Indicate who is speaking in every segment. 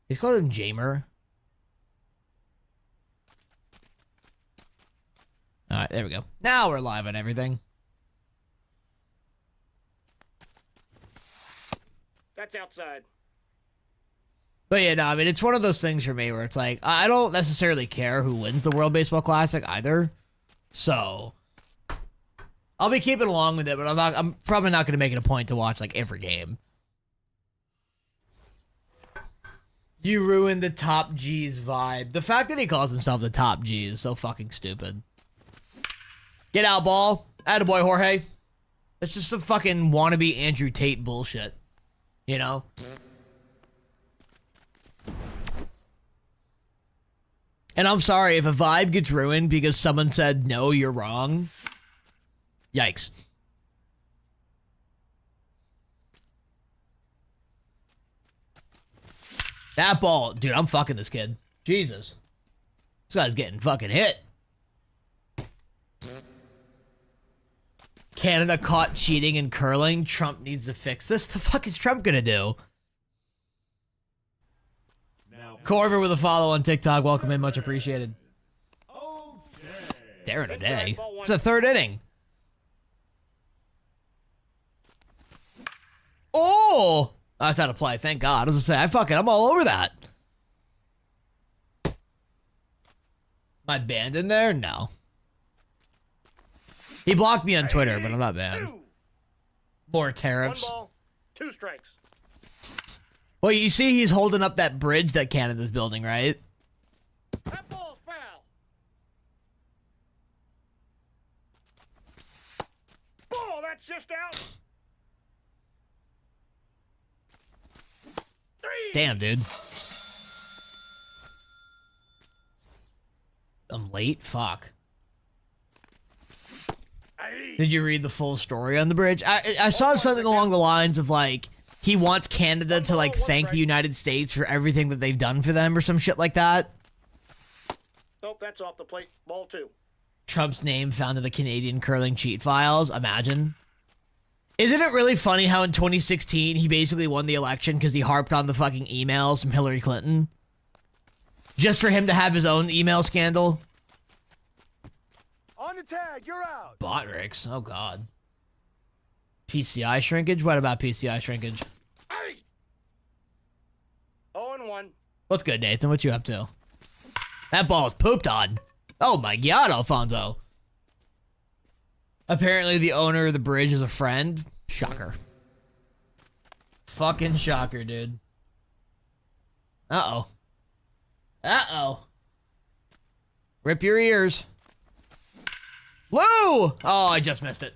Speaker 1: He's called him Jamer. Alright, there we go. Now we're live on everything.
Speaker 2: That's outside.
Speaker 1: But yeah, no, I mean, it's one of those things for me where it's like, I don't necessarily care who wins the World Baseball Classic either. So, I'll be keeping along with it, but I'm probably not going to make it a point to watch, like, every game. You ruined the Top G's vibe. The fact that he calls himself the Top G is so fucking stupid. Get out, ball. Attaboy, Jorge. It's just some fucking wannabe Andrew Tate bullshit. You know? And I'm sorry, if a vibe gets ruined because someone said, no, you're wrong. Yikes. That ball. Dude, I'm fucking this kid. Jesus. This guy's getting fucking hit. Canada caught cheating in curling. Trump needs to fix this. The fuck is Trump gonna do? Corver with a follow on TikTok. Welcome in. Much appreciated. Darren O'Day. It's the third inning. Oh! That's out of play. Thank God. I was gonna say, I'm all over that. Am I banned in there? No. He blocked me on Twitter, but I'm not banned. More tariffs.
Speaker 2: 1 ball, 2 strikes.
Speaker 1: Well, you see he's holding up that bridge that Canada's building, right?
Speaker 2: That ball's foul. Ball, that's just out. 3.
Speaker 1: Damn, dude. I'm late? Fuck. Did you read the full story on the bridge? I saw something along the lines of, like, he wants Canada to, like, thank the United States for everything that they've done for them or some shit like that.
Speaker 2: Nope, that's off the plate. Ball 2.
Speaker 1: Trump's name found in the Canadian curling cheat files. Imagine. Isn't it really funny how in 2016 he basically won the election because he harped on the fucking emails from Hillary Clinton? Just for him to have his own email scandal?
Speaker 2: On the tag, you're out.
Speaker 1: Botrix. Oh, God. PCI shrinkage? What about PCI shrinkage?
Speaker 2: Hey. 0-1.
Speaker 1: What's good, Nathan? What you up to? That ball is pooped on. Oh, my God, Alfonso. Apparently, the owner of the bridge is a friend. Shocker. Fucking shocker, dude. Uh-oh. Uh-oh. Rip your ears. Lou! Oh, I just missed it.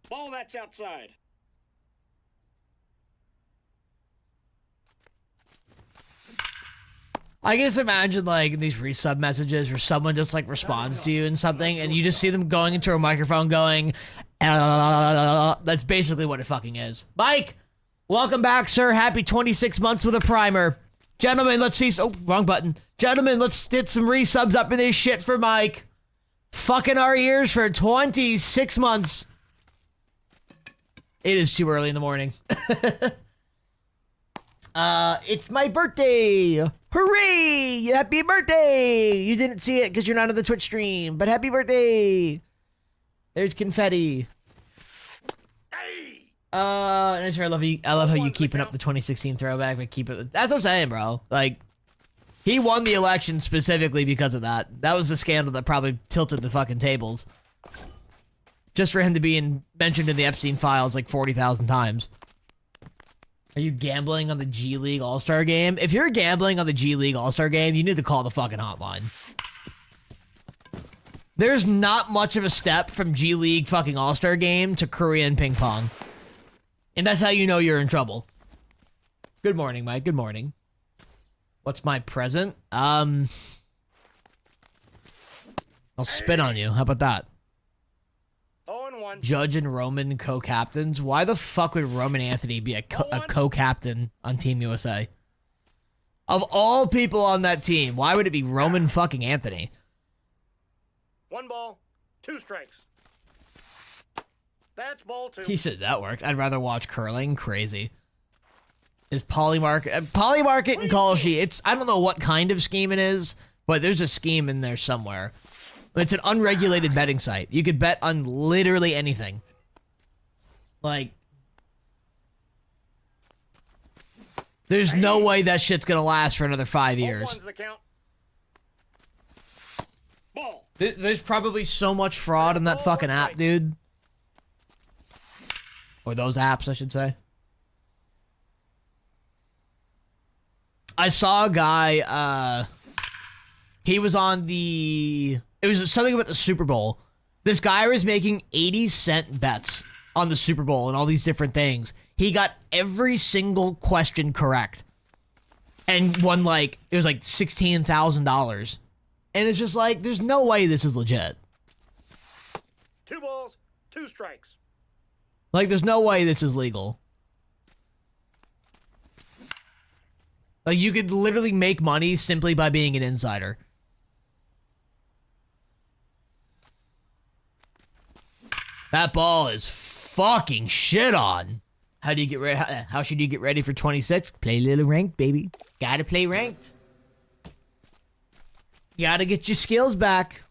Speaker 2: Ball, that's outside.
Speaker 1: I can just imagine, like, these resub messages where someone just, like, responds to you and something, and you just see them going into a microphone going, that's basically what it fucking is. Mike! Welcome back, sir. Happy 26 months with a primer. Gentlemen, let's see... Oh, wrong button. Gentlemen, let's get some resubs up in this shit for Mike. Fucking our ears for 26 months. It is too early in the morning. It's my birthday. Hooray! Happy birthday! You didn't see it because you're not on the Twitch stream, but happy birthday! There's confetti. And I love you. I love how you keeping up the 2016 throwback, but keep it. That's what I'm saying, bro. Like, he won the election specifically because of that. That was the scandal that probably tilted the fucking tables. Just for him to be mentioned in the Epstein files like 40,000 times. Are you gambling on the G League All-Star game? If you're gambling on the G League All-Star game, you need to call the fucking hotline. There's not much of a step from G League fucking All-Star game to Korean ping pong. And that's how you know you're in trouble. Good morning, Mike. Good morning. What's my present? I'll spit on you. How about that?
Speaker 2: 0-1.
Speaker 1: Judge and Roman co-captains. Why the fuck would Roman Anthony be a co-captain on Team USA? Of all people on that team, why would it be Roman fucking Anthony?
Speaker 2: 1 ball, 2 strikes. That's ball 2.
Speaker 1: He said that worked. I'd rather watch curling. Crazy. Is Polymarket and Kalshi? It's, I don't know what kind of scheme it is, but there's a scheme in there somewhere. It's an unregulated betting site. You could bet on literally anything. Like, there's no way that shit's gonna last for another 5 years.
Speaker 2: 0-1's the count. Ball.
Speaker 1: There's probably so much fraud in that fucking app, dude. Or those apps, I should say. I saw a guy, he was on the... It was something about the Super Bowl. This guy was making 80-cent bets on the Super Bowl and all these different things. He got every single question correct. And won, like, it was like $16,000. And it's just like, there's no way this is legit.
Speaker 2: 2 balls, 2 strikes.
Speaker 1: Like, there's no way this is legal. Like, you could literally make money simply by being an insider. That ball is fucking shit on. How do you get ready? How should you get ready for 26? Play a little ranked, baby. Gotta play ranked. Gotta get your skills back.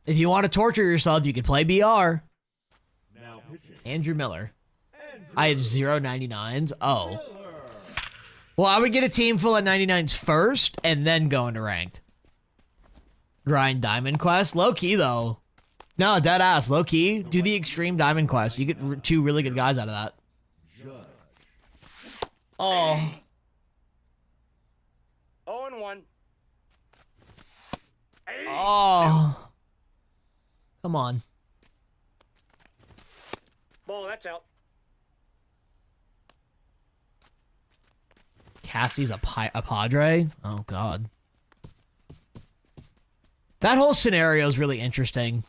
Speaker 1: If you want to torture yourself, you can play BR. Andrew Miller. I have 0 99s. Oh. Well, I would get a team full of 99s first and then go into ranked. Grind Diamond Quest. Low key, though. No, dead ass. Low key. Do the Extreme Diamond Quest. You get 2 really good guys out of that. Oh.
Speaker 2: 0-1.
Speaker 1: Oh. Come on.
Speaker 2: Ball, that's out.
Speaker 1: Cassie's a Padre? Oh, God. That whole scenario is really interesting.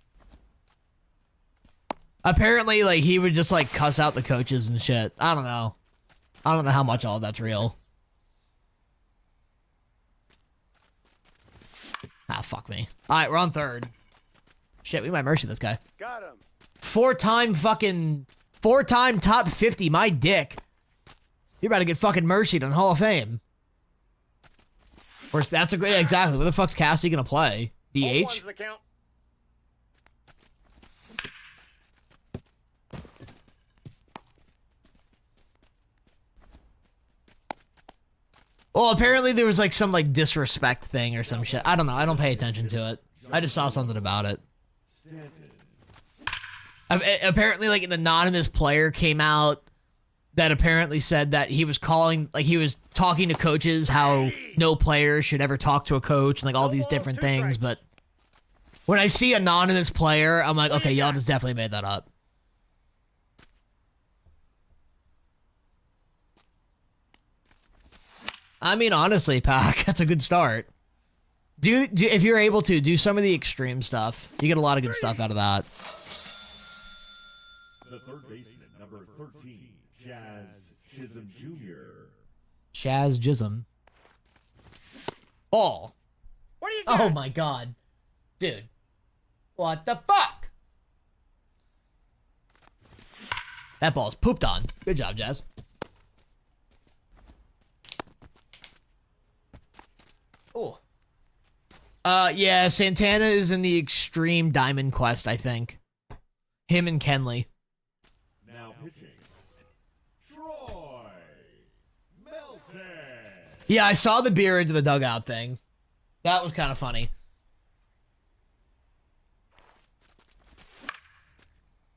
Speaker 1: Apparently, like, he would just, like, cuss out the coaches and shit. I don't know. I don't know how much all of that's real. Ah, fuck me. Alright, we're on 3rd. Shit, we might mercy this guy.
Speaker 2: Got him.
Speaker 1: 4-time top 50, my dick. You're about to get fucking mercied on Hall of Fame. Of course, that's a great... Yeah, exactly. Where the fuck's Cassie gonna play? DH?
Speaker 2: 0-1's the count.
Speaker 1: Well, apparently there was like some like disrespect thing or some shit. I don't know. I don't pay attention to it. I just saw something about it. Apparently, like an anonymous player came out that apparently said that he was calling, like he was talking to coaches how no player should ever talk to a coach and like all these different things. But when I see anonymous player, I'm like, okay, y'all just definitely made that up. I mean, honestly, Pac, that's a good start. Do if you're able to, do some of the extreme stuff. You get a lot of good stuff out of that.
Speaker 3: The third baseman, number 13, Chaz Chisholm Jr.
Speaker 1: Chaz Chisholm. Ball.
Speaker 2: What do you got?
Speaker 1: Oh my god. Dude. What the fuck? That ball's pooped on. Good job, Jazz. Oh. Yeah, Santana is in the Extreme Diamond Quest, I think. Him and Kenley.
Speaker 3: Now pitching, Troy Melton.
Speaker 1: Yeah, I saw the beer into the dugout thing. That was kind of funny.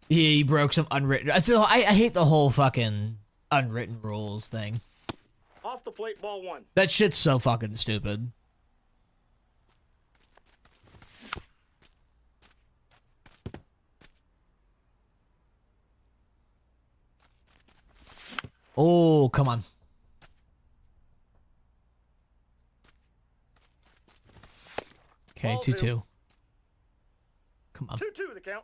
Speaker 1: He broke some unwritten... I hate the whole fucking unwritten rules thing.
Speaker 2: Off the plate, ball 1.
Speaker 1: That shit's so fucking stupid. Oh, come on. Okay,
Speaker 2: Ball
Speaker 1: 2-2. Come on.
Speaker 2: 2-2 the count.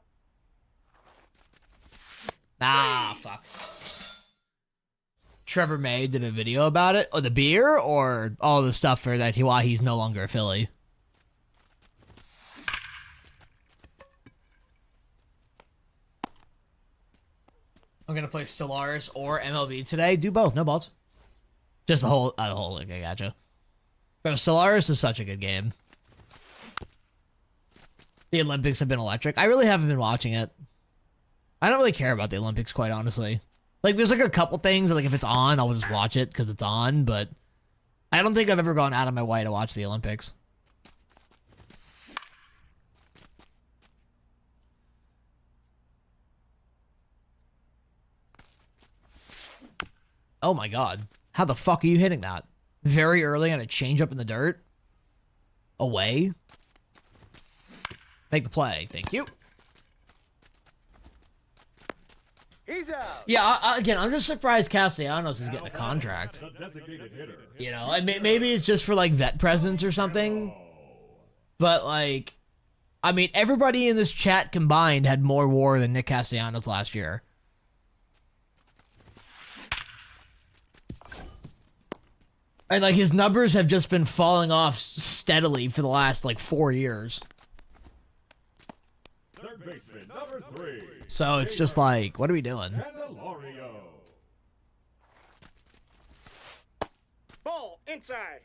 Speaker 1: Ah, fuck. Trevor May did a video about it. Oh, the beer or all the stuff for that why he's no longer a Philly? I'm gonna play Stellaris or MLB today. Do both, no balls. Just the whole, okay, gotcha. But Stellaris is such a good game. The Olympics have been electric. I really haven't been watching it. I don't really care about the Olympics, quite honestly. Like, there's like a couple things, like if it's on, I'll just watch it because it's on, but I don't think I've ever gone out of my way to watch the Olympics. Oh my god. How the fuck are you hitting that? Very early on a changeup in the dirt? Away? Make the play. Thank you.
Speaker 2: He's out.
Speaker 1: Yeah, again, I'm just surprised Castellanos is getting a contract.
Speaker 3: The designated hitter.
Speaker 1: You know, maybe it's just for, like, vet presence or something. But, like, I mean, everybody in this chat combined had more WAR than Nick Castellanos last year. And, like, his numbers have just been falling off steadily for the last, like, 4 years.
Speaker 3: Third baseman, number 3.
Speaker 1: So it's just like, what are we doing?
Speaker 3: Candelario.
Speaker 2: Ball inside.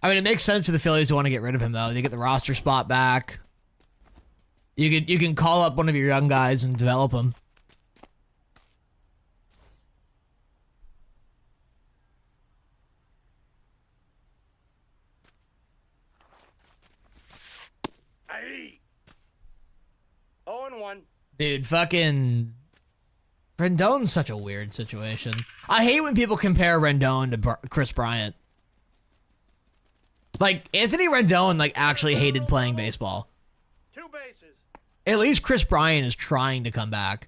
Speaker 1: I mean, it makes sense for the Phillies to want to get rid of him, though. They get the roster spot back. You can call up one of your young guys and develop him.
Speaker 2: Aye. 0-1.
Speaker 1: Dude, fucking Rendon's such a weird situation. I hate when people compare Rendon to Chris Bryant. Like, Anthony Rendon, like, actually hated playing baseball.
Speaker 2: 2 bases.
Speaker 1: At least Chris Bryant is trying to come back.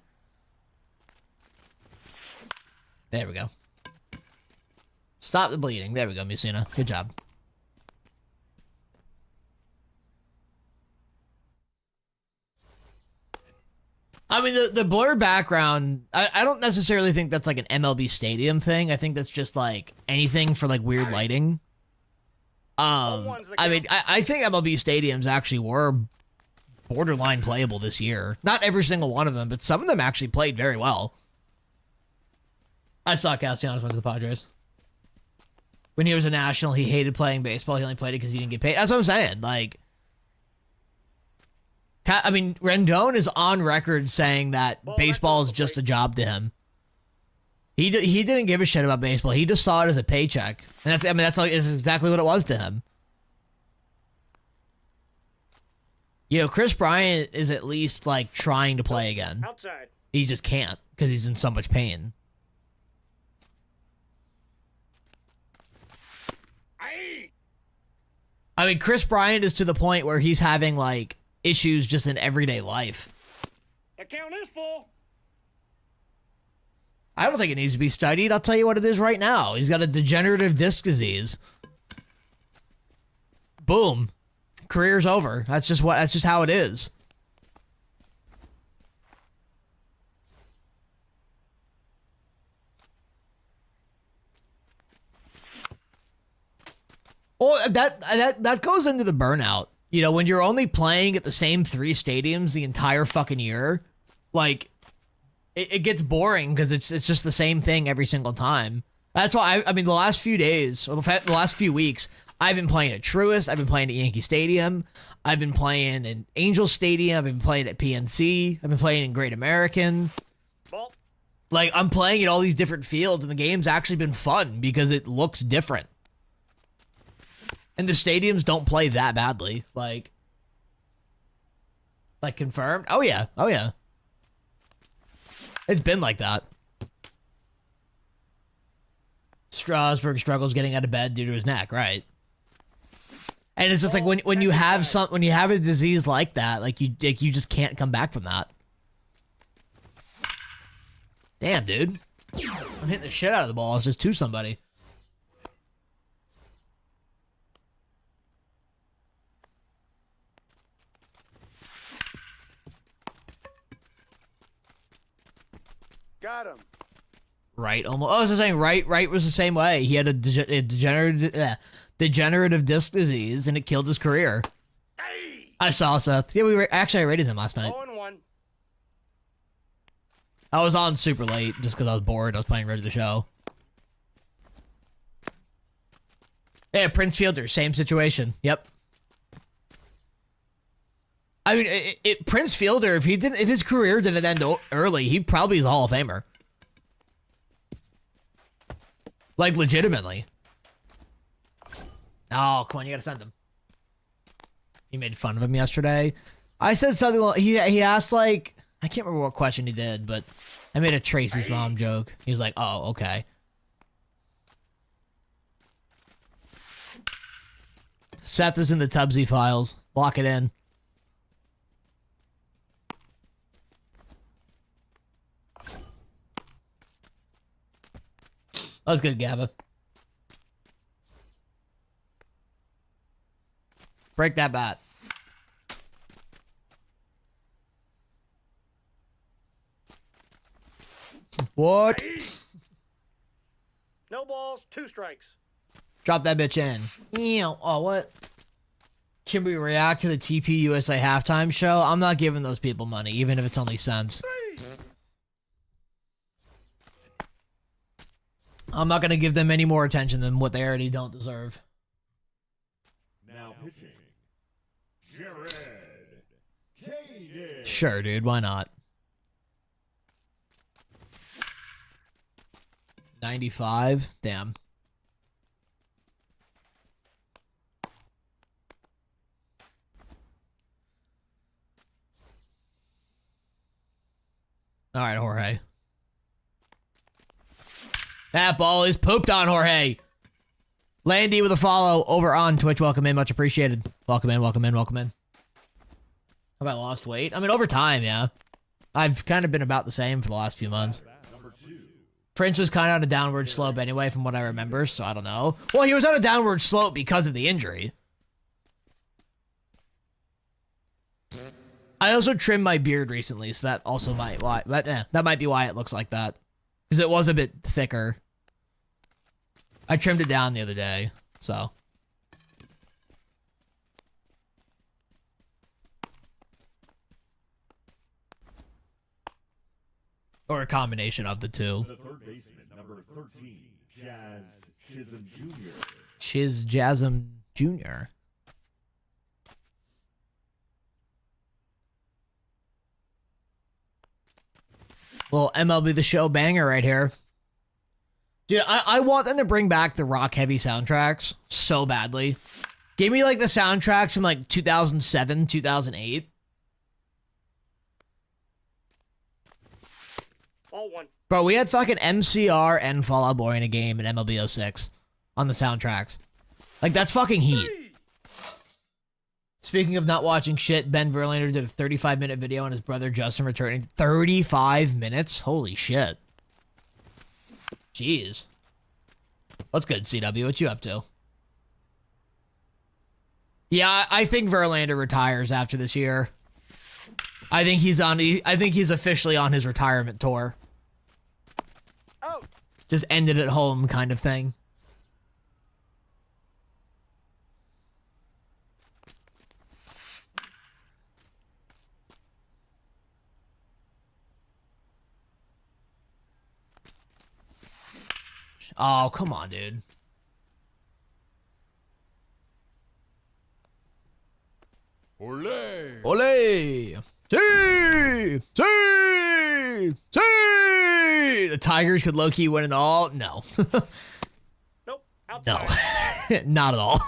Speaker 1: There we go. Stop the bleeding. There we go, Musina. Good job. I mean, the blur background, I don't necessarily think that's like an MLB Stadium thing. I think that's just like anything for like weird lighting. I mean, I think MLB stadiums actually were borderline playable this year. Not every single one of them, but some of them actually played very well. I saw Castellanos went to the Padres. When he was a national, he hated playing baseball. He only played it because he didn't get paid. That's what I'm saying. Like, I mean, Rendon is on record saying that baseball is just a job to him. He didn't give a shit about baseball. He just saw it as a paycheck, and that's exactly what it was to him. You know, Chris Bryant is at least like trying to play again.
Speaker 2: Outside.
Speaker 1: He just can't because he's in so much pain.
Speaker 2: Aye.
Speaker 1: I mean, Chris Bryant is to the point where he's having like issues just in everyday life.
Speaker 2: The count is full.
Speaker 1: I don't think it needs to be studied. I'll tell you what it is right now. He's got a degenerative disc disease. Boom. Career's over. That's just how it is. Well, that goes into the burnout. You know, when you're only playing at the same 3 stadiums the entire fucking year, like, it gets boring because it's just the same thing every single time. That's why, I mean, the last few days, or the last few weeks, I've been playing at Truist, I've been playing at Yankee Stadium, I've been playing in Angel Stadium, I've been playing at PNC, I've been playing in Great American.
Speaker 2: Ball.
Speaker 1: Like, I'm playing at all these different fields, and the game's actually been fun because it looks different. And the stadiums don't play that badly. Like confirmed? Oh, yeah. Oh, yeah. It's been like that. Strasburg struggles getting out of bed due to his neck, right? And it's just like when you have a disease like that, like you just can't come back from that. Damn, dude. I'm hitting the shit out of the ball. It's just to somebody.
Speaker 2: Got him.
Speaker 1: Right, almost. Oh, I was saying Right was the same way. He had a degenerative disc disease, and it killed his career.
Speaker 2: Hey!
Speaker 1: I saw Seth. Yeah, I rated him last night.
Speaker 2: 0-1.
Speaker 1: I was on super late just because I was bored. I was playing Road to the Show. Yeah, Prince Fielder, same situation. Yep. I mean, Prince Fielder, if his career didn't end early, he probably is a Hall of Famer. Like, legitimately. Oh, come on, you gotta send him. He made fun of him yesterday. I said something like, he asked, like, I can't remember what question he did, but I made a Tracy's mom joke. He was like, oh, okay. Seth was in the Tubbsy files. Lock it in. That was good, Gabba. Break that bat. What?
Speaker 2: No balls, 2 strikes.
Speaker 1: Drop that bitch in. Ew. Oh, what? Can we react to the TP USA halftime show? I'm not giving those people money, even if it's only cents. I'm not going to give them any more attention than what they already don't deserve.
Speaker 3: Now pitching, Jared Kaden.
Speaker 1: Sure, dude. Why not? 95? Damn. All right, Jorge. That ball is pooped on, Jorge. Landy with a follow over on Twitch. Welcome in. Much appreciated. Welcome in, welcome in, welcome in. Have I lost weight? I mean, over time, yeah. I've kind of been about the same for the last few months. Prince was kind of on a downward slope anyway, from what I remember, so I don't know. Well, he was on a downward slope because of the injury. I also trimmed my beard recently, so that also might that might be why it looks like that. Because it was a bit thicker. I trimmed it down the other day, so. Or a combination of the two.
Speaker 3: The third baseman, number 13, Jazz Chisholm Jr.
Speaker 1: Jasm Jr. Little MLB The Show banger right here. Dude, I want them to bring back the rock heavy soundtracks so badly. Give me like the soundtracks from like 2007, 2008.
Speaker 2: All 1.
Speaker 1: Bro, we had fucking MCR and Fall Out Boy in a game in MLB 06 on the soundtracks. Like, that's fucking heat. Speaking of not watching shit, Ben Verlander did a 35-minute video on his brother Justin returning. 35 minutes? Holy shit. Jeez. What's good, CW? What you up to? Yeah, I think Verlander retires after this year. I think he's officially on his retirement tour.
Speaker 2: Oh.
Speaker 1: Just ended at home kind of thing. Oh, come on, dude.
Speaker 4: Olé!
Speaker 1: Ole! See! See! See! The Tigers could low-key win it all? No.
Speaker 2: Nope.
Speaker 1: No.
Speaker 2: Outside.
Speaker 1: Not at all.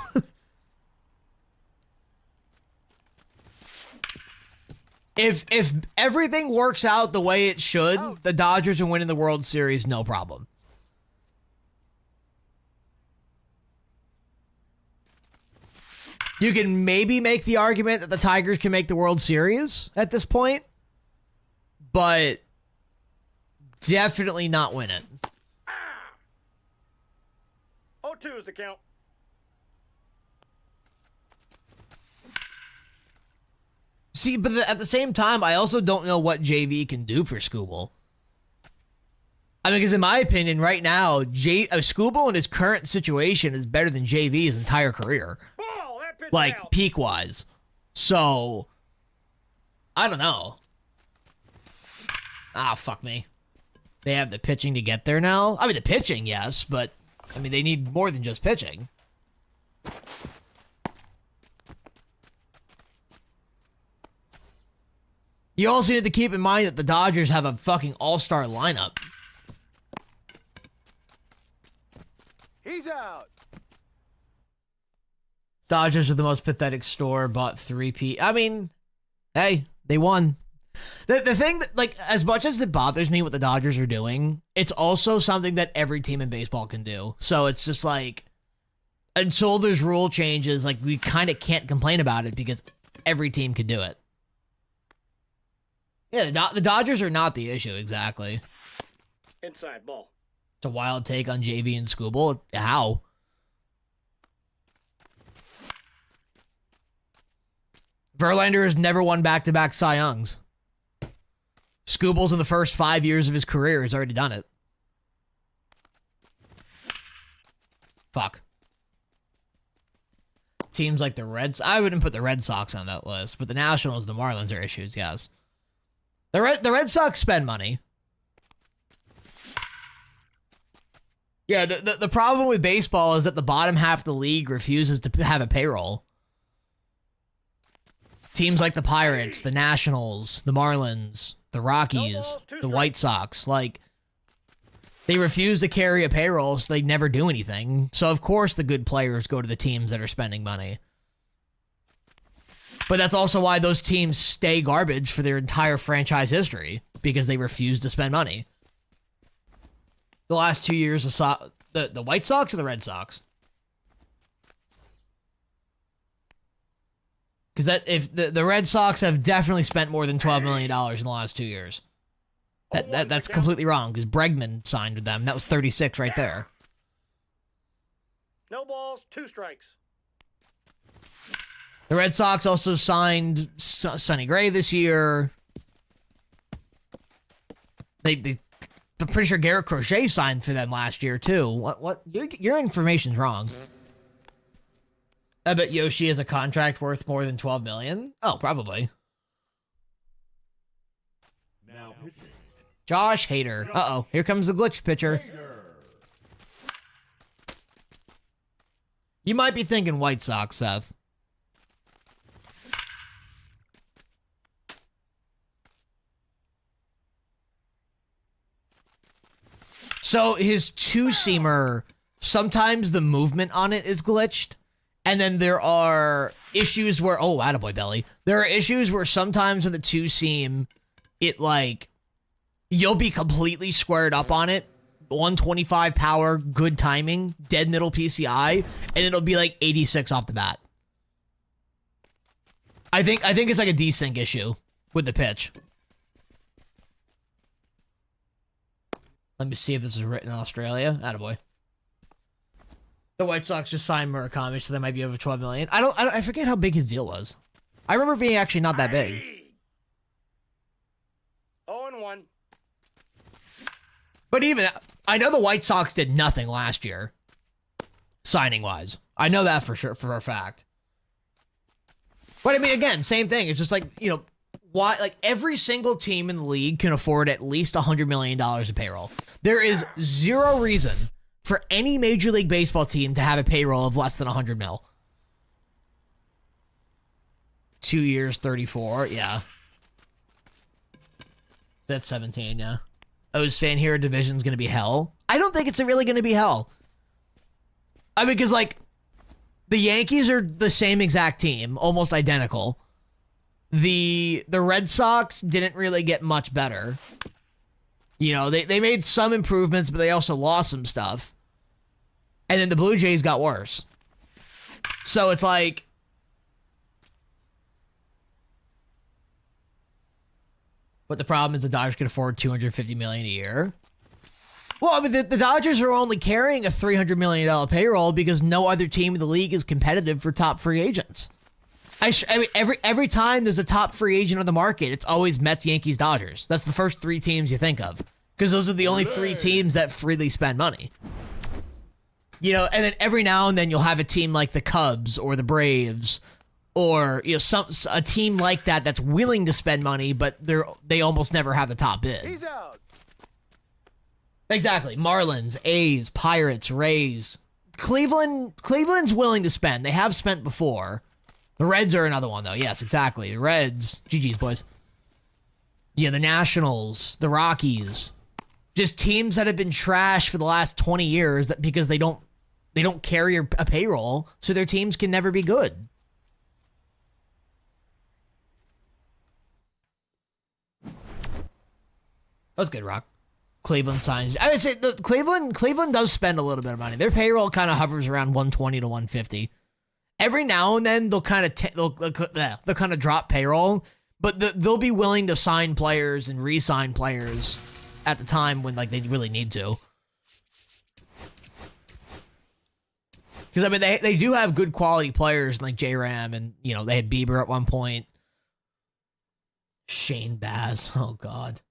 Speaker 1: If everything works out the way it should, the Dodgers are winning the World Series, no problem. You can maybe make the argument that the Tigers can make the World Series at this point, but definitely not win it.
Speaker 2: 0-2 is the count.
Speaker 1: See, but at the same time, I also don't know what JV can do for Scooble. I mean, because in my opinion, right now, Scooble in his current situation is better than JV's entire career,
Speaker 2: Ball, that pitch
Speaker 1: like
Speaker 2: out.
Speaker 1: peak wise. So, I don't know. Ah, fuck me. They have the pitching to get there now. I mean, the pitching, yes, but I mean, they need more than just pitching. You also need to keep in mind that the Dodgers have a fucking all-star lineup.
Speaker 4: He's out.
Speaker 1: Dodgers are the most pathetic store, bought 3P. I mean, hey, they won. The thing that, like, as much as it bothers me what the Dodgers are doing, it's also something that every team in baseball can do. So it's just like, until there's rule changes, like, we kind of can't complain about it because every team can do it. Yeah, the Dodgers are not the issue, exactly.
Speaker 2: Inside ball.
Speaker 1: It's a wild take on JV and Scooble. How? Verlander has never won back-to-back Cy Youngs. Scooble's in the first 5 years of his career has already done it. Fuck. Teams like the Reds... I wouldn't put the Red Sox on that list, but the Nationals, the Marlins are issues, yes. The Red Sox spend money. Yeah, the problem with baseball is that the bottom half of the league refuses to have a payroll. Teams like the Pirates, the Nationals, the Marlins, the Rockies, the White Sox, like, they refuse to carry a payroll, so they never do anything. So, of course, the good players go to the teams that are spending money. But that's also why those teams stay garbage for their entire franchise history, because they refuse to spend money. The last 2 years, the White Sox or the Red Sox? Because if the Red Sox have definitely spent more than $12 million in the last 2 years. That's completely wrong, because Bregman signed with them. That was 36 right there.
Speaker 2: No balls, 2 strikes.
Speaker 1: The Red Sox also signed Sonny Gray this year. I'm pretty sure Garrett Crochet signed for them last year too. What? Your information's wrong. I bet Yoshi has a contract worth more than $12 million. Oh, probably.
Speaker 3: Now pitching.
Speaker 1: Josh Hader. Uh-oh, here comes the glitch pitcher. You might be thinking White Sox, Seth. So his two-seamer, sometimes the movement on it is glitched, and then there are issues where, oh, attaboy, Belly. There are issues where sometimes in the two-seam, it, like, you'll be completely squared up on it, 125 power, good timing, dead middle PCI, and it'll be like 86 off the bat. I think it's like a desync issue with the pitch. Let me see if this is written in Australia. Attaboy. The White Sox just signed Murakami, so they might be over 12 million. I forget how big his deal was. I remember being actually not that big.
Speaker 2: 0-1.
Speaker 1: But even, I know the White Sox did nothing last year, signing-wise. I know that for sure, for a fact. But I mean, again, same thing. It's just like, you know, why? Like, every single team in the league can afford at least $100 million of payroll. There is zero reason for any Major League Baseball team to have a payroll of less than 100 mil. 2 years, 34, yeah. That's 17, yeah. O's fan here, division's gonna be hell. I don't think it's really gonna be hell. I mean, because, like, the Yankees are the same exact team, almost identical. The Red Sox didn't really get much better. You know, they made some improvements, but they also lost some stuff. And then the Blue Jays got worse. So it's like... But the problem is the Dodgers can afford $250 million a year. Well, I mean, the Dodgers are only carrying a $300 million payroll because no other team in the league is competitive for top free agents. I mean, every time there's a top free agent on the market, it's always Mets, Yankees, Dodgers. That's the first three teams you think of. because those are the only 3 teams that freely spend money. You know, and then every now and then you'll have a team like the Cubs or the Braves, or you know, a team like that that's willing to spend money, but they almost never have the top bid.
Speaker 4: He's out.
Speaker 1: Exactly. Marlins, A's, Pirates, Rays. Cleveland's willing to spend. They have spent before. The Reds are another one, though. Yes, exactly. The Reds. GG's, boys. Yeah, the Nationals, the Rockies. Just teams that have been trash for the last 20 years because they don't carry a payroll, so their teams can never be good. That was good, Rock. Cleveland signs. I would say Cleveland does spend a little bit of money. Their payroll kind of hovers around 120 to 150. Every now and then they'll kind of drop payroll, but they'll be willing to sign players and re-sign players at the time when like they really need to. Because I mean they do have good quality players like J-Ram, and you know they had Bieber at one point. Shane Baz. Oh God.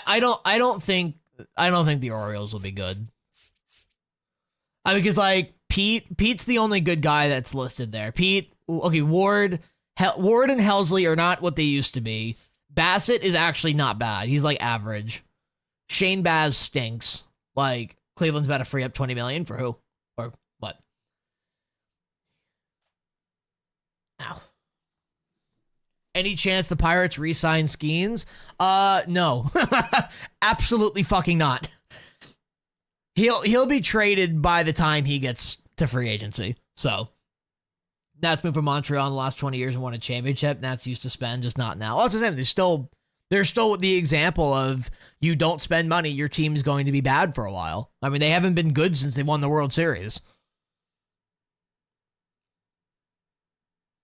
Speaker 1: I don't think the Orioles will be good. I mean, because like Pete's the only good guy that's listed there. Ward and Helsley are not what they used to be. Bassett is actually not bad. He's like average. Shane Baz stinks. Like Cleveland's about to free up $20 million for who or what? Ow. Any chance the Pirates re-sign Skeens? No. Absolutely fucking not. He'll be traded by the time he gets to free agency. So, Nats moved from Montreal in the last 20 years and won a championship. Nats used to spend, just not now. That's the same. There's still the example of you don't spend money, your team's going to be bad for a while. I mean, they haven't been good since they won the World Series.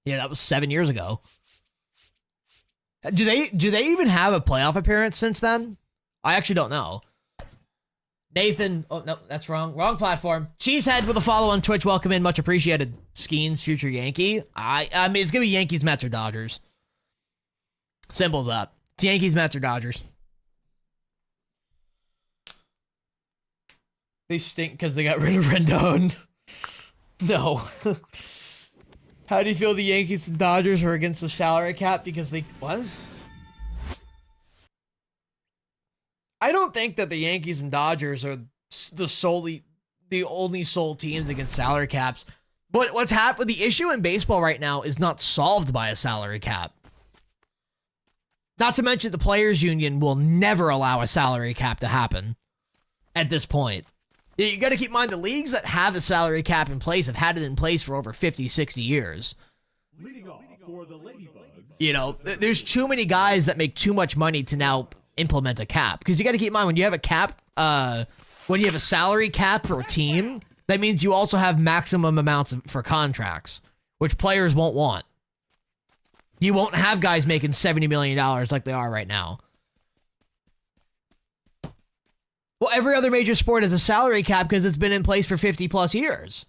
Speaker 1: Yeah, that was 7 years ago. Do they even have a playoff appearance since then? I actually don't know. Nathan, oh no, that's wrong. Wrong platform. Cheesehead with a follow on Twitch. Welcome in, much appreciated. Skeens, future Yankee. I mean, it's gonna be Yankees, Mets, or Dodgers. Simple as that. It's Yankees, Mets, or Dodgers. They stink because they got rid of Rendon. No. How do you feel the Yankees and Dodgers are against the salary cap because they... What? I don't think that the Yankees and Dodgers are the only sole teams against salary caps. But what's happened... The issue in baseball right now is not solved by a salary cap. Not to mention the Players Union will never allow a salary cap to happen at this point. You got to keep in mind, the leagues that have a salary cap in place have had it in place for over 50, 60 years.
Speaker 3: Leading off for the Ladybugs.
Speaker 1: You know, there's too many guys that make too much money to now implement a cap. Because you got to keep in mind, when you have a cap, when you have a salary cap for a team, that means you also have maximum amounts for contracts, which players won't want. You won't have guys making $70 million like they are right now. Well, every other major sport has a salary cap because it's been in place for 50 plus years.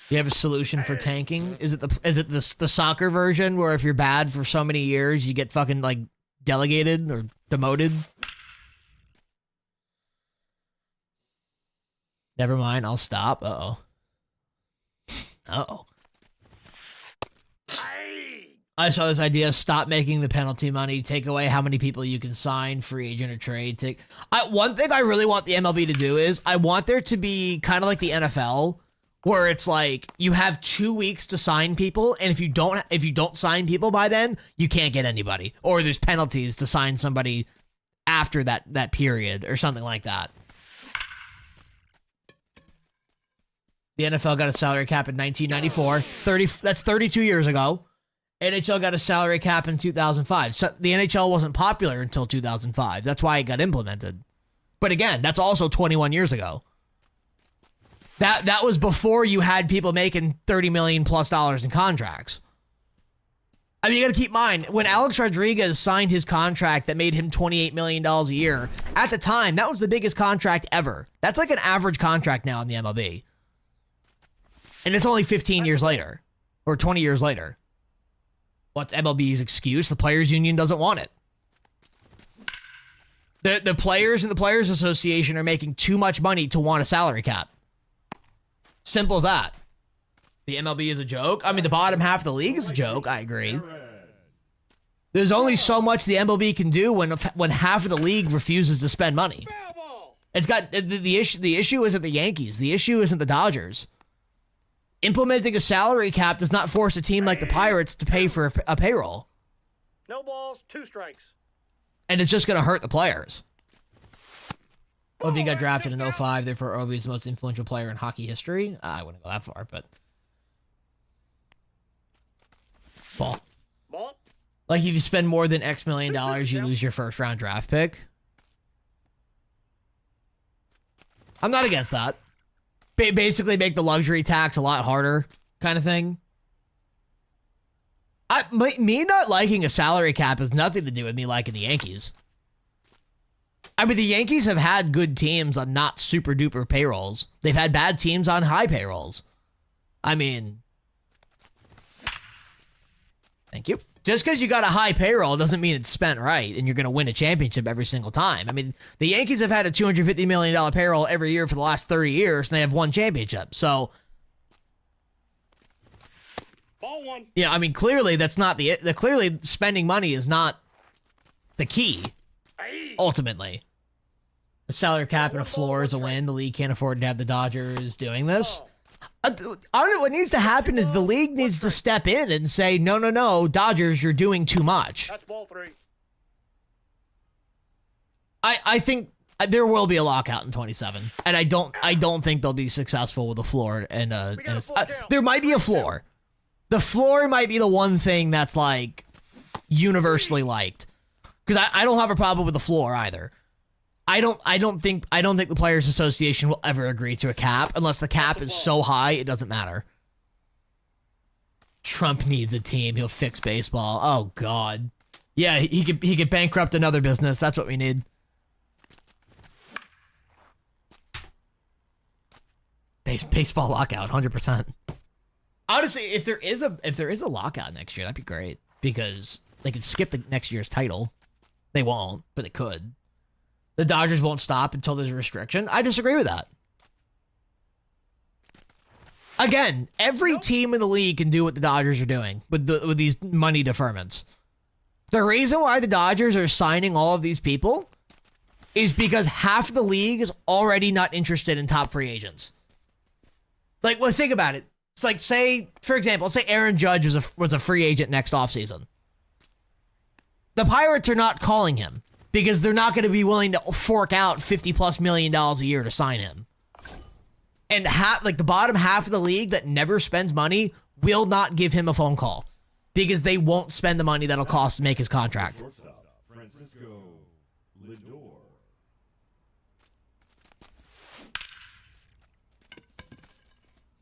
Speaker 1: You have a solution for tanking? Is it the soccer version where if you're bad for so many years, you get fucking like delegated or demoted? Never mind, I'll stop. Uh-oh. Uh-oh. I saw this idea, stop making the penalty money, take away how many people you can sign, free agent or trade. One thing I really want the MLB to do is, I want there to be kind of like the NFL, where it's like, you have 2 weeks to sign people, and if you don't sign people by then, you can't get anybody. Or there's penalties to sign somebody after that period, or something like that. The NFL got a salary cap in 1994. That's 32 years ago. NHL got a salary cap in 2005. So the NHL wasn't popular until 2005. That's why it got implemented. But again, that's also 21 years ago. That was before you had people making $30 million plus in contracts. I mean, you got to keep in mind, when Alex Rodriguez signed his contract that made him $28 million a year, at the time, that was the biggest contract ever. That's like an average contract now in the MLB. And it's only 15 years later, or 20 years later. What's MLB's excuse? The Players Union doesn't want it. The players and the Players Association are making too much money to want a salary cap. Simple as that. The MLB is a joke. I mean, the bottom half of the league is a joke. I agree. There's only so much the MLB can do when half of the league refuses to spend money.
Speaker 2: Foul ball.
Speaker 1: It's got the issue. The issue isn't the Yankees. The issue isn't the Dodgers. Implementing a salary cap does not force a team like the Pirates to pay for a payroll,
Speaker 2: No balls, 2 strikes.
Speaker 1: and it's just going to hurt the players. Ovi got drafted in 05, therefore Ovi is the most influential player in hockey history. I wouldn't go that far, but ball.
Speaker 2: Ball.
Speaker 1: Like, if you spend more than X million dollars, you lose your first round draft pick. I'm not against that. Basically make the luxury tax a lot harder, kind of thing. Me not liking a salary cap has nothing to do with me liking the Yankees. I mean, the Yankees have had good teams on not super duper payrolls. They've had bad teams on high payrolls. I mean, thank you. Just because you got a high payroll doesn't mean it's spent right and you're going to win a championship every single time. I mean, the Yankees have had a $250 million payroll every year for the last 30 years, and they have won championship. So,
Speaker 2: Ball 1.
Speaker 1: yeah, I mean, clearly that's not clearly spending money is not the key,
Speaker 2: Aye.
Speaker 1: ultimately. The salary cap and a floor is a win. The league can't afford to have the Dodgers doing this. I don't know. What needs to happen is the league needs to step in and say, no, Dodgers, you're doing too much.
Speaker 2: That's ball 3.
Speaker 1: I think there will be a lockout in 27, and I don't think they'll be successful with a floor and there might be a floor. The floor might be the one thing that's like universally liked, because I don't have a problem with the floor either. I don't think the Players Association will ever agree to a cap unless the cap is so high it doesn't matter. Trump needs a team. He'll fix baseball. Oh God, yeah, he could bankrupt another business. That's what we need. Baseball lockout, 100%. Honestly, if there is a lockout next year, that'd be great, because they could skip the next year's title. They won't, but they could. The Dodgers won't stop until there's a restriction. I disagree with that. Again, every team in the league can do what the Dodgers are doing with these money deferments. The reason why the Dodgers are signing all of these people is because half of the league is already not interested in top free agents. Like, well, think about it. It's like, say, for example, let's say Aaron Judge was a free agent next offseason. The Pirates are not calling him, because they're not going to be willing to fork out $50+ million a year to sign him. And the bottom half of the league that never spends money will not give him a phone call, because they won't spend the money that'll cost to make his contract.
Speaker 3: Shortstop, Francisco Lindor.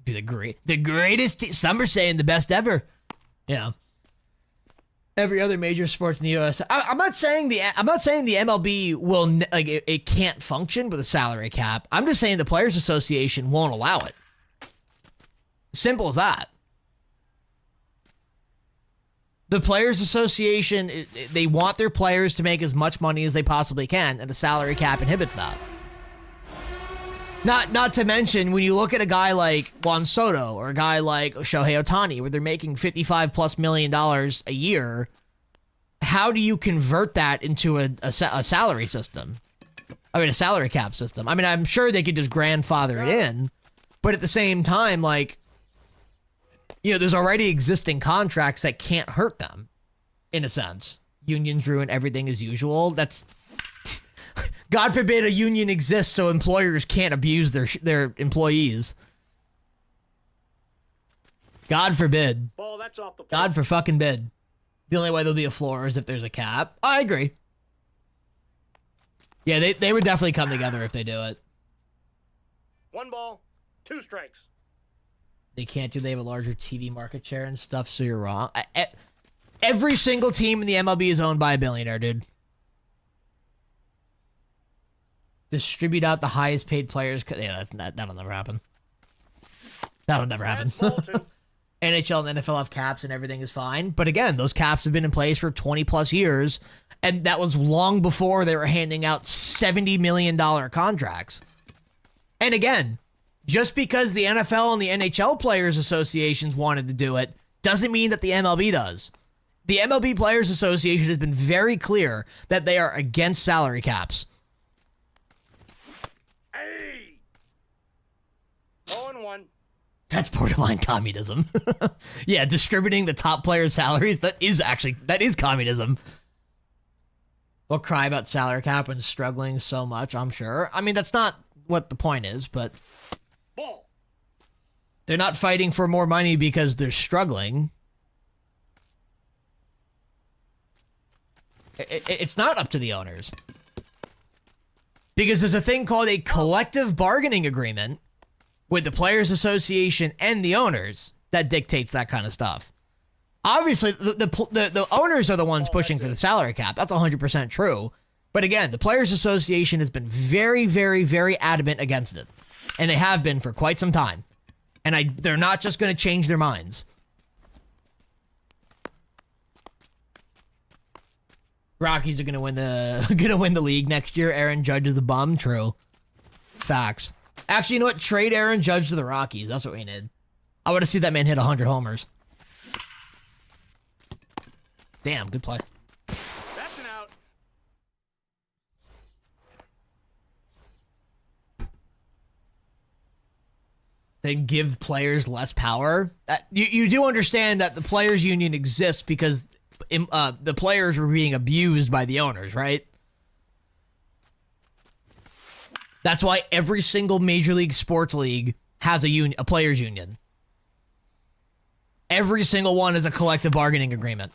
Speaker 1: Be the greatest. Some are saying the best ever. Yeah. Every other major sports in the U.S. I'm not saying the MLB will it can't function with a salary cap. I'm just saying the Players Association won't allow it. Simple as that. The Players Association, they want their players to make as much money as they possibly can, and the salary cap inhibits that. Not to mention, when you look at a guy like Juan Soto or a guy like Shohei Ohtani, where they're making $55+ million a year, how do you convert that into a salary system? I mean, a salary cap system. I mean, I'm sure they could just grandfather it in, but at the same time, like, you know, there's already existing contracts that can't hurt them, in a sense. Unions ruin everything as usual. That's... God forbid a union exists so employers can't abuse their employees. God forbid.
Speaker 2: Ball, that's off the plate.
Speaker 1: God for fucking bid. The only way there'll be a floor is if there's a cap. I agree. Yeah, they would definitely come together if they do it.
Speaker 2: 1 ball, 2 strikes.
Speaker 1: They can't do. They have a larger TV market share and stuff, so you're wrong. Every single team in the MLB is owned by a billionaire, dude. Distribute out the highest paid players. Yeah, that'll never happen. That'll never happen.
Speaker 2: Ball 2.
Speaker 1: NHL and NFL have caps and everything is fine. But again, those caps have been in place for 20 plus years. And that was long before they were handing out $70 million contracts. And again, just because the NFL and the NHL Players Associations wanted to do it doesn't mean that the MLB does. The MLB Players Association has been very clear that they are against salary caps.
Speaker 2: Hey! 0-1.
Speaker 1: That's borderline communism. Yeah, distributing the top players' salaries, that is communism. We'll cry about salary cap and struggling so much, I'm sure. I mean, that's not what the point is, but
Speaker 2: Ball.
Speaker 1: they're not fighting for more money because they're struggling. It's not up to the owners. Because there's a thing called a collective bargaining agreement with the Players Association and the owners that dictates that kind of stuff. Obviously, the owners are the ones pushing for the salary cap. That's 100% true. But again, the Players Association has been very, very, very adamant against it. And they have been for quite some time. And they're not just going to change their minds. Rockies are going to win the league next year. Aaron Judge is the bum. True. Facts. Actually, you know what? Trade Aaron Judge to the Rockies. That's what we need. I want to see that man hit 100 homers. Damn, good play.
Speaker 2: That's an out.
Speaker 1: They give players less power. You do understand that the players union exists because the players were being abused by the owners, right? That's why every single Major League Sports League has a players union. Every single one is a collective bargaining agreement.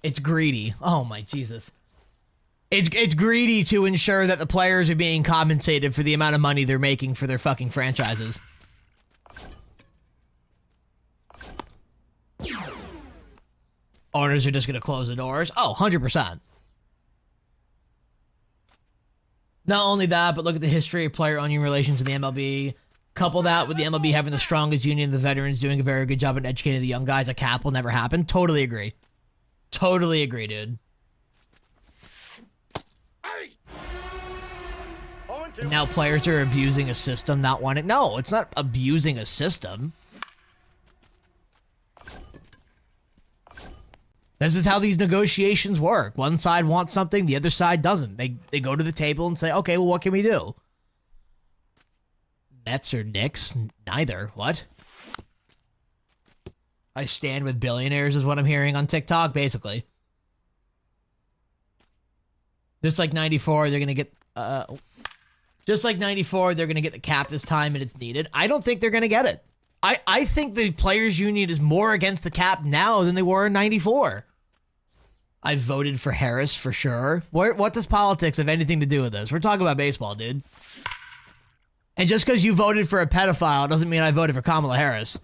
Speaker 1: It's greedy. Oh my Jesus. It's greedy to ensure that the players are being compensated for the amount of money they're making for their fucking franchises. Owners are just going to close the doors. Oh, 100%. Not only that, but look at the history of player-onion relations in the MLB. Couple that with the MLB having the strongest union, the veterans doing a very good job in educating the young guys. A cap will never happen. Totally agree. Totally agree, dude.
Speaker 2: Hey! 0-2.
Speaker 1: And now players are abusing a system, not wanting... No, it's not abusing a system. This is how these negotiations work. One side wants something, the other side doesn't. They go to the table and say, okay, well, what can we do? Mets or Knicks? Neither. What? I stand with billionaires is what I'm hearing on TikTok, basically. Just like 94, they're going to get... just like 94, they're going to get the cap this time and it's needed. I don't think they're going to get it. I think the players' union is more against the cap now than they were in 94. I voted for Harris for sure. What does politics have anything to do with this? We're talking about baseball, dude. And just because you voted for a pedophile doesn't mean I voted for Kamala Harris.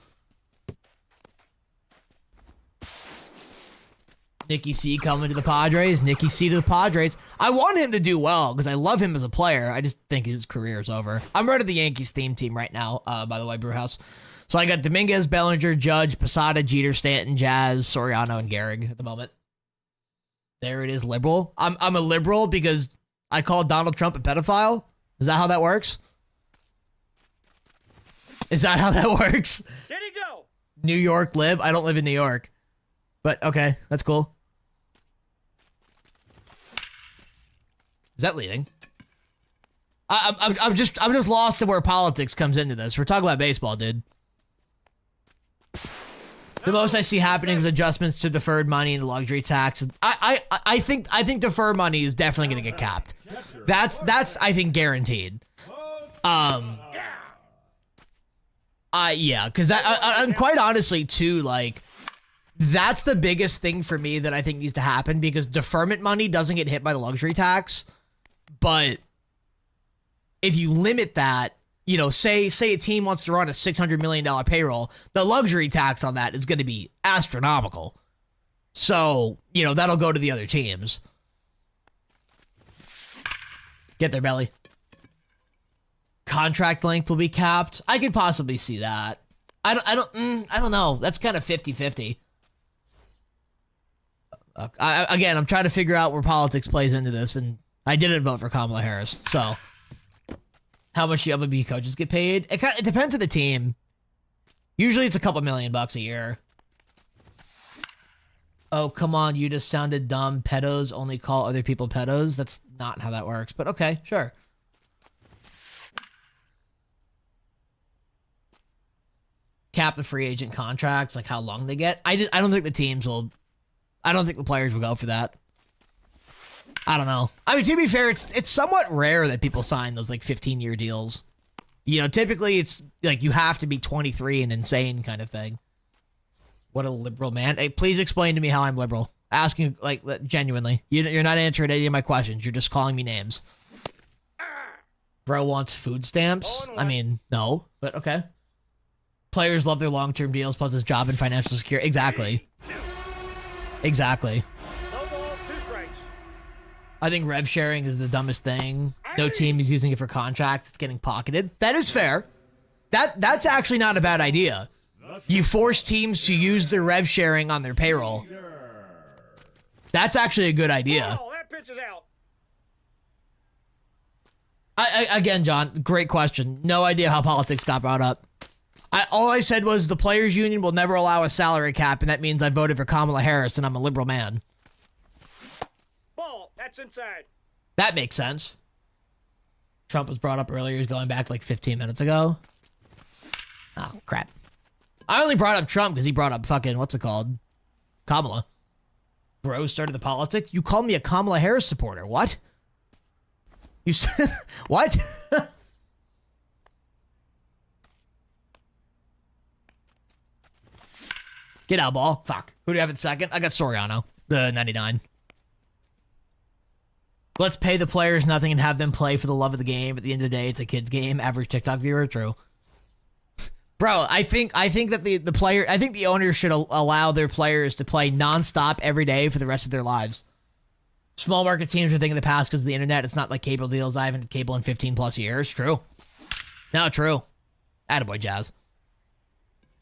Speaker 1: Nicky C coming to the Padres. Nicky C to the Padres. I want him to do well because I love him as a player. I just think his career is over. I'm running the Yankees theme team right now, by the way, Brewhouse. So I got Dominguez, Bellinger, Judge, Posada, Jeter, Stanton, Jazz, Soriano, and Gehrig at the moment. There it is, liberal. I'm a liberal because I called Donald Trump a pedophile. Is that how that works? Is that how that works?
Speaker 2: There you go.
Speaker 1: New York lib? I don't live in New York. But okay, that's cool. Is that leaving? I'm just lost to where politics comes into this. We're talking about baseball, dude. The most I see happening is adjustments to deferred money and the luxury tax. I think deferred money is definitely going to get capped. That's I think guaranteed. Yeah, because and quite honestly too, like that's the biggest thing for me that I think needs to happen because deferment money doesn't get hit by the luxury tax, but if you limit that. You know, say a team wants to run a $600 million payroll, the luxury tax on that is going to be astronomical. So, you know, that'll go to the other teams. Get there, Belly. contract length will be capped. I could possibly see that. I don't know. That's kind of 50-50. Again, I'm trying to figure out where politics plays into this, and I didn't vote for Kamala Harris. So, how much the MLB coaches get paid? It depends on the team. Usually, it's a couple $1,000,000 a year. Oh, come on, you just sounded dumb. Pedos only call other people pedos. That's not how that works, but okay, sure. Cap the free agent contracts, like how long they get. I don't think the teams will. I don't think the players will go for that. I don't know. I mean, to be fair, it's somewhat rare that people sign those like 15-year deals. You know, typically it's like you have to be 23 and insane kind of thing. What a liberal man. Hey, please explain to me how I'm liberal. Asking, like, genuinely. You're not answering any of my questions. You're just calling me names. Bro wants food stamps? I mean, no, but okay. Players love their long-term deals plus his job and financial security. Exactly. Exactly.
Speaker 2: No ball, 2 strikes.
Speaker 1: I think rev sharing is the dumbest thing. No team is using it for contracts. It's getting pocketed. That is fair. That's actually not a bad idea. You force teams to use their rev sharing on their payroll. That's actually a good idea.
Speaker 2: Oh, that pitch is out.
Speaker 1: Again, John, great question. No idea how politics got brought up. All I said was the players' union will never allow a salary cap, and that means I voted for Kamala Harris, and I'm a liberal man.
Speaker 2: Ball, that's inside.
Speaker 1: That makes sense. Trump was brought up earlier. He's going back like 15 minutes ago. Oh, crap. I only brought up Trump because he brought up fucking, what's it called? Kamala. Bro started the politics? You called me a Kamala Harris supporter. What? You said, what? Get out, ball. Fuck. Who do you have in second? I got Soriano, the 99. Let's pay the players nothing and have them play for the love of the game. At the end of the day, it's a kid's game. Average TikTok viewer, true. Bro, I think that the owners should allow their players to play nonstop every day for the rest of their lives. Small market teams are thinking in the past because of the internet. It's not like cable deals. I haven't had cable in 15 plus years. True. No, true. Attaboy, Jazz.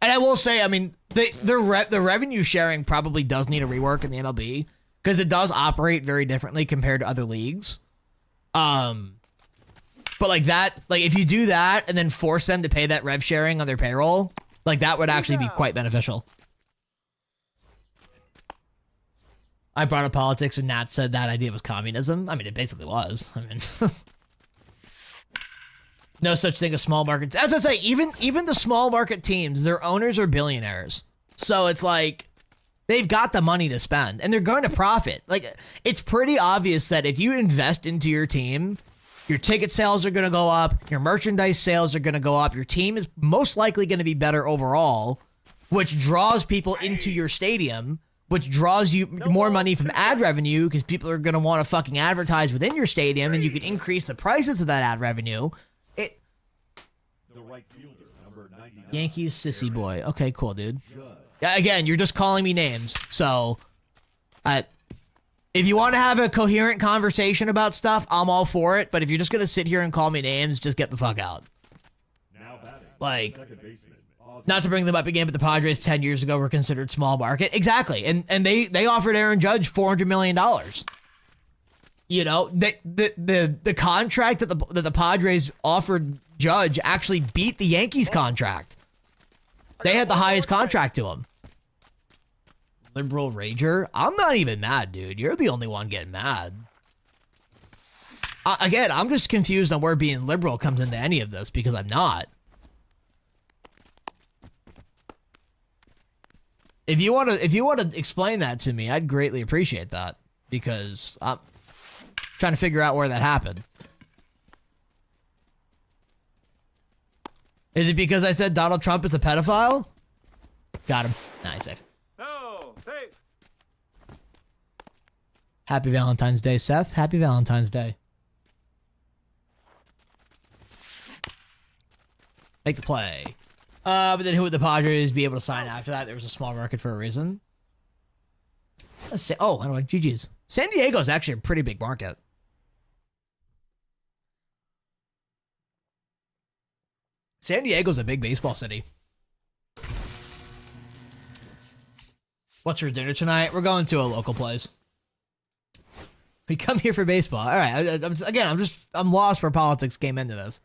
Speaker 1: And I will say, I mean, the revenue sharing probably does need a rework in the MLB because it does operate very differently compared to other leagues. But like that, like if you do that and then force them to pay that rev sharing on their payroll, like that would actually be quite beneficial. I brought up politics and Nat said that idea was communism. I mean, it basically was. I mean, no such thing as small markets. As I say, even the small market teams, their owners are billionaires. So it's like they've got the money to spend and they're going to profit. Like it's pretty obvious that if you invest into your team, your ticket sales are going to go up, your merchandise sales are going to go up, your team is most likely going to be better overall, which draws people into your stadium, which draws you more money from ad revenue because people are going to want to fucking advertise within your stadium and you can increase the prices of that ad revenue.
Speaker 3: The right fielder, number 99.
Speaker 1: Yankees sissy boy. Okay, cool, dude. Yeah, again, you're just calling me names. So, if you want to have a coherent conversation about stuff, I'm all for it. But if you're just going to sit here and call me names, just get the fuck out.
Speaker 3: Now batting,
Speaker 1: Like,
Speaker 3: second baseman,
Speaker 1: not to bring them up again, but the Padres 10 years ago were considered small market. Exactly. And they offered Aaron Judge $400 million. You know, the contract that the Padres offered Judge actually beat the Yankees contract. They had the highest contract to him. Liberal rager? I'm not even mad, dude. You're the only one getting mad. Again, I'm just confused on where being liberal comes into any of this because I'm not. If you want to explain that to me, I'd greatly appreciate that because I'm trying to figure out where that happened. Is it because I said Donald Trump is a pedophile? Got him. Nice. Safe.
Speaker 4: No, safe.
Speaker 1: Happy Valentine's Day, Seth. Happy Valentine's Day. Make the play. But then who would the Padres be able to sign after that? There was a small market for a reason. Let's say, oh, I don't like GG's. San Diego is actually a pretty big market. San Diego's a big baseball city. What's for dinner tonight? We're going to a local place. We come here for baseball. All right. I'm lost where politics came into this.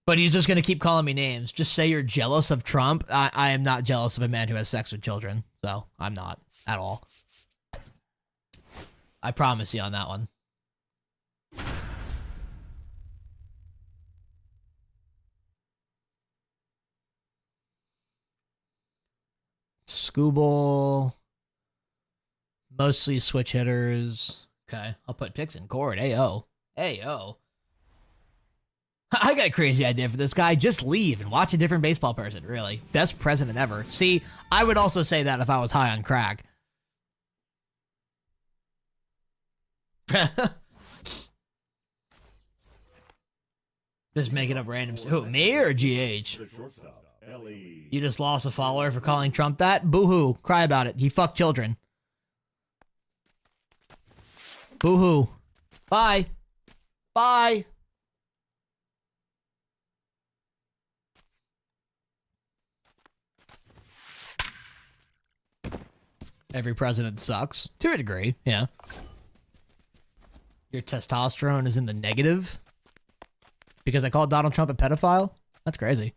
Speaker 1: But he's just going to keep calling me names. Just say you're jealous of Trump. I am not jealous of a man who has sex with children. So I'm not at all. I promise you on that one. Scooble. Mostly switch hitters. Okay, I'll put picks in court. Ayo. Ayo. I got a crazy idea for this guy. Just leave and watch a different baseball person, really. Best president ever. See, I would also say that if I was high on crack. Just making up random... Who, me or GH? You just lost a follower for calling Trump that? Boo-hoo. Cry about it. He fucked children. Boo-hoo. Bye. Bye. Every president sucks. To a degree, yeah. Your testosterone is in the negative? Because I called Donald Trump a pedophile? That's crazy.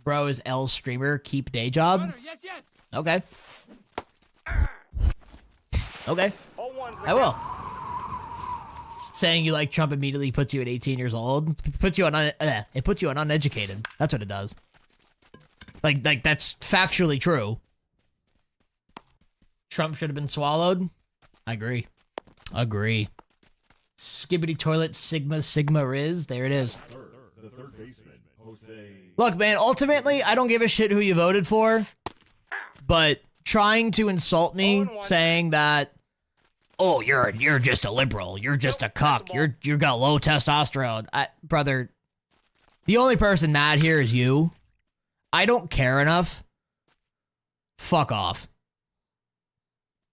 Speaker 1: Bro, is L's streamer keep day job?
Speaker 5: Yes, yes.
Speaker 1: Okay. Okay. I will. Saying you like Trump immediately puts you at 18 years old. It puts you on uneducated. That's what it does. Like that's factually true. Trump should have been swallowed. I agree. Agree. Skibbity toilet Sigma Riz. There it is.
Speaker 3: The third baseman, Jose.
Speaker 1: Look, man, ultimately, I don't give a shit who you voted for. But trying to insult me, saying that, oh, you're just a liberal. You're just a cuck. You got low testosterone. Brother, the only person mad here is you. I don't care enough. Fuck off.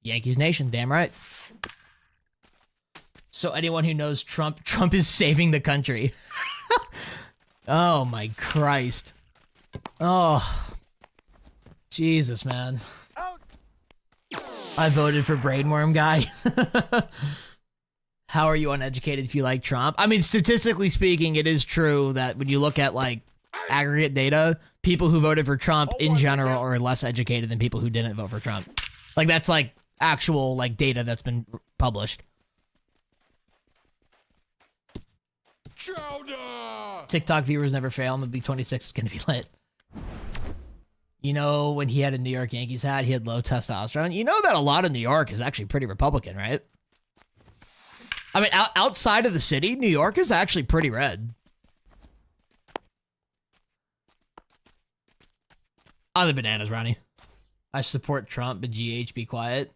Speaker 1: Yankees Nation, damn right. So anyone who knows Trump is saving the country. Oh my Christ. Oh. Jesus, man. I voted for Brainworm guy. How are you uneducated if you like Trump? I mean, statistically speaking, it is true that when you look at like aggregate data, people who voted for Trump in general are less educated than people who didn't vote for Trump. Like that's like actual like data that's been published.
Speaker 5: Chowder!
Speaker 1: TikTok viewers never fail. MLB 26 is gonna be lit. You know, when he had a New York Yankees hat, he had low testosterone. You know that a lot of New York is actually pretty Republican, right? I mean, outside of the city, New York is actually pretty red. On the bananas, Ronnie. I support Trump, but GH, be quiet.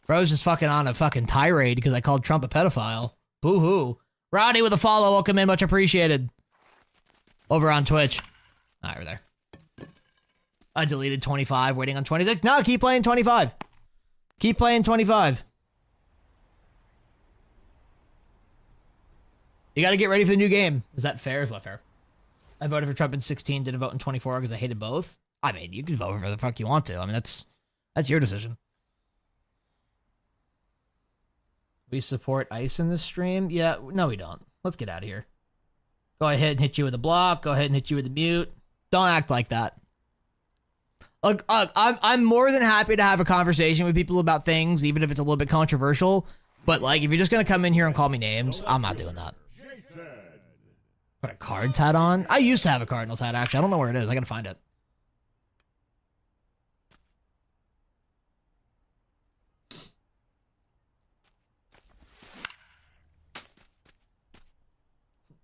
Speaker 1: Bro's just fucking on a fucking tirade because I called Trump a pedophile. Boo-hoo. Ronnie with a follow. Welcome in. Much appreciated. Over on Twitch. All right, we're there. I deleted 25, waiting on 26. No, keep playing 25. Keep playing 25. You got to get ready for the new game. Is that fair? Is what fair? I voted for Trump in 16, didn't vote in 24 because I hated both. I mean, you can vote for the fuck you want to. I mean, that's your decision. We support ICE in this stream? Yeah, no, we don't. Let's get out of here. Go ahead and hit you with a block. Go ahead and hit you with a mute. Don't act like that. Look, I'm more than happy to have a conversation with people about things, even if it's a little bit controversial. But, like, if you're just going to come in here and call me names, I'm not doing that. Put a Cards hat on? I used to have a Cardinals hat, actually. I don't know where it is. I got to find it.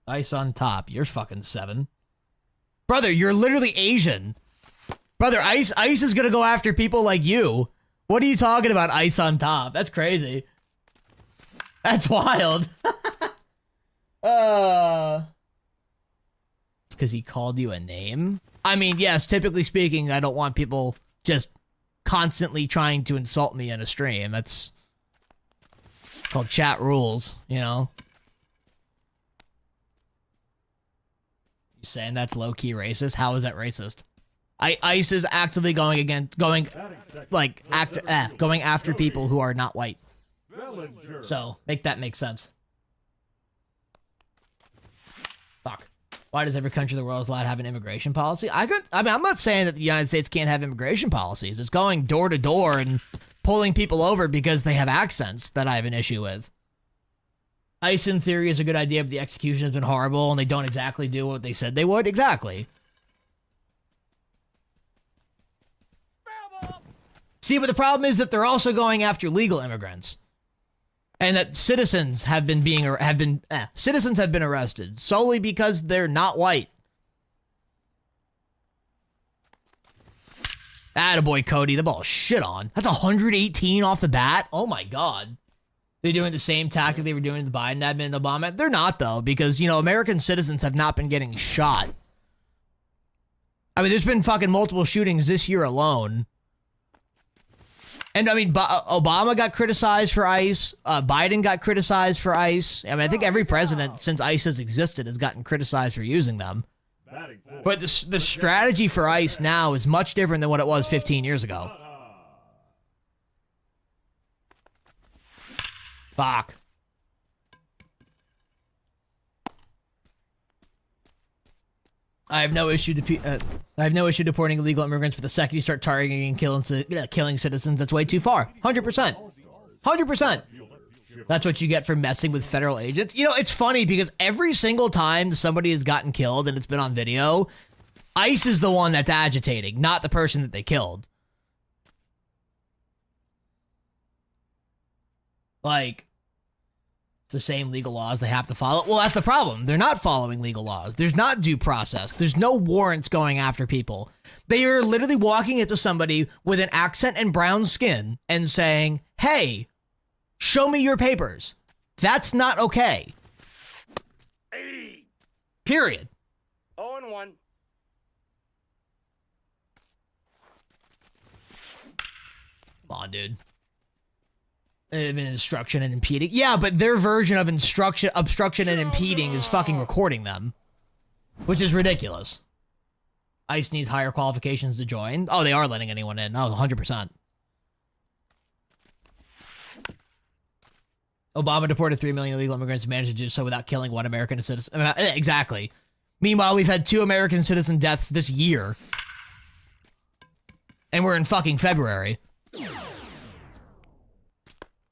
Speaker 1: Ice on top. You're fucking 7. Brother, you're literally Asian. Brother, Ice is gonna go after people like you. What are you talking about, Ice on top? That's crazy. That's wild. It's because he called you a name? I mean, yes, typically speaking, I don't want people just constantly trying to insult me in a stream. That's called chat rules, you know? You saying that's low-key racist? How is that racist? ICE is actively going after people who are not white.
Speaker 3: Bellinger.
Speaker 1: So make that make sense. Fuck. Why does every country in the world is allowed to have an immigration policy? I'm not saying that the United States can't have immigration policies. It's going door to door and pulling people over because they have accents that I have an issue with. ICE in theory is a good idea, but the execution has been horrible and they don't exactly do what they said they would. Exactly. See, but the problem is that they're also going after legal immigrants. And that citizens have been arrested solely because they're not white. Attaboy, Cody. The ball shit on. That's 118 off the bat. Oh my god. They're doing the same tactic they were doing in the Biden admin and Obama. They're not, though, because, you know, American citizens have not been getting shot. I mean, there's been fucking multiple shootings this year alone. And, I mean, Obama got criticized for ICE. Biden got criticized for ICE. I mean, I think every president since ICE has existed has gotten criticized for using them. But the strategy for ICE now is much different than what it was 15 years ago. Fuck. I have no issue deporting illegal immigrants, but the second you start targeting and killing citizens, that's way too far. 100%. 100%. That's what you get for messing with federal agents. You know, it's funny because every single time somebody has gotten killed and it's been on video, ICE is the one that's agitating, not the person that they killed. Like, it's the same legal laws they have to follow. Well, that's the problem. They're not following legal laws. There's not due process. There's no warrants going after people. They are literally walking up to somebody with an accent and brown skin and saying, hey, show me your papers. That's not okay.
Speaker 2: Hey.
Speaker 1: Period.
Speaker 2: 0-1.
Speaker 1: Come on, dude. Obstruction and impeding. Yeah, but their version of obstruction and impeding is fucking recording them. Which is ridiculous. ICE needs higher qualifications to join. Oh, they are letting anyone in. Oh, 100%. Obama deported 3 million illegal immigrants and managed to do so without killing one American citizen. Exactly. Meanwhile, we've had 2 American citizen deaths this year. And we're in fucking February.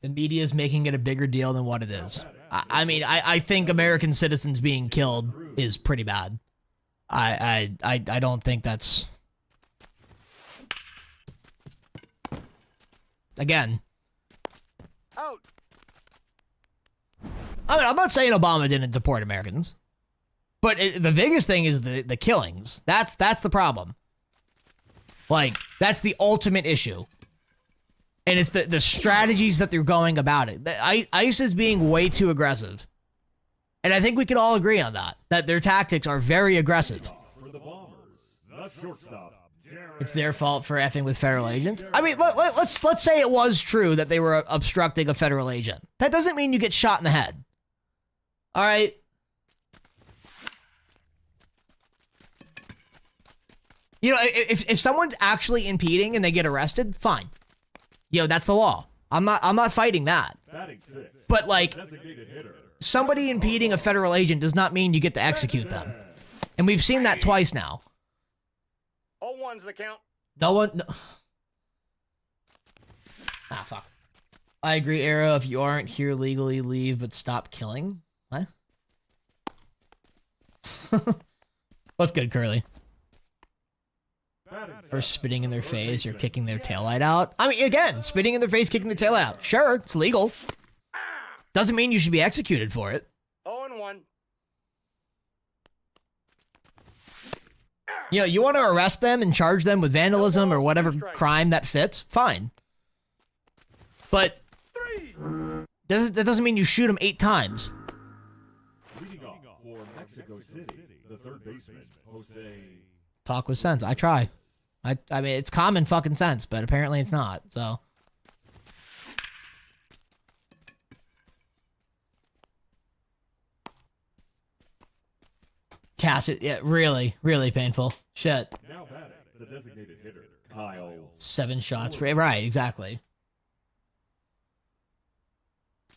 Speaker 1: The media is making it a bigger deal than what it is. I mean, I think American citizens being killed is pretty bad. I don't think that's... Again.
Speaker 4: Out.
Speaker 1: I mean, I'm not saying Obama didn't deport Americans. But the biggest thing is the killings. That's the problem. Like, that's the ultimate issue. And it's the strategies that they're going about it. ICE is being way too aggressive. And I think we can all agree on that. That their tactics are very aggressive. It's their fault for effing with federal agents. I mean, let's say it was true that they were obstructing a federal agent. That doesn't mean you get shot in the head. All right? You know, if someone's actually impeding and they get arrested, fine. You know, that's the law. I'm not fighting that. But like, somebody impeding a federal agent does not mean you get to execute them. And we've seen that twice now.
Speaker 2: 0-1's the count.
Speaker 1: No one... No. Ah, fuck. I agree, Arrow. If you aren't here legally, leave, but stop killing. What? What's good, Curly? For spitting in their face or kicking their taillight out. I mean, again, spitting in their face, kicking their taillight out. Sure, it's legal. Doesn't mean you should be executed for it.
Speaker 2: 0-1.
Speaker 1: You know, you want to arrest them and charge them with vandalism or whatever crime that fits, fine. But that doesn't mean you shoot them 8 times.
Speaker 3: Leading off for Mexico City, the third baseman, Jose.
Speaker 1: Talk with sense. I try. I mean, it's common fucking sense, but apparently it's not, so. Cassidy, yeah, really, really painful. Shit.
Speaker 3: Now batting, the designated hitter, Kyle.
Speaker 1: 7 shots for right, exactly.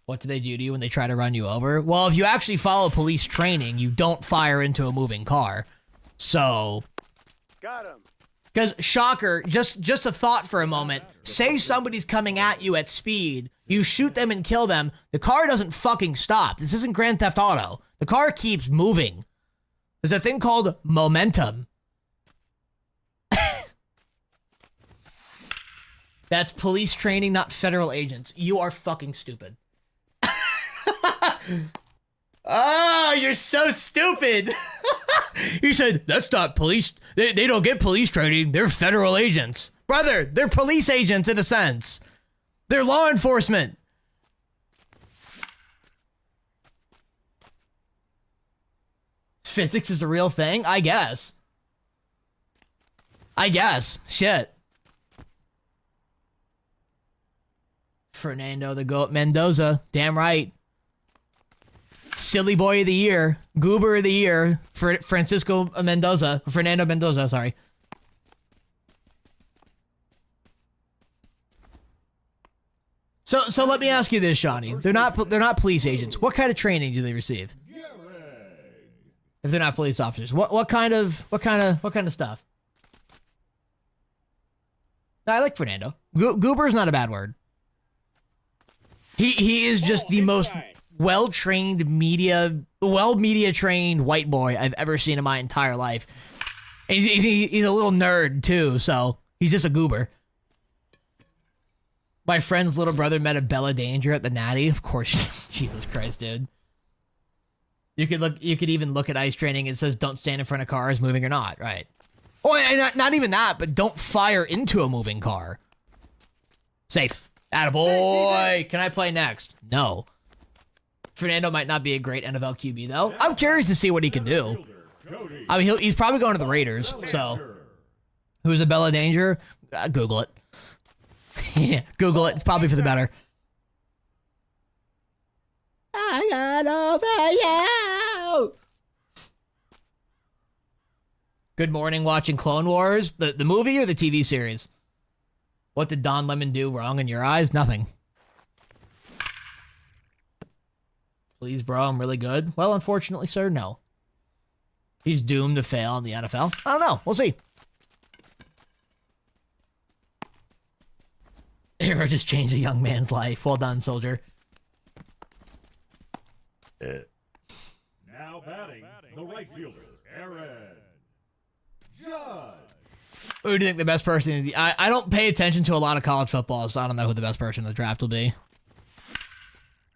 Speaker 1: What do they do to you when they try to run you over? Well, if you actually follow police training, you don't fire into a moving car. So,
Speaker 4: Got him.
Speaker 1: because shocker, just a thought for a moment. Say somebody's coming at you at speed, you shoot them and kill them. The car doesn't fucking stop. This isn't Grand Theft Auto. The car keeps moving. There's a thing called momentum. That's police training, not federal agents. You are fucking stupid. Oh, you're so stupid. You said, that's not police. They don't get police training. They're federal agents. Brother, they're police agents in a sense. They're law enforcement. Physics is a real thing? I guess. Shit. Fernando the Goat Mendoza. Damn right. Silly Boy of the Year. Goober of the Year. Fernando Mendoza, sorry. So let me ask you this, Shawnee. They're not police agents. What kind of training do they receive? If they're not police officers, what kind of stuff? No, I like Fernando. Goober is not a bad word. He is just the most well-trained media trained white boy I've ever seen in my entire life. And he's a little nerd too, so he's just a goober. My friend's little brother met a Bella Danger at the Natty. Of course, Jesus Christ, dude. You could even look at ice training. It says don't stand in front of cars, moving or not, right? Oh, and not even that, but don't fire into a moving car. Safe. Attaboy. Can I play next? No. Fernando might not be a great NFL QB, though. I'm curious to see what he can do. I mean, he's probably going to the Raiders, so. Who's a Bella Danger? Google it. Yeah, Google it. It's probably for the better. I got over you. Good morning, watching Clone Wars. The movie or the TV series? What did Don Lemon do wrong in your eyes? Nothing. Please, bro, I'm really good. Well, unfortunately, sir, no. He's doomed to fail in the NFL. I don't know. We'll see. Hero just changed a young man's life. Well done, soldier.
Speaker 3: Now batting, the right fielder, Aaron Judge.
Speaker 1: Who do you think the best person in the... I don't pay attention to a lot of college football, so I don't know who the best person in the draft will be.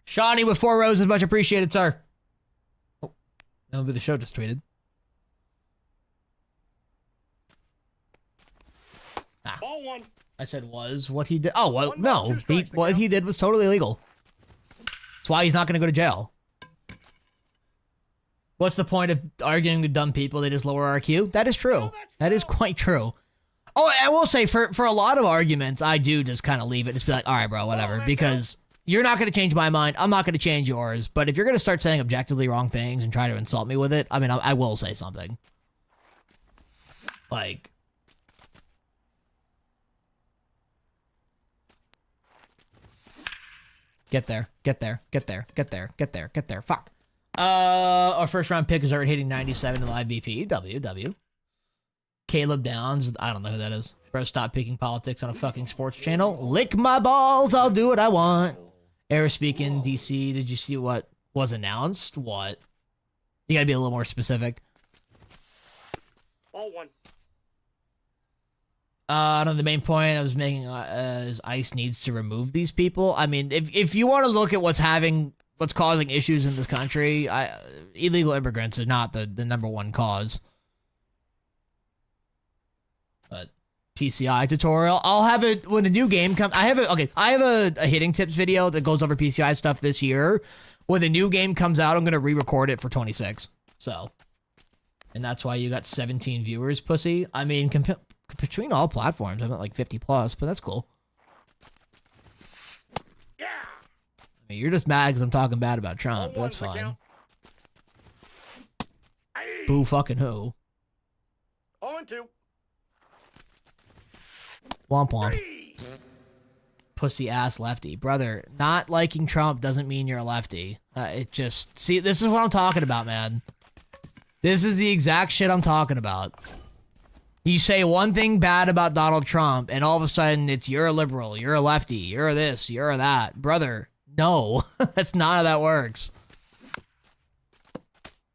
Speaker 1: Shawnee with 4 roses, much appreciated, sir. Oh, that'll be the show just tweeted.
Speaker 2: Ball 1.
Speaker 1: I said was what he did. Oh, well, no. What he did was totally illegal. That's why he's not going to go to jail. What's the point of arguing with dumb people? They just lower our IQ? That is true. That is quite true. Oh, I will say, for a lot of arguments, I do just kind of leave it. Just be like, all right, bro, whatever. Because you're not going to change my mind. I'm not going to change yours. But if you're going to start saying objectively wrong things and try to insult me with it, I mean, I will say something. Like... Get there. Fuck. Our first round pick is already hitting 97 in live BP. W. Caleb Downs. I don't know who that is. Bro, stop picking politics on a fucking sports channel. Lick my balls. I'll do what I want. Air speaking, DC. Did you see what was announced? What? You gotta be a little more specific.
Speaker 2: Ball 1.
Speaker 1: I don't know, the main point I was making is ICE needs to remove these people. I mean, if you want to look at what's causing issues in this country, illegal immigrants are not the number one cause. But PCI tutorial, I'll have it when the new game comes. I have a hitting tips video that goes over PCI stuff this year. When the new game comes out, I'm gonna re-record it for 26. So, and that's why you got 17 viewers, pussy. I mean, between all platforms, I'm at like 50 plus, but that's cool.
Speaker 2: Yeah.
Speaker 1: I mean, you're just mad because I'm talking bad about Trump, but that's fine. Boo fucking who?
Speaker 2: 0-2.
Speaker 1: Womp womp. Pussy ass lefty. Brother, not liking Trump doesn't mean you're a lefty. It just... See, this is what I'm talking about, man. This is the exact shit I'm talking about. You say one thing bad about Donald Trump, and all of a sudden it's you're a liberal, you're a lefty, you're this, you're that. Brother, no. That's not how that works.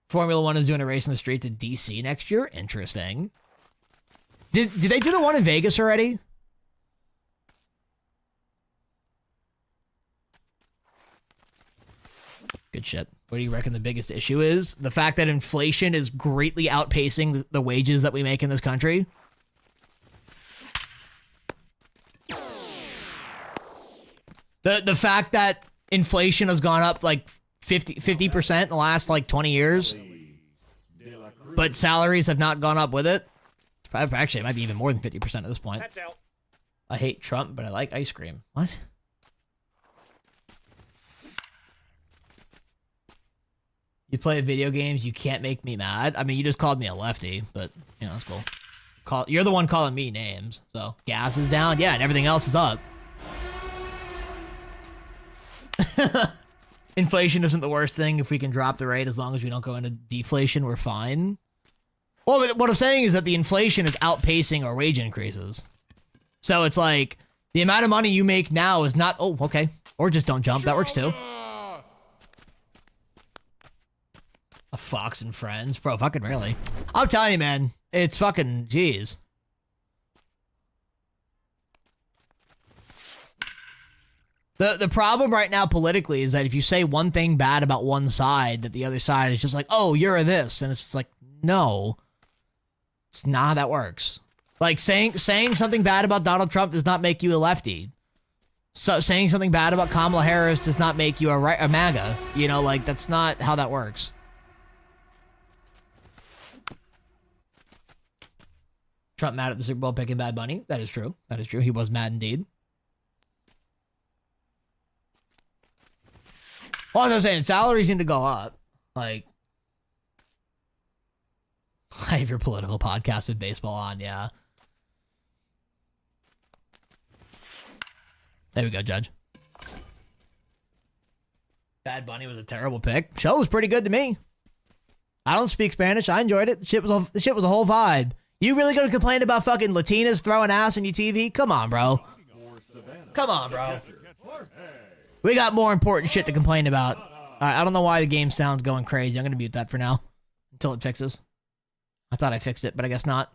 Speaker 1: Formula One is doing a race in the streets in DC next year? Interesting. Did they do the one in Vegas already? Good shit. What do you reckon the biggest issue is? The fact that inflation is greatly outpacing the wages that we make in this country? The fact that inflation has gone up like 50% in the last like 20 years, but salaries have not gone up with it? It's probably, actually, it might be even more than 50% at this point.
Speaker 2: That's out.
Speaker 1: I hate Trump, but I like ice cream. What? You play video games, you can't make me mad. I mean, you just called me a lefty, but, you know, that's cool. You're the one calling me names, so gas is down, yeah, and everything else is up. Inflation isn't the worst thing. If we can drop the rate, as long as we don't go into deflation, we're fine. Well, what I'm saying is that the inflation is outpacing our wage increases. So it's like, the amount of money you make now is not... Oh, okay. Or just don't jump. That works too. A Fox and Friends? Bro, fucking really. I'm telling you, man. It's fucking... Jeez. The problem right now politically is that if you say one thing bad about one side, that the other side is just like, oh, you're a this. And it's just like, no. It's not how that works. Like, saying something bad about Donald Trump does not make you a lefty. So saying something bad about Kamala Harris does not make you a MAGA. You know, like, that's not how that works. Trump mad at the Super Bowl picking Bad Bunny? That is true. That is true. He was mad indeed. Well, as I was saying, salaries need to go up. Like, I have your political podcast with baseball on, yeah. There we go, Judge. Bad Bunny was a terrible pick. Show was pretty good to me. I don't speak Spanish. I enjoyed it. The shit was a whole vibe. You really gonna complain about fucking Latinas throwing ass on your TV? Come on, bro. Come on, bro. We got more important shit to complain about. Alright, I don't know why the game sounds going crazy. I'm gonna mute that for now. Until it fixes. I thought I fixed it, but I guess not.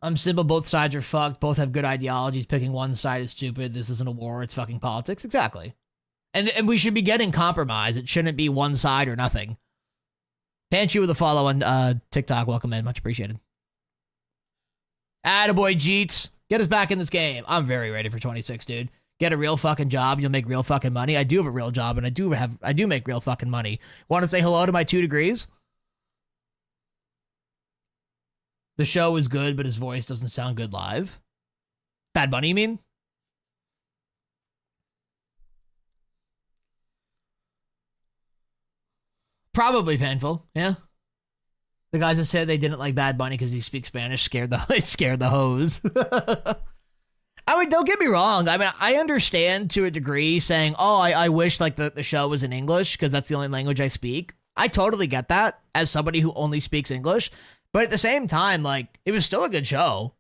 Speaker 1: I'm simple, both sides are fucked. Both have good ideologies. Picking one side is stupid. This isn't a war, it's fucking politics. Exactly. And we should be getting compromise. It shouldn't be one side or nothing. Panchu with a follow on TikTok. Welcome in. Much appreciated. Attaboy, Jeets. Get us back in this game. I'm very ready for 26, dude. Get a real fucking job. You'll make real fucking money. I do have a real job, and I do make real fucking money. Want to say hello to my 2 degrees? The show is good, but his voice doesn't sound good live. Bad Bunny, you mean? Probably painful, yeah. The guys that said they didn't like Bad Bunny because he speaks Spanish scared the hose. I mean, don't get me wrong. I mean, I understand to a degree saying, oh, I wish like the show was in English because that's the only language I speak. I totally get that as somebody who only speaks English. But at the same time, like, it was still a good show.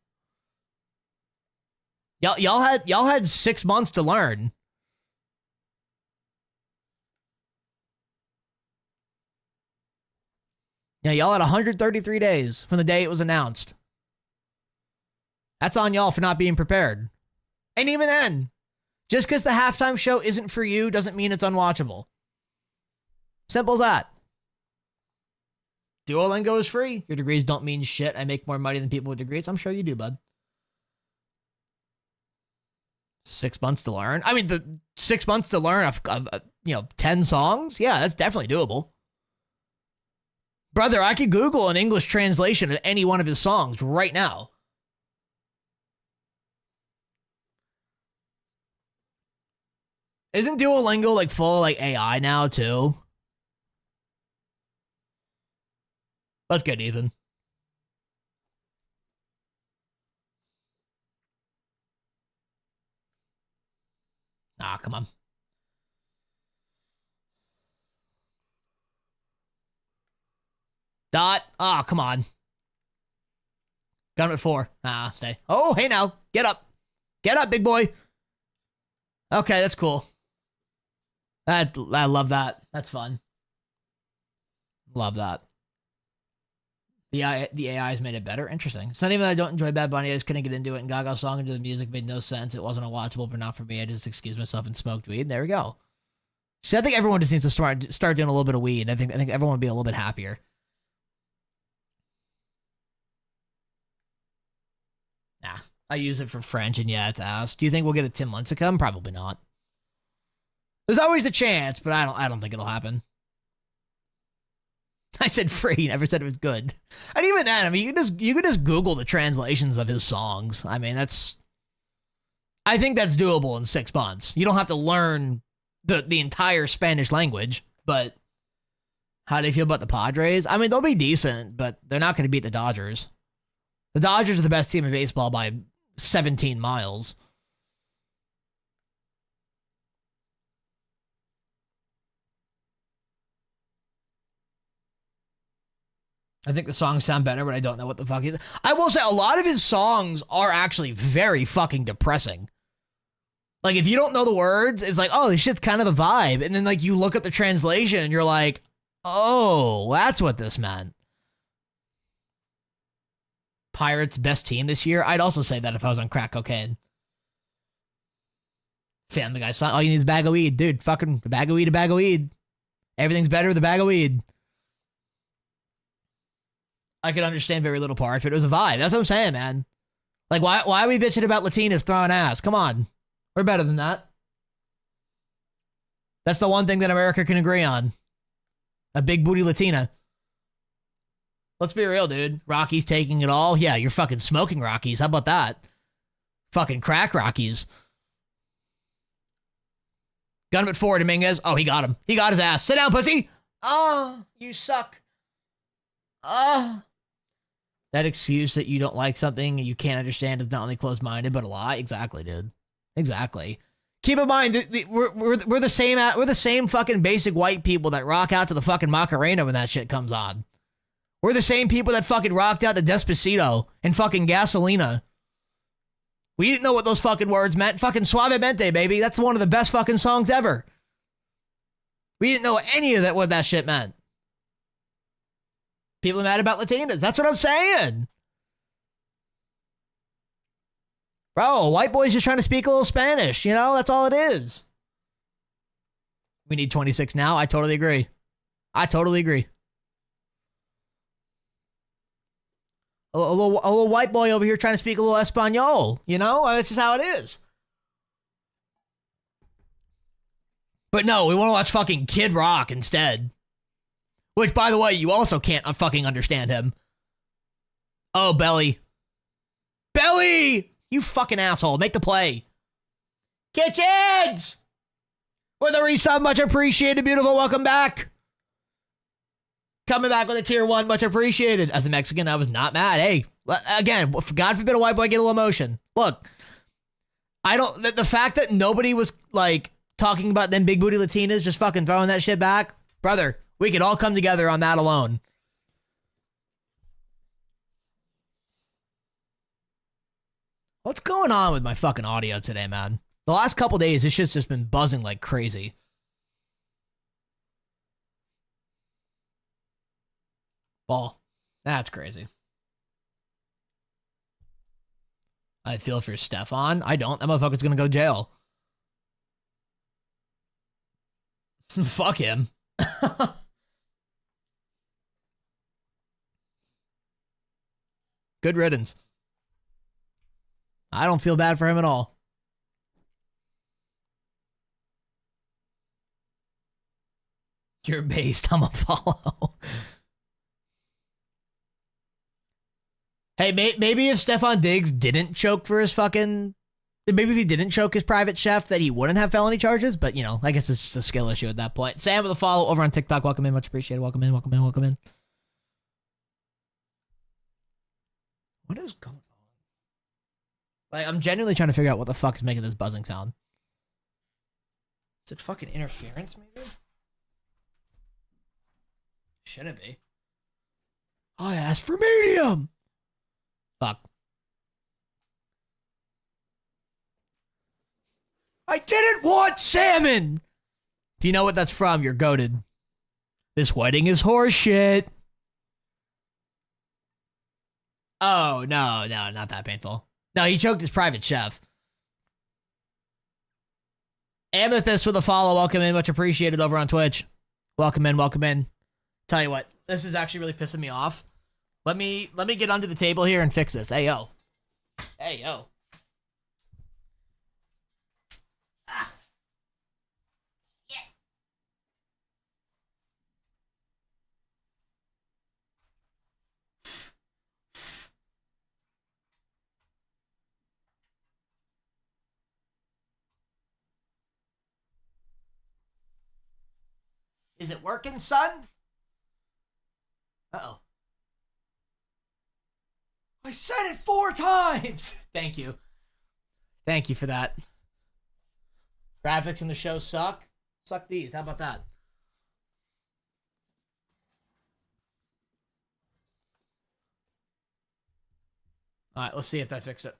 Speaker 1: Y'all had 6 months to learn. Yeah, y'all had 133 days from the day it was announced. That's on y'all for not being prepared. And even then, just because the halftime show isn't for you doesn't mean it's unwatchable. Simple as that. Duolingo is free. Your degrees don't mean shit. I make more money than people with degrees. I'm sure you do, bud. 6 months to learn. I mean, the 6 months to learn of 10 songs? Yeah, that's definitely doable. Brother, I could Google an English translation of any one of his songs right now. Isn't Duolingo like full like AI now too? That's good, Ethan. Ah, come on. Dot. Ah, come on. Gun at 4. Ah, stay. Oh, hey now. Get up. Get up, big boy. Okay, that's cool. I love that. That's fun. Love that. The AI's made it better. Interesting. It's not even that I don't enjoy Bad Bunny. I just couldn't get into it. And Gaga's song into the music made no sense. It wasn't unwatchable, but not for me. I just excused myself and smoked weed. There we go. See, I think everyone just needs to start doing a little bit of weed. I think everyone would be a little bit happier. Nah, I use it for French, and yeah, it's ass. Do you think we'll get a Tim Lincecum? Probably not. There's always a chance, but I don't think it'll happen. I said free, never said it was good. And even then, I mean, you could just Google the translations of his songs. I mean, I think that's doable in 6 months. You don't have to learn the entire Spanish language, but how do you feel about the Padres? I mean, they'll be decent, but they're not going to beat the Dodgers. The Dodgers are the best team in baseball by 17 miles. I think the songs sound better, but I don't know what the fuck is. I will say a lot of his songs are actually very fucking depressing. Like, if you don't know the words, it's like, oh, this shit's kind of a vibe. And then, like, you look at the translation and you're like, oh, that's what this meant. Pirates' best team this year? I'd also say that if I was on crack cocaine. Family Guy song. All you need is a bag of weed. Dude, fucking a bag of weed, a bag of weed. Everything's better with a bag of weed. I could understand very little parts, but it was a vibe. That's what I'm saying, man. Like, why are we bitching about Latinas throwing ass? Come on. We're better than that. That's the one thing that America can agree on. A big booty Latina. Let's be real, dude. Rockies taking it all. Yeah, you're fucking smoking Rockies. How about that? Fucking crack Rockies. Got him at 4, Dominguez. Oh, he got him. He got his ass. Sit down, pussy. Oh, you suck. That excuse that you don't like something you can't understand is not only closed-minded but a lie. Exactly, dude. Exactly. Keep in mind we're the same fucking basic white people that rock out to the fucking Macarena when that shit comes on. We're the same people that fucking rocked out to Despacito and fucking Gasolina. We didn't know what those fucking words meant. Fucking Suavemente, baby. That's one of the best fucking songs ever. We didn't know any of that what that shit meant. People are mad about Latinas. That's what I'm saying. Bro, white boy's just trying to speak a little Spanish. You know, that's all it is. We need 26 now. I totally agree. I totally agree. A little white boy over here trying to speak a little Espanol. You know, that's just how it is. But no, we want to watch fucking Kid Rock instead. Which, by the way, you also can't fucking understand him. Oh, Belly. Belly! You fucking asshole. Make the play. Kitchens! For the resub, much appreciated. Beautiful, welcome back. Coming back with a tier 1, much appreciated. As a Mexican, I was not mad. Hey, again, God forbid a white boy get a little emotion. Look, the fact that nobody was, like, talking about them big booty Latinas just fucking throwing that shit back, brother, we could all come together on that alone. What's going on with my fucking audio today, man? The last couple days, this shit's just been buzzing like crazy. Ball. That's crazy. I feel for Stefan. I don't. That motherfucker's gonna go to jail. Fuck him. Good riddance. I don't feel bad for him at all. You're based. I'm a follow. Hey, maybe if Stefan Diggs didn't choke for his fucking... Maybe if he didn't choke his private chef, that he wouldn't have felony charges. But, you know, I guess it's a skill issue at that point. Sam with a follow over on TikTok. Welcome in. Much appreciated. Welcome in. Welcome in. Welcome in. What is going on? Like, I'm genuinely trying to figure out what the fuck is making this buzzing sound. Is it fucking interference, maybe? Shouldn't be. I asked for medium! Fuck. I didn't want salmon! If you know what that's from, you're goated. This wedding is horseshit. Oh, no, not that painful. No, he choked his private chef. Amethyst with a follow. Welcome in. Much appreciated over on Twitch. Welcome in, welcome in. Tell you what, this is actually really pissing me off. Let me get onto the table here and fix this. Hey, yo. Hey, yo. Ah. Yeah. Is it working, son? Uh-oh. I said it 4 times! Thank you. Thank you for that. Graphics in the show suck. Suck these. How about that? Alright, let's see if that fixed it.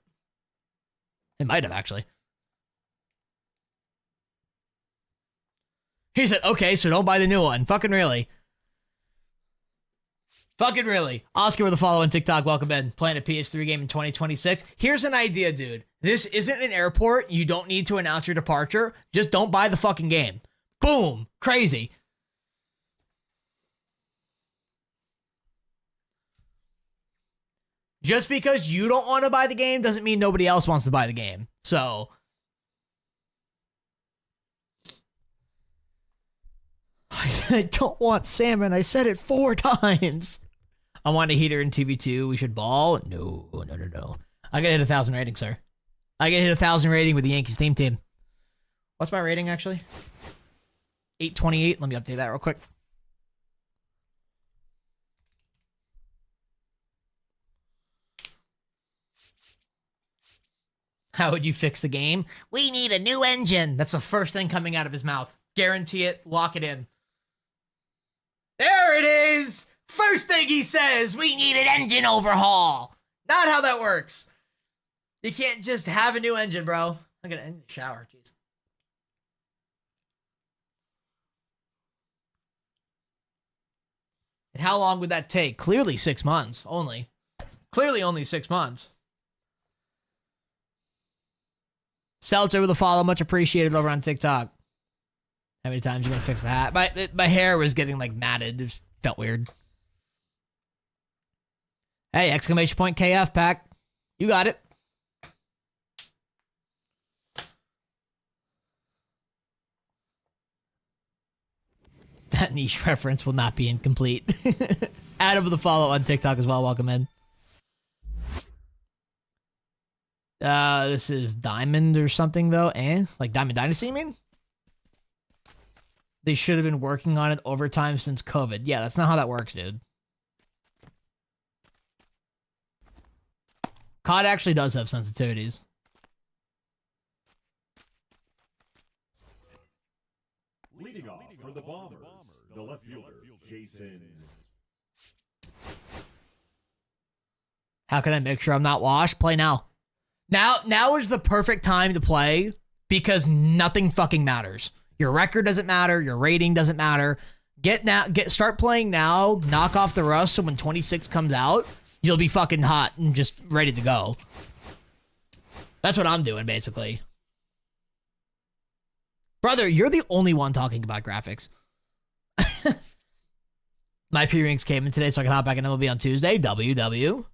Speaker 1: It might have, actually. He said, okay, so don't buy the new one. Fucking really. Fucking really. Oscar with a follow on TikTok. Welcome in. Playing a PS3 game in 2026. Here's an idea, dude. This isn't an airport. You don't need to announce your departure. Just don't buy the fucking game. Boom. Crazy. Just because you don't want to buy the game doesn't mean nobody else wants to buy the game. So... I don't want salmon. I said it 4 times. I want a heater in TV2. We should ball. No. I gotta hit 1,000 rating, sir. I gotta hit 1,000 rating with the Yankees team. What's my rating, actually? 828. Let me update that real quick. How would you fix the game? We need a new engine. That's the first thing coming out of his mouth. Guarantee it. Lock it in. There it is! First thing he says, we need an engine overhaul. Not how that works. You can't just have a new engine, bro. I'm gonna end the shower, jeez. And how long would that take? Clearly 6 months, only. Clearly only 6 months. Seltzer with a follow, much appreciated over on TikTok. How many times you gonna fix the hat? My hair was getting like matted. It just felt weird. Hey, exclamation point KF pack. You got it. That niche reference will not be incomplete. Adam with a follow on TikTok as well. Welcome in. This is Diamond or something though. Like Diamond Dynasty, you mean? They should have been working on it overtime since COVID. Yeah, that's not how that works, dude. COD actually does have sensitivities.
Speaker 3: Leading off for the Bombers, the left fielder, Jason.
Speaker 1: How can I make sure I'm not washed? Play now. Now is the perfect time to play because nothing fucking matters. Your record doesn't matter. Your rating doesn't matter. Start playing now. Knock off the rust so when 26 comes out, you'll be fucking hot and just ready to go. That's what I'm doing, basically. Brother, you're the only one talking about graphics. My P-Rings came in today so I can hop back in MLB on Tuesday. WW.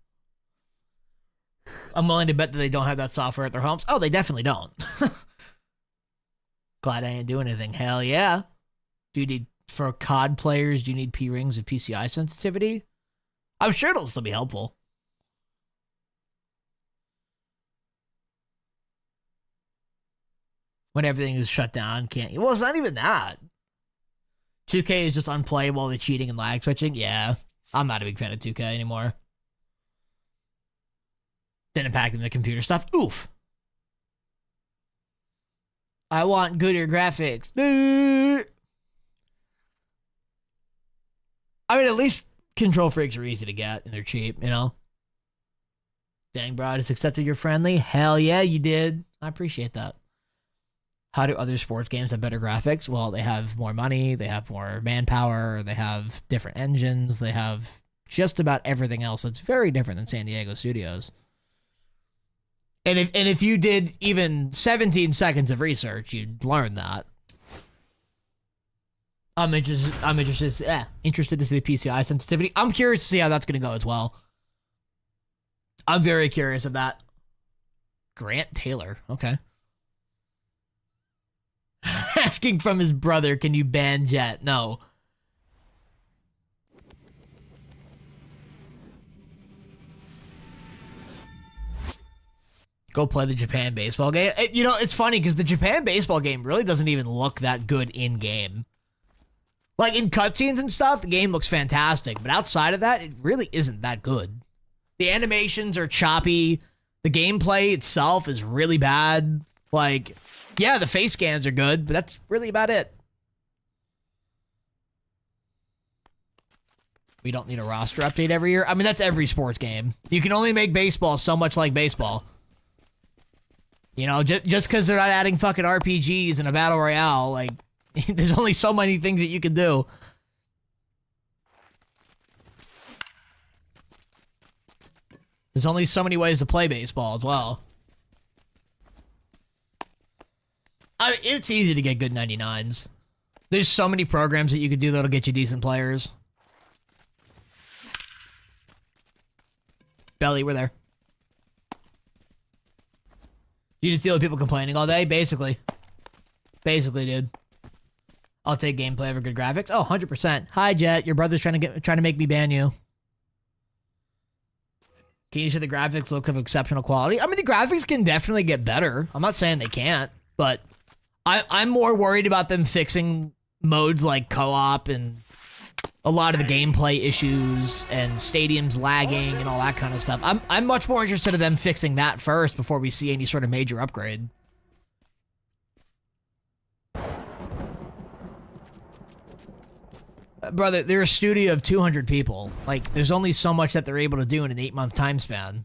Speaker 1: I'm willing to bet that they don't have that software at their homes. Oh, they definitely don't. Glad I ain't doing anything. Hell yeah. Do you need, for COD players, do you need P-Rings with PCI sensitivity? I'm sure it'll still be helpful. When everything is shut down, can't you? Well, it's not even that. 2K is just unplayable, the cheating and lag switching. Yeah, I'm not a big fan of 2K anymore. Didn't pack in the computer stuff. Oof. I want gooder graphics. I mean, at least control freaks are easy to get and they're cheap, you know? Dang, bro, I just accepted you're friendly. Hell yeah, you did. I appreciate that. How do other sports games have better graphics? Well, they have more money, they have more manpower, they have different engines, they have just about everything else that's very different than San Diego Studios. And if you did even 17 seconds of research, you'd learn that. I'm interested to see the PCI sensitivity. I'm curious to see how that's going to go as well. I'm very curious of that. Grant Taylor, okay. Asking from his brother, can you ban Jet? No. Go play the Japan baseball game. You know, it's funny because the Japan baseball game really doesn't even look that good in-game. Like, in cutscenes and stuff, the game looks fantastic. But outside of that, it really isn't that good. The animations are choppy. The gameplay itself is really bad. Like, yeah, the face scans are good, but that's really about it. We don't need a roster update every year. I mean, that's every sports game. You can only make baseball so much like baseball. You know, just because they're not adding fucking RPGs and a battle royale, like, there's only so many things that you can do. There's only so many ways to play baseball as well. It's easy to get good 99s. There's so many programs that you could do that'll get you decent players. Belly, we're there. You just deal with people complaining all day? Basically. Basically, dude. I'll take gameplay over good graphics. Oh, 100%. Hi, Jet. Your brother's trying to make me ban you. Can you say the graphics look of exceptional quality? I mean, the graphics can definitely get better. I'm not saying they can't, but I'm more worried about them fixing modes like co-op and a lot of the gameplay issues and stadiums lagging and all that kind of stuff. I'm much more interested in them fixing that first before we see any sort of major upgrade. Brother, they're a studio of 200 people. Like, there's only so much that they're able to do in an 8-month time span.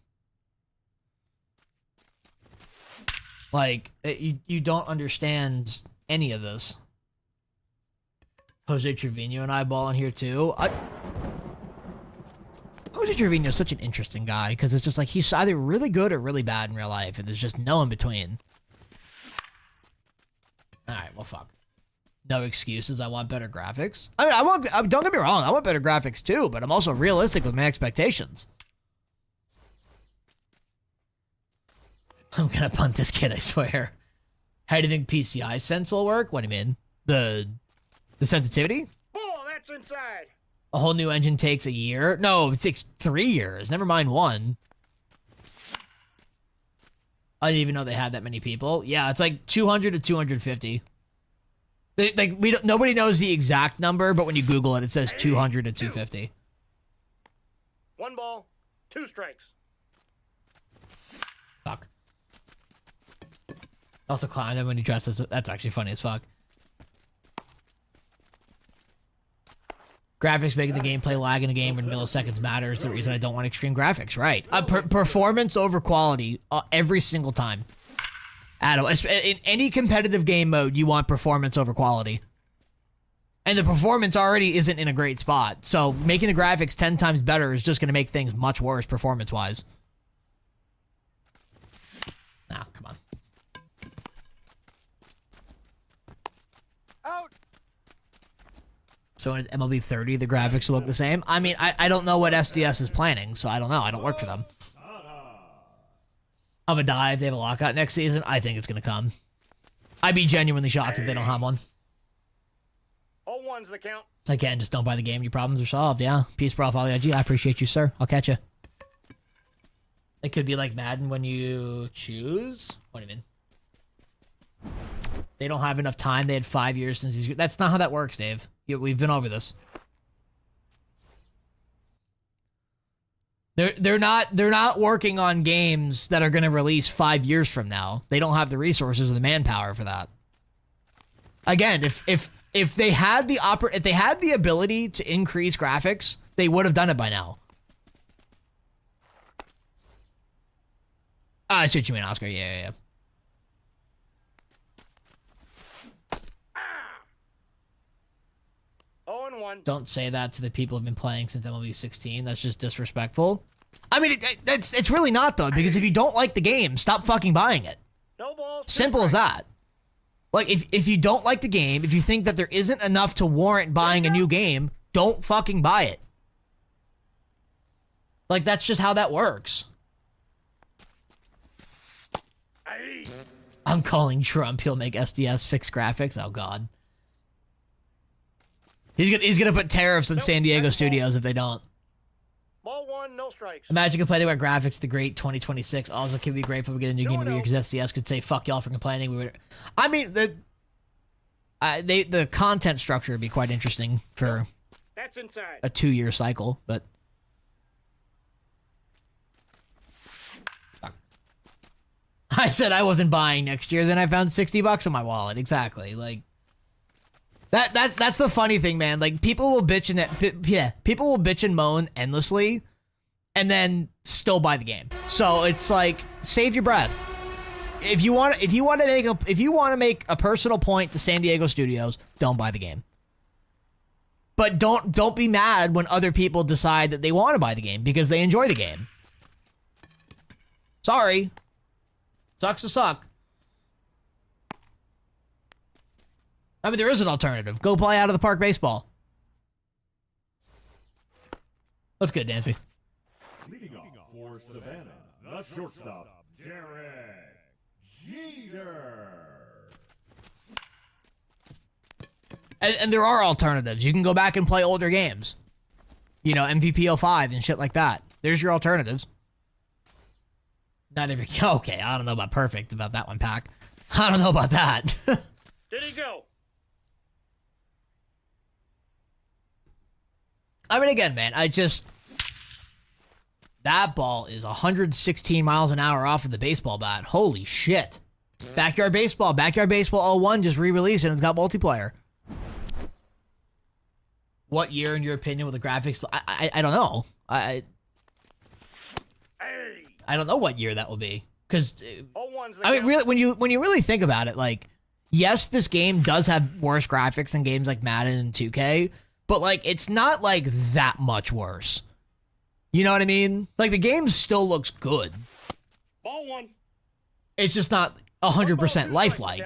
Speaker 1: Like, you don't understand any of this. Jose Trevino and I ball in here too. Jose Trevino is such an interesting guy because it's just like he's either really good or really bad in real life, and there's just no in between. All right, well, fuck. No excuses. I want better graphics. I mean, don't get me wrong. I want better graphics too, but I'm also realistic with my expectations. I'm gonna punt this kid, I swear. How do you think PCI sense will work? What do you mean? The sensitivity?
Speaker 2: Ball, that's inside.
Speaker 1: A whole new engine takes a year? No, it takes 3 years. Never mind 1. I didn't even know they had that many people. Yeah, it's like 200 to 250. Nobody knows the exact number, but when you Google it, it says 200 to 250.
Speaker 2: 1 ball, 2 strikes.
Speaker 1: Fuck. Also clown him when he dresses. That's actually funny as fuck. Graphics making the gameplay lag in a game when milliseconds matters. The reason I don't want extreme graphics. Right. Performance over quality every single time. Adam, in any competitive game mode, you want performance over quality. And the performance already isn't in a great spot. So making the graphics 10 times better is just going to make things much worse performance-wise. Nah, come on.
Speaker 4: Out.
Speaker 1: So in MLB 30, the graphics will look the same? I mean, I don't know what SDS is planning, so I don't know. I don't work for them. I'm gonna die if they have a lockout next season. I think it's gonna come. I'd be genuinely shocked if they don't have one.
Speaker 2: 0-1's the count.
Speaker 1: Again, just don't buy the game. Your problems are solved. Yeah. Peace, bro. Follow IG. I appreciate you, sir. I'll catch you. It could be like Madden when you choose. What do you mean? They don't have enough time. They had 5 years since he's... That's not how that works, Dave. We've been over this. They're not working on games that are going to release 5 years from now. They don't have the resources or the manpower for that. Again, if they had the ability to increase graphics, they would have done it by now. I see what you mean, Oscar. Yeah.
Speaker 2: 0-1.
Speaker 1: Don't say that to the people who've been playing since MLB 16. That's just disrespectful. I mean, it's really not, though, because if you don't like the game, stop fucking buying it.
Speaker 2: No balls.
Speaker 1: Simple as that. Like, if you don't like the game, if you think that there isn't enough to warrant buying a new game, don't fucking buy it. Like, that's just how that works. I'm calling Trump. He'll make SDS fix graphics. Oh, God. He's gonna put tariffs on San Diego studios if they don't.
Speaker 2: Ball 1, no strikes.
Speaker 1: Imagine complaining about graphics, the great 2026. Also, can we be grateful we get a new game of the year because SDS could say fuck y'all for complaining. We would. I mean, the content structure would be quite interesting for
Speaker 2: That's inside.
Speaker 1: a 2-year cycle, but. I said I wasn't buying next year, then I found $60 in my wallet. Exactly. Like that's the funny thing, man. Like people will bitch people will bitch and moan endlessly and then still buy the game. So it's like save your breath. If you want to make a personal point to San Diego Studios, don't buy the game. But don't be mad when other people decide that they want to buy the game because they enjoy the game. Sorry. Sucks to suck. I mean, there is an alternative. Go play out of the park baseball. That's good, Dansby.
Speaker 3: Leading off for Savannah, the shortstop, Derek Jeter.
Speaker 1: And there are alternatives. You can go back and play older games. You know, MVP 05 and shit like that. There's your alternatives. Not every... Okay, I don't know about perfect about that one, Pack. I don't know about that.
Speaker 2: Did he go?
Speaker 1: I mean, again, man, that ball is 116 miles an hour off of the baseball bat. Holy shit. Backyard Baseball 01 just re-released and it's got multiplayer. What year, in your opinion, will the graphics... I don't know. I don't know what year that will be. Because, I mean, really, when you really think about it, like, yes, this game does have worse graphics than games like Madden and 2K, but, like, it's not, like, that much worse. You know what I mean? Like, the game still looks good.
Speaker 2: Ball 1.
Speaker 1: It's just not 100% lifelike.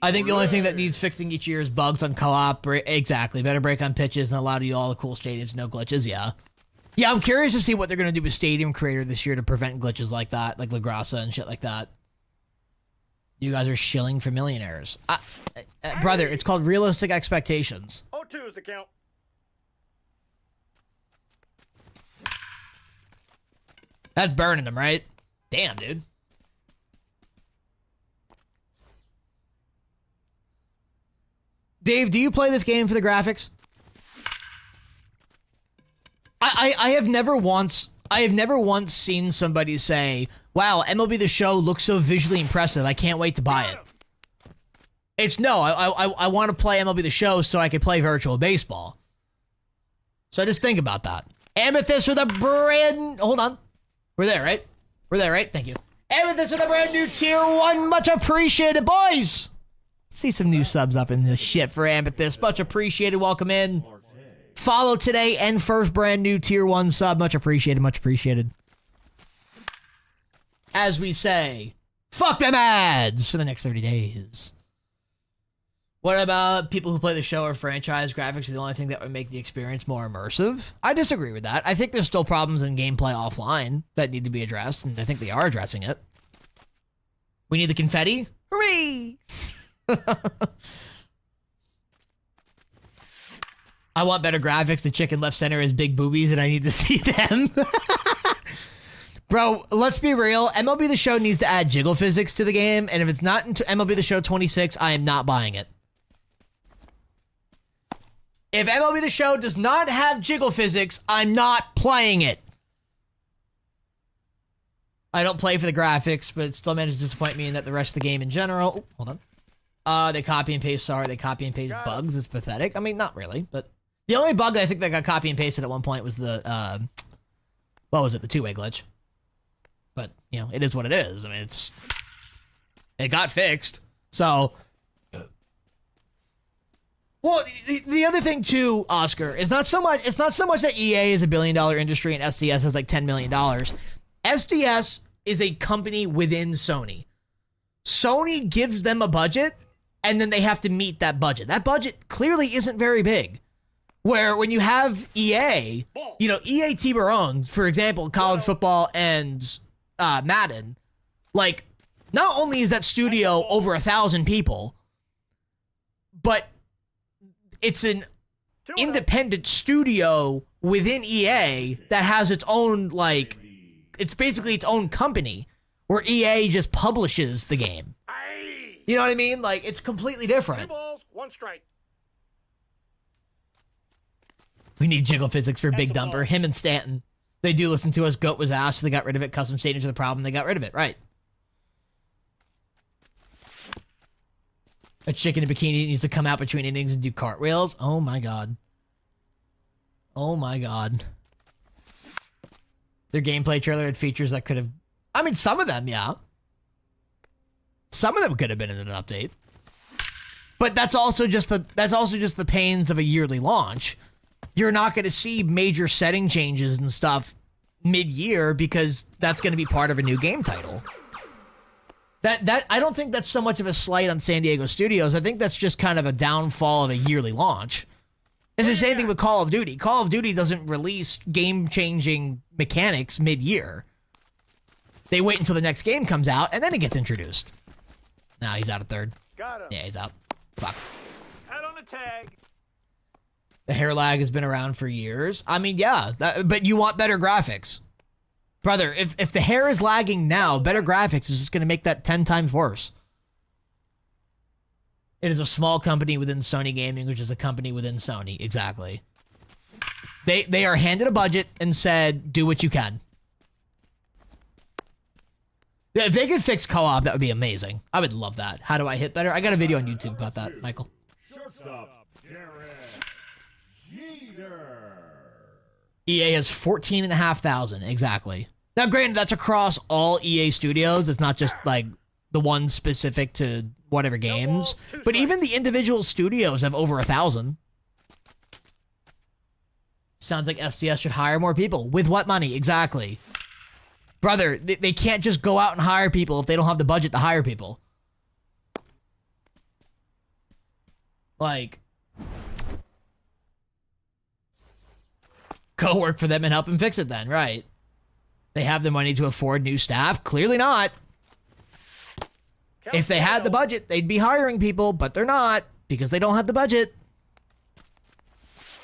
Speaker 1: I think the only thing that needs fixing each year is bugs on co-op. Exactly. Better break on pitches and allow you all the cool stadiums, no glitches. Yeah. Yeah, I'm curious to see what they're going to do with Stadium Creator this year to prevent glitches like that, like La Grassa and shit like that. You guys are shilling for millionaires. Brother, it's called realistic expectations.
Speaker 2: 0-2 is the count.
Speaker 1: That's burning them, right? Damn, dude. Dave, do you play this game for the graphics? I have never once seen somebody say, wow, MLB The Show looks so visually impressive, I can't wait to buy it. It's no, I want to play MLB The Show so I could play virtual baseball. So just think about that. Amethyst with a brand... Hold on. We're there, right? We're there, right? Thank you. Amethyst with a brand new tier 1. Much appreciated, boys. See some new subs up in this shit for Amethyst. Much appreciated. Welcome in. Follow today and first brand new tier 1 sub. Much appreciated. Much appreciated. As we say, fuck them ads for the next 30 days. What about people who play the show or franchise? Graphics are the only thing that would make the experience more immersive. I disagree with that. I think there's still problems in gameplay offline that need to be addressed, and I think they are addressing it. We need the confetti. Hooray! I want better graphics. The chick in left center has big boobies, and I need to see them. Bro, let's be real. MLB The Show needs to add jiggle physics to the game, and if it's not into MLB The Show 26, I am not buying it. If MLB The Show does not have jiggle physics, I'm not playing it. I don't play for the graphics, but it still managed to disappoint me in that the rest of the game in general... Oh, hold on. They copy and paste, sorry, they copy and paste bugs. It's pathetic. I mean, not really, but... The only bug I think that got copy and pasted at one point was the, what was it? The two-way glitch. But, you know, it is what it is. I mean, it got fixed. So... Well, the other thing too, Oscar, is not so much that EA is a $1 billion industry and SDS is like $10 million. SDS is a company within Sony. Sony gives them a budget, and then they have to meet that budget. That budget clearly isn't very big. Where when you have EA, you know, EA Tiburon, for example, college football and Madden, like, not only is that studio over 1,000 people, but it's an independent studio within EA that has its own, like, it's basically its own company where EA just publishes the game. You know what I mean? Like, it's completely different.
Speaker 2: 2 balls, 1 strike.
Speaker 1: We need jiggle physics for Big Dumper. Him and Stanton. They do listen to us. Goat was asked, so they got rid of it. Custom stadiums are the problem. They got rid of it. Right. A chicken in a bikini needs to come out between innings and do cartwheels. Oh my god. Oh my god. Their gameplay trailer had features that could have... I mean, some of them, yeah. Some of them could have been in an update. But that's also just the pains of a yearly launch. You're not going to see major setting changes and stuff mid-year because that's going to be part of a new game title. That I don't think that's so much of a slight on San Diego Studios. I think that's just kind of a downfall of a yearly launch. It's the same thing with Call of Duty. Call of Duty doesn't release game-changing mechanics mid-year. They wait until the next game comes out, and then it gets introduced. Now he's out of third.
Speaker 4: Got him.
Speaker 1: Yeah, he's out. Fuck.
Speaker 4: Out on the tag.
Speaker 1: The hair lag has been around for years. I mean, yeah, but you want better graphics. Brother, if the hair is lagging now, better graphics is just going to make that 10 times worse. It is a small company within Sony Gaming, which is a company within Sony. Exactly. They are handed a budget and said, do what you can. Yeah, if they could fix co-op, that would be amazing. I would love that. How do I hit better? I got a video on YouTube about that, Michael.
Speaker 3: Shortstop, Derek Jeter.
Speaker 1: EA has 14,500. Exactly. Now, granted, that's across all EA studios. It's not just, like, the ones specific to whatever games. But even the individual studios have over 1,000. Sounds like SDS should hire more people. With what money? Exactly. Brother, they can't just go out and hire people if they don't have the budget to hire people. Like, go work for them and help them fix it then, right? They have the money to afford new staff? Clearly not. If they had the budget, they'd be hiring people, but they're not because they don't have the budget.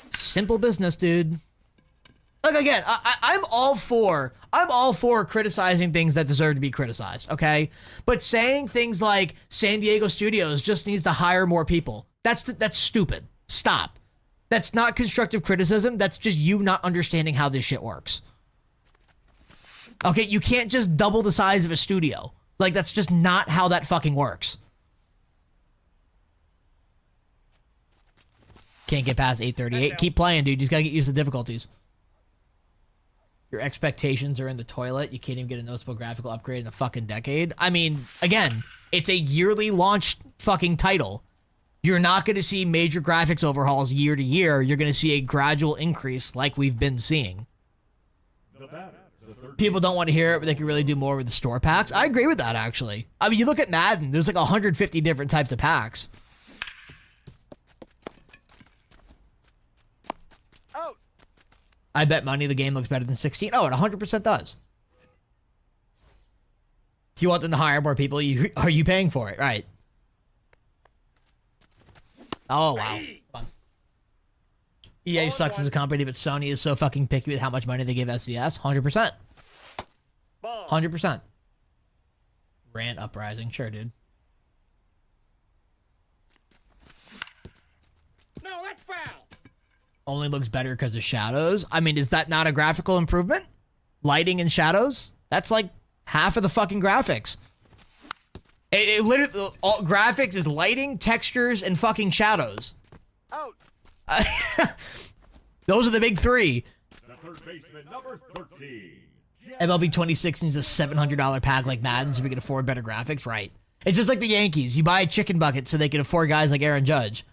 Speaker 1: Simple business, dude. Look, again, I'm all for criticizing things that deserve to be criticized, okay? But saying things like San Diego Studios just needs to hire more people, that's stupid. Stop. That's not constructive criticism. That's just you not understanding how this shit works. Okay, you can't just double the size of a studio. Like, that's just not how that fucking works. Can't get past 838. Keep playing, dude. You just gotta get used to the difficulties. Your expectations are in the toilet. You can't even get a noticeable graphical upgrade in a fucking decade. I mean, again, it's a yearly launch fucking title. You're not going to see major graphics overhauls year to year. You're going to see a gradual increase like we've been seeing. People don't want to hear it, but they can really do more with the store packs. I agree with that, actually. I mean, you look at Madden. There's like 150 different types of packs. I bet money the game looks better than 16. Oh, it 100% does. Do you want them to hire more people? Are you paying for it? Right. Oh, wow. Fun. EA sucks as a company, but Sony is so fucking picky with how much money they give SDS. 100%. 100%. Rant uprising. Sure, dude.
Speaker 2: No, that's foul.
Speaker 1: only looks better because of shadows. I mean, is that not a graphical improvement? Lighting and shadows? That's like half of the fucking graphics. It literally, all graphics is lighting, textures, and fucking shadows.
Speaker 2: Out.
Speaker 1: Those are the big three.
Speaker 3: The third baseman, number 13.
Speaker 1: MLB 2016 is a $700 pack like Madden, so we can afford better graphics, right? It's just like the Yankees. You buy a chicken bucket so they can afford guys like Aaron Judge.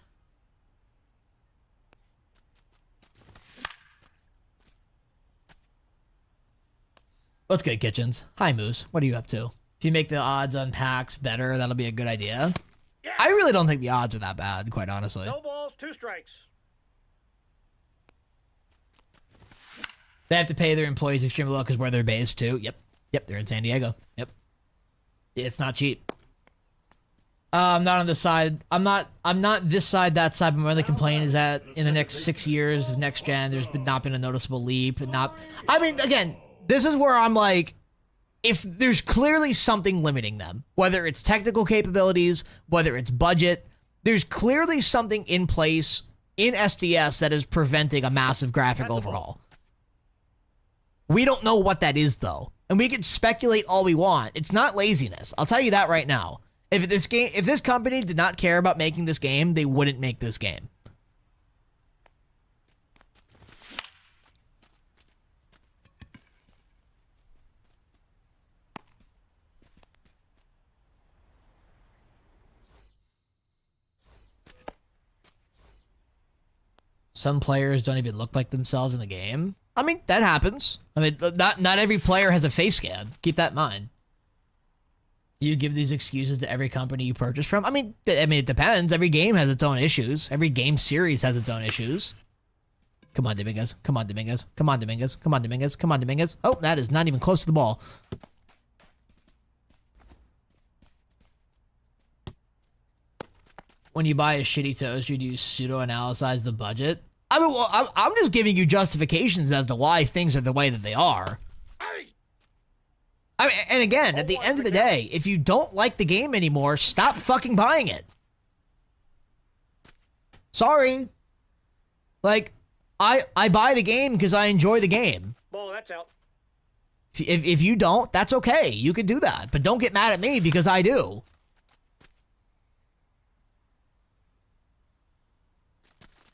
Speaker 1: What's good, Kitchens? Hi, Moose. What are you up to? If you make the odds on packs better, that'll be a good idea.
Speaker 2: Yeah.
Speaker 1: I really don't think the odds are that bad, quite honestly.
Speaker 2: No balls, 2 strikes.
Speaker 1: They have to pay their employees extremely low because where they're based too. Yep, they're in San Diego. Yep. It's not cheap. I'm not on this side. I'm not this side, that side. But my only complaint is that in the next 6 years of next gen, there's not been a noticeable leap. I mean, again, this is where I'm like, if there's clearly something limiting them, whether it's technical capabilities, whether it's budget, there's clearly something in place in SDS that is preventing a massive graphic overhaul. We don't know what that is, though. And we can speculate all we want. It's not laziness. I'll tell you that right now. If this company did not care about making this game, they wouldn't make this game. Some players don't even look like themselves in the game. I mean, that happens. I mean, not every player has a face scan. Keep that in mind. Do you give these excuses to every company you purchase from? I mean, it depends. Every game has its own issues. Every game series has its own issues. Come on, Dominguez. Come on, Dominguez. Come on, Dominguez. Come on, Dominguez. Come on, Dominguez. Oh, that is not even close to the ball. When you buy a shitty toaster, do you pseudo-analyze the budget? I mean, well, I'm just giving you justifications as to why things are the way that they are.
Speaker 2: Hey.
Speaker 1: I mean, and again, at the end of the day, if you don't like the game anymore, stop fucking buying it. Sorry. Like, I buy the game because I enjoy the game.
Speaker 2: Ball, that's out.
Speaker 1: If you don't, that's okay. You can do that. But don't get mad at me because I do.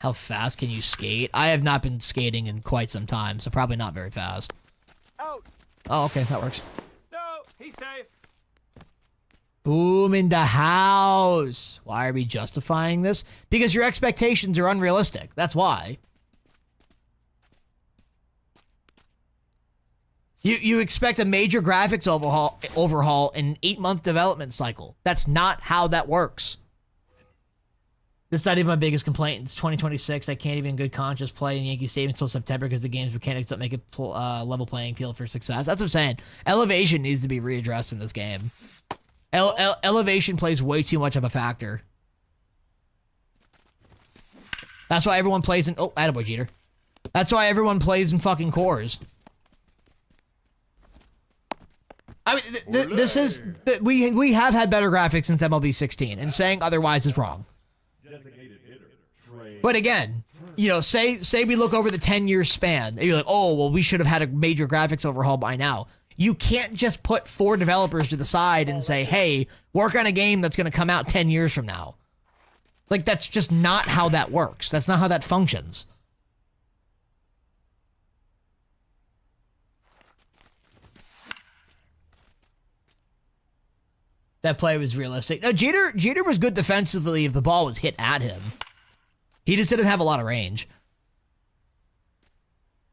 Speaker 1: How fast can you skate? I have not been skating in quite some time, so probably not very fast.
Speaker 2: Out.
Speaker 1: Oh, okay, that works.
Speaker 4: No, he's safe.
Speaker 1: Boom in the house. Why are we justifying this? Because your expectations are unrealistic. That's why. You expect a major graphics overhaul in an 8-month development cycle. That's not how that works. That's not even my biggest complaint. It's 2026. I can't even in good conscience play in Yankee Stadium until September because the game's mechanics don't make it level playing field for success. That's what I'm saying. Elevation needs to be readdressed in this game. Elevation plays way too much of a factor. That's why everyone plays in... Oh, attaboy, Jeter. That's why everyone plays in fucking cores. I mean, this is... We have had better graphics since MLB 16, and saying otherwise is wrong. But again, you know, say we look over the 10-year span, and you're like, oh, well, we should have had a major graphics overhaul by now. You can't just put 4 developers to the side and say, hey, work on a game that's going to come out 10 years from now. Like, that's just not how that works. That's not how that functions. That play was realistic. No, Jeter was good defensively if the ball was hit at him. He just didn't have a lot of range.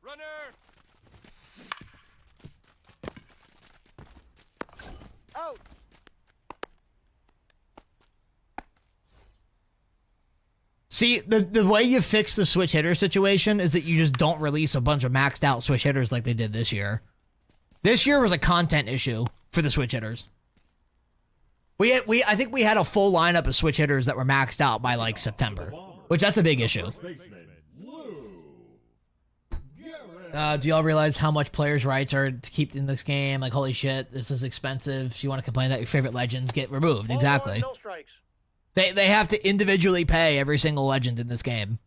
Speaker 5: Runner.
Speaker 2: Out.
Speaker 1: See, the way you fix the switch hitter situation is that you just don't release a bunch of maxed out switch hitters like they did this year. This year was a content issue for the switch hitters. I think we had a full lineup of switch hitters that were maxed out by like September, which that's a big issue. Do y'all realize how much players' rights are to keep in this game? Like, holy shit, this is expensive. If you want to complain that your favorite legends get removed.
Speaker 2: Ball
Speaker 1: Exactly.
Speaker 2: 1, no strikes.
Speaker 1: They have to individually pay every single legend in this game.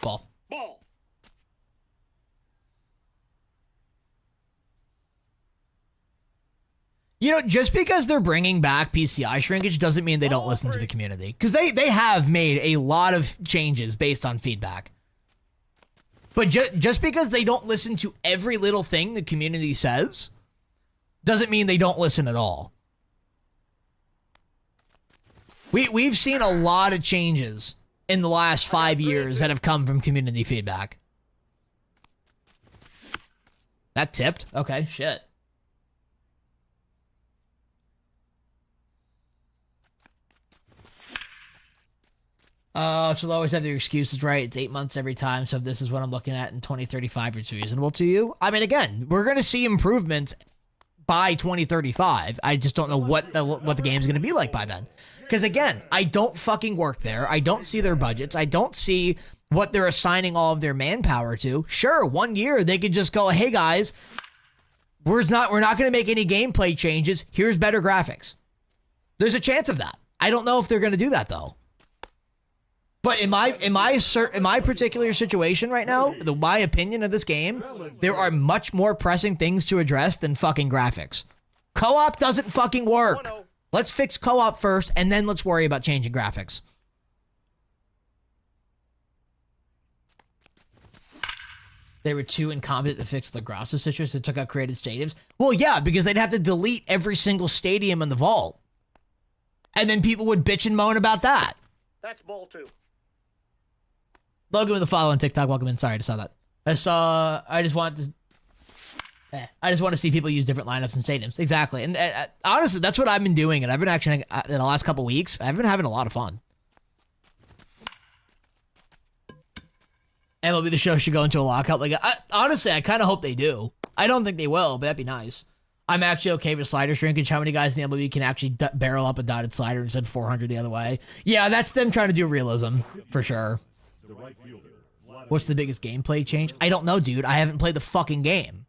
Speaker 1: Ball.
Speaker 2: Ball.
Speaker 1: You know, just because they're bringing back PCI shrinkage doesn't mean they don't listen to the community. Because they have made a lot of changes based on feedback. But just because they don't listen to every little thing the community says doesn't mean they don't listen at all. We've seen a lot of changes in the last 5 years that have come from community feedback. That tipped? Okay, shit. She'll always have their excuses, right? It's 8 months every time, so if this is what I'm looking at in 2035, it's reasonable to you. I mean, again, we're going to see improvements by 2035. I just don't know what the game's going to be like by then. Because, again, I don't fucking work there. I don't see their budgets. I don't see what they're assigning all of their manpower to. Sure, 1 year, they could just go, hey, guys, we're not going to make any gameplay changes. Here's better graphics. There's a chance of that. I don't know if they're going to do that, though. But in my particular situation right now, my opinion of this game, there are much more pressing things to address than fucking graphics. Co-op doesn't fucking work. Let's fix co-op first, and then let's worry about changing graphics. They were too incompetent to fix the Grasa situation that took out created stadiums. Well, yeah, because they'd have to delete every single stadium in the vault. And then people would bitch and moan about that.
Speaker 2: That's ball 2.
Speaker 1: Logan with a follow on TikTok. Welcome in. Sorry, I just saw that. I just want to see people use different lineups and stadiums. Exactly. And honestly, that's what I've been doing. And I've been actually, in the last couple weeks, I've been having a lot of fun. MLB The Show should go into a lockout. Like, honestly, I kind of hope they do. I don't think they will, but that'd be nice. I'm actually okay with slider shrinkage. How many guys in the MLB can actually barrel up a dotted slider instead of 400 the other way? Yeah, that's them trying to do realism, for sure. What's the biggest gameplay change? I don't know, dude. I haven't played the fucking game.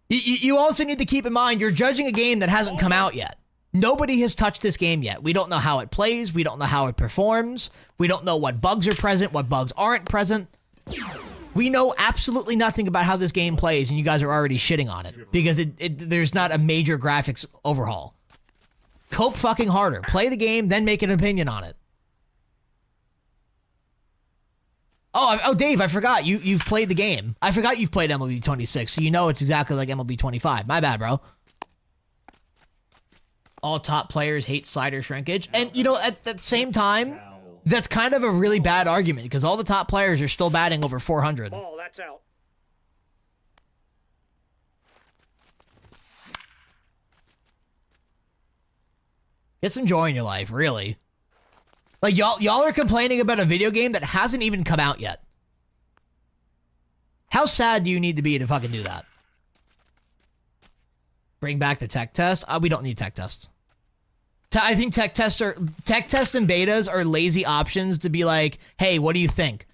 Speaker 1: You also need to keep in mind, you're judging a game that hasn't come out yet. Nobody has touched this game yet. We don't know how it plays. We don't know how it performs. We don't know what bugs are present, what bugs aren't present. We know absolutely nothing about how this game plays, and you guys are already shitting on it because there's not a major graphics overhaul. Cope fucking harder. Play the game, then make an opinion on it. Oh, Dave, I forgot. You've played the game. I forgot you've played MLB 26, so you know it's exactly like MLB 25. My bad, bro. All top players hate slider shrinkage. And, you know, at the same time, that's kind of a really bad argument because all the top players are still batting over 400.
Speaker 2: Ball, that's out.
Speaker 1: Get some joy in your life, really. Like, y'all are complaining about a video game that hasn't even come out yet. How sad do you need to be to fucking do that? Bring back the tech test? We don't need tech tests. I think tech tests and betas are lazy options to be like, hey, what do you think?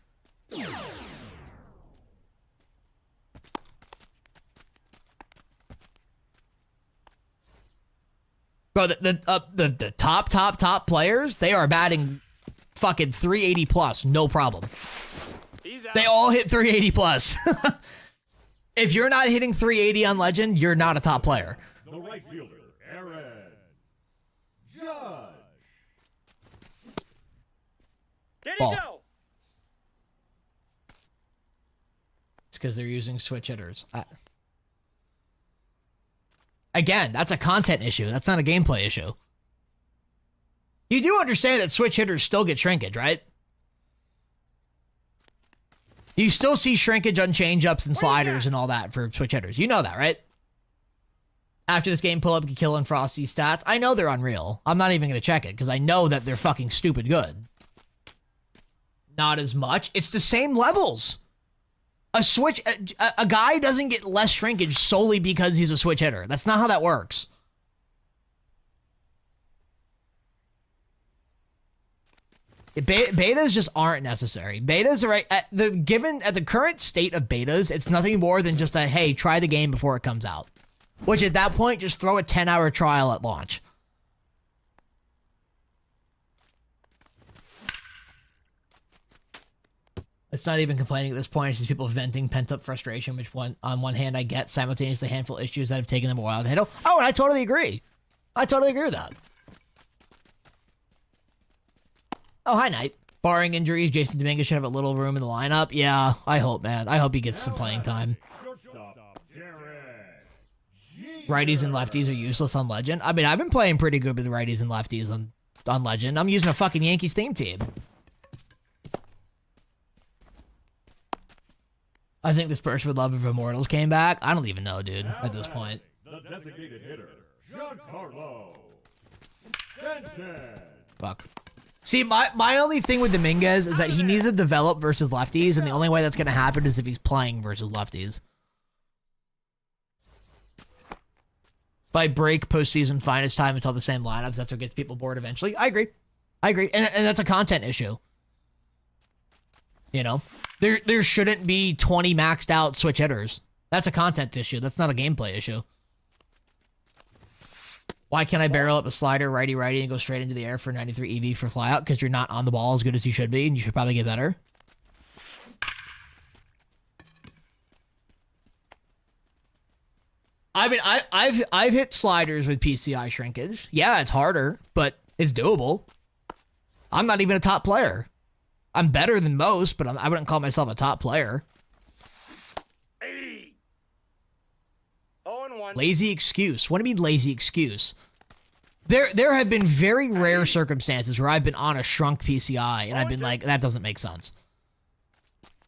Speaker 1: Bro, the top players, they are batting fucking 380 plus, no problem. They all hit 380 plus. If you're not hitting 380 on Legend, you're not a top player.
Speaker 3: The right fielder, Aaron Judge.
Speaker 2: Did he
Speaker 1: Ball.
Speaker 2: go?
Speaker 1: It's because they're using switch hitters. Again, that's a content issue. That's not a gameplay issue. You do understand that switch hitters still get shrinkage, right? You still see shrinkage on change-ups and sliders and all that for switch hitters. You know that, right? After this game, pull up Kill and Frosty stats. I know they're unreal. I'm not even going to check it because I know that they're fucking stupid good. Not as much. It's the same levels. A guy doesn't get less shrinkage solely because he's a switch hitter. That's not how that works. Betas just aren't necessary. Betas are right at the current state of betas, it's nothing more than just a hey, try the game before it comes out. Which at that point, just throw a 10-hour trial at launch. It's not even complaining at this point. It's just people venting pent-up frustration, which on one hand I get, simultaneously a handful of issues that have taken them a while to handle. Oh, and I totally agree. I totally agree with that. Oh, hi, Knight. Barring injuries, Jason Dominguez should have a little room in the lineup. Yeah, I hope, man. I hope he gets some playing time. Righties and lefties are useless on Legend. I mean, I've been playing pretty good with the righties and lefties on Legend. I'm using a fucking Yankees theme team. I think this person would love if Immortals came back. I don't even know, dude, at this point.
Speaker 3: The designated hitter, Giancarlo Stanton.
Speaker 1: Fuck. See, my only thing with Dominguez is that he needs to develop versus lefties, and the only way that's going to happen is if he's playing versus lefties. By break postseason, fine, it's time until the same lineups. That's what gets people bored eventually. I agree. And that's a content issue. You know? There shouldn't be 20 maxed out switch hitters. That's a content issue. That's not a gameplay issue. Why can't I barrel up a slider, righty, and go straight into the air for 93 EV for flyout? Because you're not on the ball as good as you should be, and you should probably get better. I mean, I've hit sliders with PCI shrinkage. Yeah, it's harder, but it's doable. I'm not even a top player. I'm better than most, but I wouldn't call myself a top player.
Speaker 2: 0-1.
Speaker 1: Lazy excuse. What do you mean lazy excuse? There have been very rare circumstances where I've been on a shrunk PCI and I've been like, that doesn't make sense.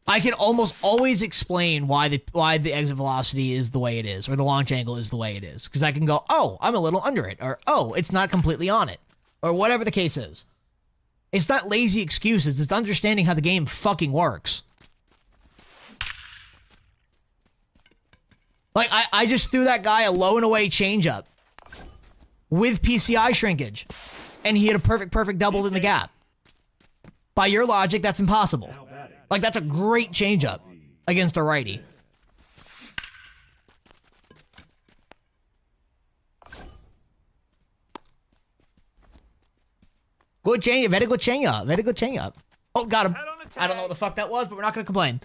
Speaker 1: I can almost always explain why the exit velocity is the way it is, or the launch angle is the way it is. Because I can go, oh, I'm a little under it, or oh, it's not completely on it, or whatever the case is. It's not lazy excuses, it's understanding how the game fucking works. Like, I just threw that guy a low and away changeup with PCI shrinkage, and he had a perfect double in the gap. By your logic, that's impossible. Like, that's a great changeup against a righty. Good changeup, very good changeup, very good changeup. Oh, got him. I don't know what the fuck that was, but we're not going to complain.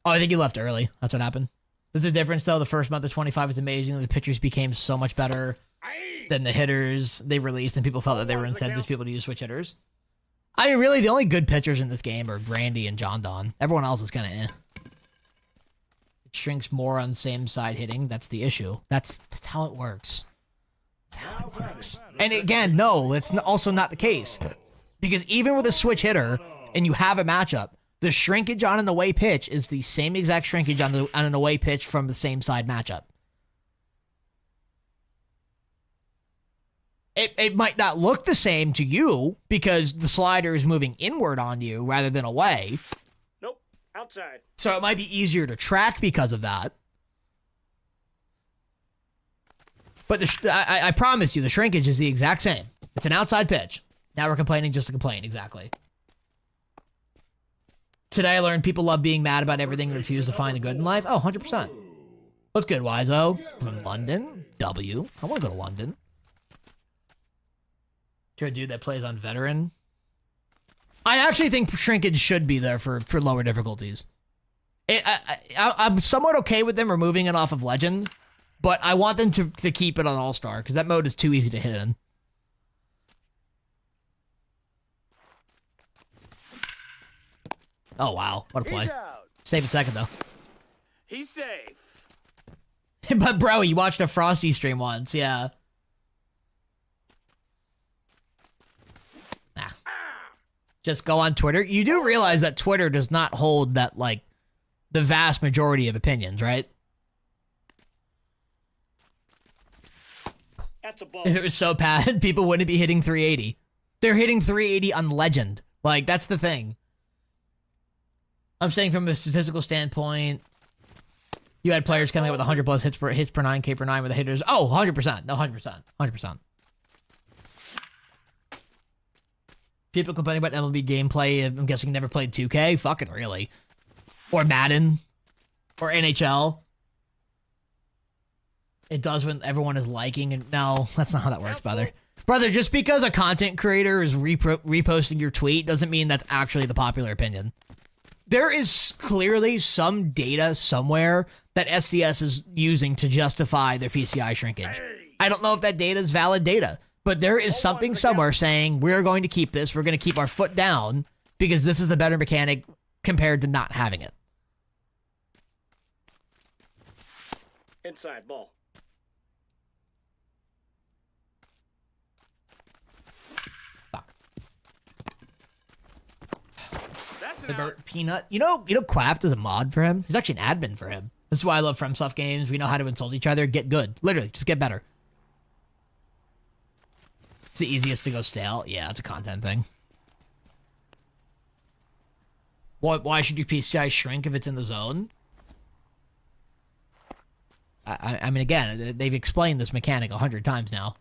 Speaker 1: Oh, I think he left early. That's what happened. There's a difference, though. The first month of 25 was amazing. The pitchers became so much better than the hitters they released, and people felt that they were incentivized people to use switch hitters. I mean, really, the only good pitchers in this game are Brandy and John Don. Everyone else is kind of eh. It shrinks more on same side hitting. That's the issue. That's how it works. That's how it works. And again, no, it's also not the case. Because even with a switch hitter, and you have a matchup, the shrinkage on an away pitch is the same exact shrinkage on an away pitch from the same side matchup. It might not look the same to you because the slider is moving inward on you rather than away.
Speaker 2: Nope. Outside.
Speaker 1: So it might be easier to track because of that. But I promise you, the shrinkage is the exact same. It's an outside pitch. Now we're complaining just to complain. Exactly. Today I learned people love being mad about everything and refuse to find the good in life. Oh, 100%. What's good, Wizo? From London? W. I want to go to London. To a dude that plays on veteran. I actually think shrinkage should be there for lower difficulties. I'm somewhat okay with them removing it off of Legend, but I want them to keep it on All-Star, because that mode is too easy to hit in. Oh, wow. What a play. Safe and second, though.
Speaker 4: He's safe.
Speaker 1: But, bro, you watched a Frosty stream once, yeah. Nah. Just go on Twitter. You do realize that Twitter does not hold that, like, the vast majority of opinions, right?
Speaker 2: That's a ball.
Speaker 1: If it was so bad, people wouldn't be hitting 380. They're hitting 380 on Legend. Like, that's the thing. I'm saying from a statistical standpoint, you had players coming up with 100 plus hits per 9, K per 9 with the hitters. Oh, 100%. No, 100%. 100%. People complaining about MLB gameplay, I'm guessing never played 2K? Fucking really. Or Madden. Or NHL. It does when everyone is liking, and no, that's not how that works, brother. Brother, just because a content creator is reposting your tweet doesn't mean that's actually the popular opinion. There is clearly some data somewhere that SDS is using to justify their PCI shrinkage. I don't know if that data is valid data, but there is something somewhere saying we're going to keep this, we're going to keep our foot down because this is the better mechanic compared to not having it.
Speaker 2: Inside ball.
Speaker 1: Fuck.
Speaker 4: That's an
Speaker 1: The
Speaker 4: out.
Speaker 1: Burt Peanut. You know, Quaft is a mod for him. He's actually an admin for him. This is why I love FromSoft games. We know how to insult each other. Get good. Literally, just get better. It's the easiest to go stale. Yeah, it's a content thing. Why should your PCI shrink if it's in the zone? I mean, again, they've explained this mechanic 100 times now.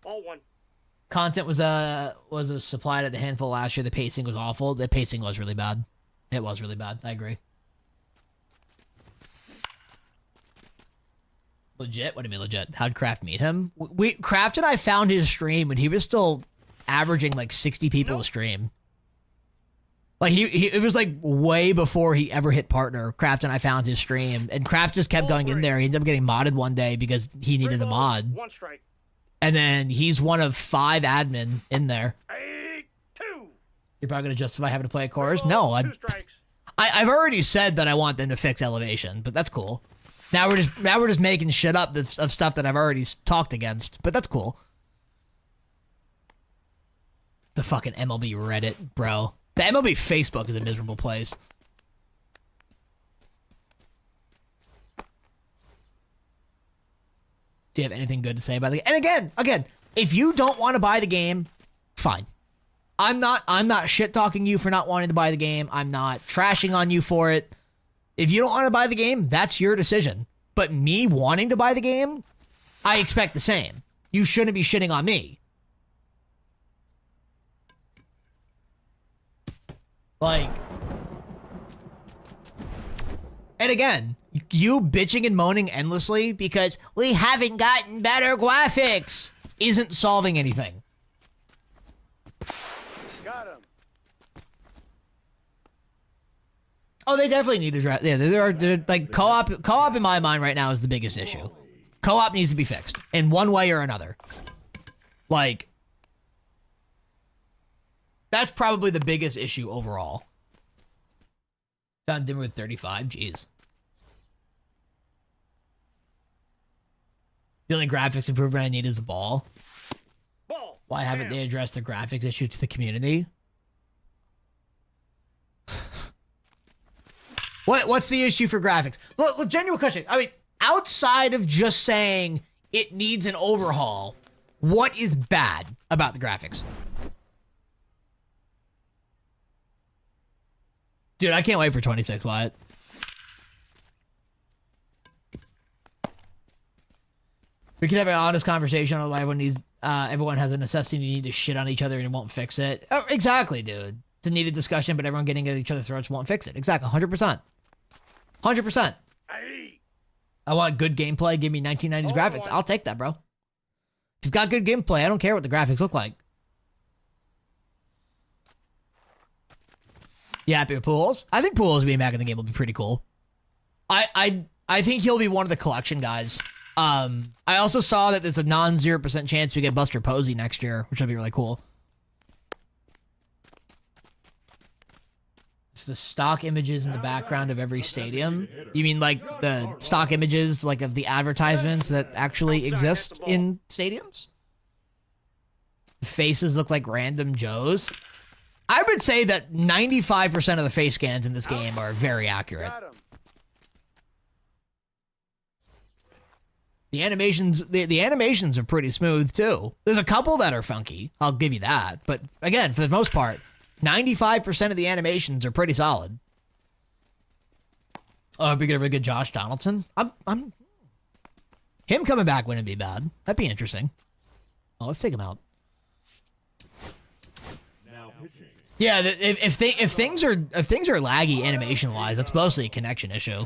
Speaker 2: All one.
Speaker 1: Content was supplied at the handful last year. The pacing was awful. The pacing was really bad. It was really bad. I agree. Legit? What do you mean legit? How'd Kraft meet him? Kraft and I found his stream when he was still averaging like 60 people a stream. Like it was like way before he ever hit partner. Kraft and I found his stream, and Kraft just kept going in there. He ended up getting modded one day because he needed the mod.
Speaker 2: One strike.
Speaker 1: And then he's one of 5 admin in there.
Speaker 2: 8-2.
Speaker 1: You're probably gonna justify having to play a chorus? No,
Speaker 2: Two strikes.
Speaker 1: I've already said that I want them to fix elevation, but that's cool. Now we're just making shit up of stuff that I've already talked against, but that's cool. The fucking MLB Reddit, bro. The MLB Facebook is a miserable place. Do you have anything good to say about the game? And again, if you don't want to buy the game, fine. I'm not shit talking you for not wanting to buy the game. I'm not trashing on you for it. If you don't want to buy the game, that's your decision. But me wanting to buy the game, I expect the same. You shouldn't be shitting on me. Like, and again, you bitching and moaning endlessly because we haven't gotten better graphics isn't solving anything.
Speaker 2: Got him.
Speaker 1: Oh, they definitely need to draft. Yeah, they're like co-op in my mind right now is the biggest issue. Co-op needs to be fixed in one way or another. Like, that's probably the biggest issue overall. Found dimmer with 35. Jeez. The only graphics improvement I need is the ball.
Speaker 2: Ball.
Speaker 1: Why haven't they addressed the graphics issue to the community? What's the issue for graphics? Look, genuine question. I mean, outside of just saying it needs an overhaul, what is bad about the graphics? Dude, I can't wait for 26, Wyatt. We can have an honest conversation on why everyone has a necessity need to shit on each other and it won't fix it. Oh, exactly, dude. It's a needed discussion, but everyone getting at each other's throats won't fix it. Exactly, 100%. 100%. I want good gameplay. Give me 1990s graphics. I'll take that, bro. If it's got good gameplay, I don't care what the graphics look like. You happy with Pools? I think Pools being back in the game will be pretty cool. I think he'll be one of the collection guys. I also saw that there's a non-0% chance we get Buster Posey next year, which would be really cool. It's the stock images in the background of every stadium. You mean like the stock images like of the advertisements that actually exist in stadiums? The faces look like random Joes. I would say that 95% of the face scans in this game are very accurate.
Speaker 2: Got him.
Speaker 1: The animations, the animations are pretty smooth too. There's a couple that are funky. I'll give you that. But again, for the most part, 95% of the animations are pretty solid. Oh, we get a really good Josh Donaldson. Him coming back wouldn't be bad. That'd be interesting. Oh, let's take him out.
Speaker 3: Now pitching.
Speaker 1: Yeah, if things are laggy animation wise, that's mostly a connection issue.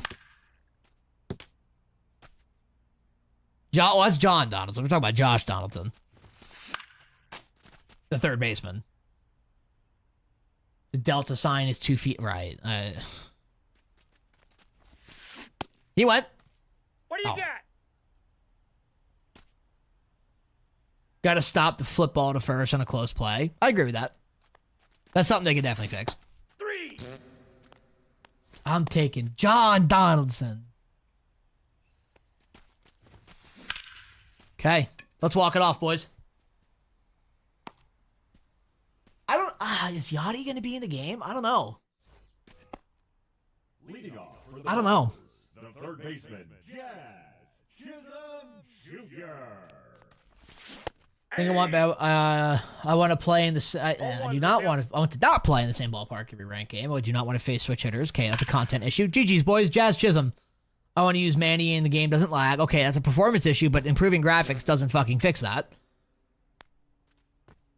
Speaker 1: John, well, that's John Donaldson. We're talking about Josh Donaldson. The third baseman. The delta sign is 2 feet right. He went.
Speaker 2: What do you
Speaker 1: Oh.
Speaker 2: got?
Speaker 1: Got to stop the flip ball to first on a close play. I agree with that. That's something they could definitely fix.
Speaker 2: 3.
Speaker 1: I'm taking John Donaldson. Okay, let's walk it off, boys. I don't. Is Yachty going to be in the game? I don't know.
Speaker 3: Leading off for the
Speaker 1: I don't know.
Speaker 3: Dodgers, the third baseman, Jazz Chisholm Jr.
Speaker 1: I think I want to play in the. I do not want to. I want to not play in the same ballpark every ranked game. I do not want to face switch hitters. Okay, that's a content issue. GG's, boys. Jazz Chisholm. I want to use Manny and the game doesn't lag. Okay, that's a performance issue, but improving graphics doesn't fucking fix that.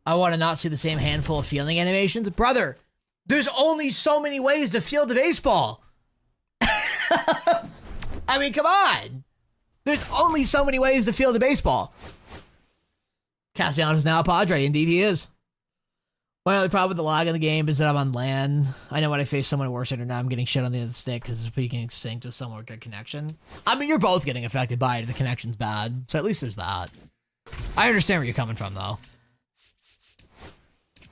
Speaker 1: I want to not see the same handful of fielding animations. Brother, there's only so many ways to field a baseball. I mean, come on. There's only so many ways to field a baseball. Castellanos is now a Padre. Indeed, he is. My only problem with the lag in the game is that I'm on LAN. I know when I face someone worse hitter now, I'm getting shit on the other stick because it's speaking synced with someone with good connection. I mean, you're both getting affected by it if the connection's bad. So at least there's that. I understand where you're coming from, though.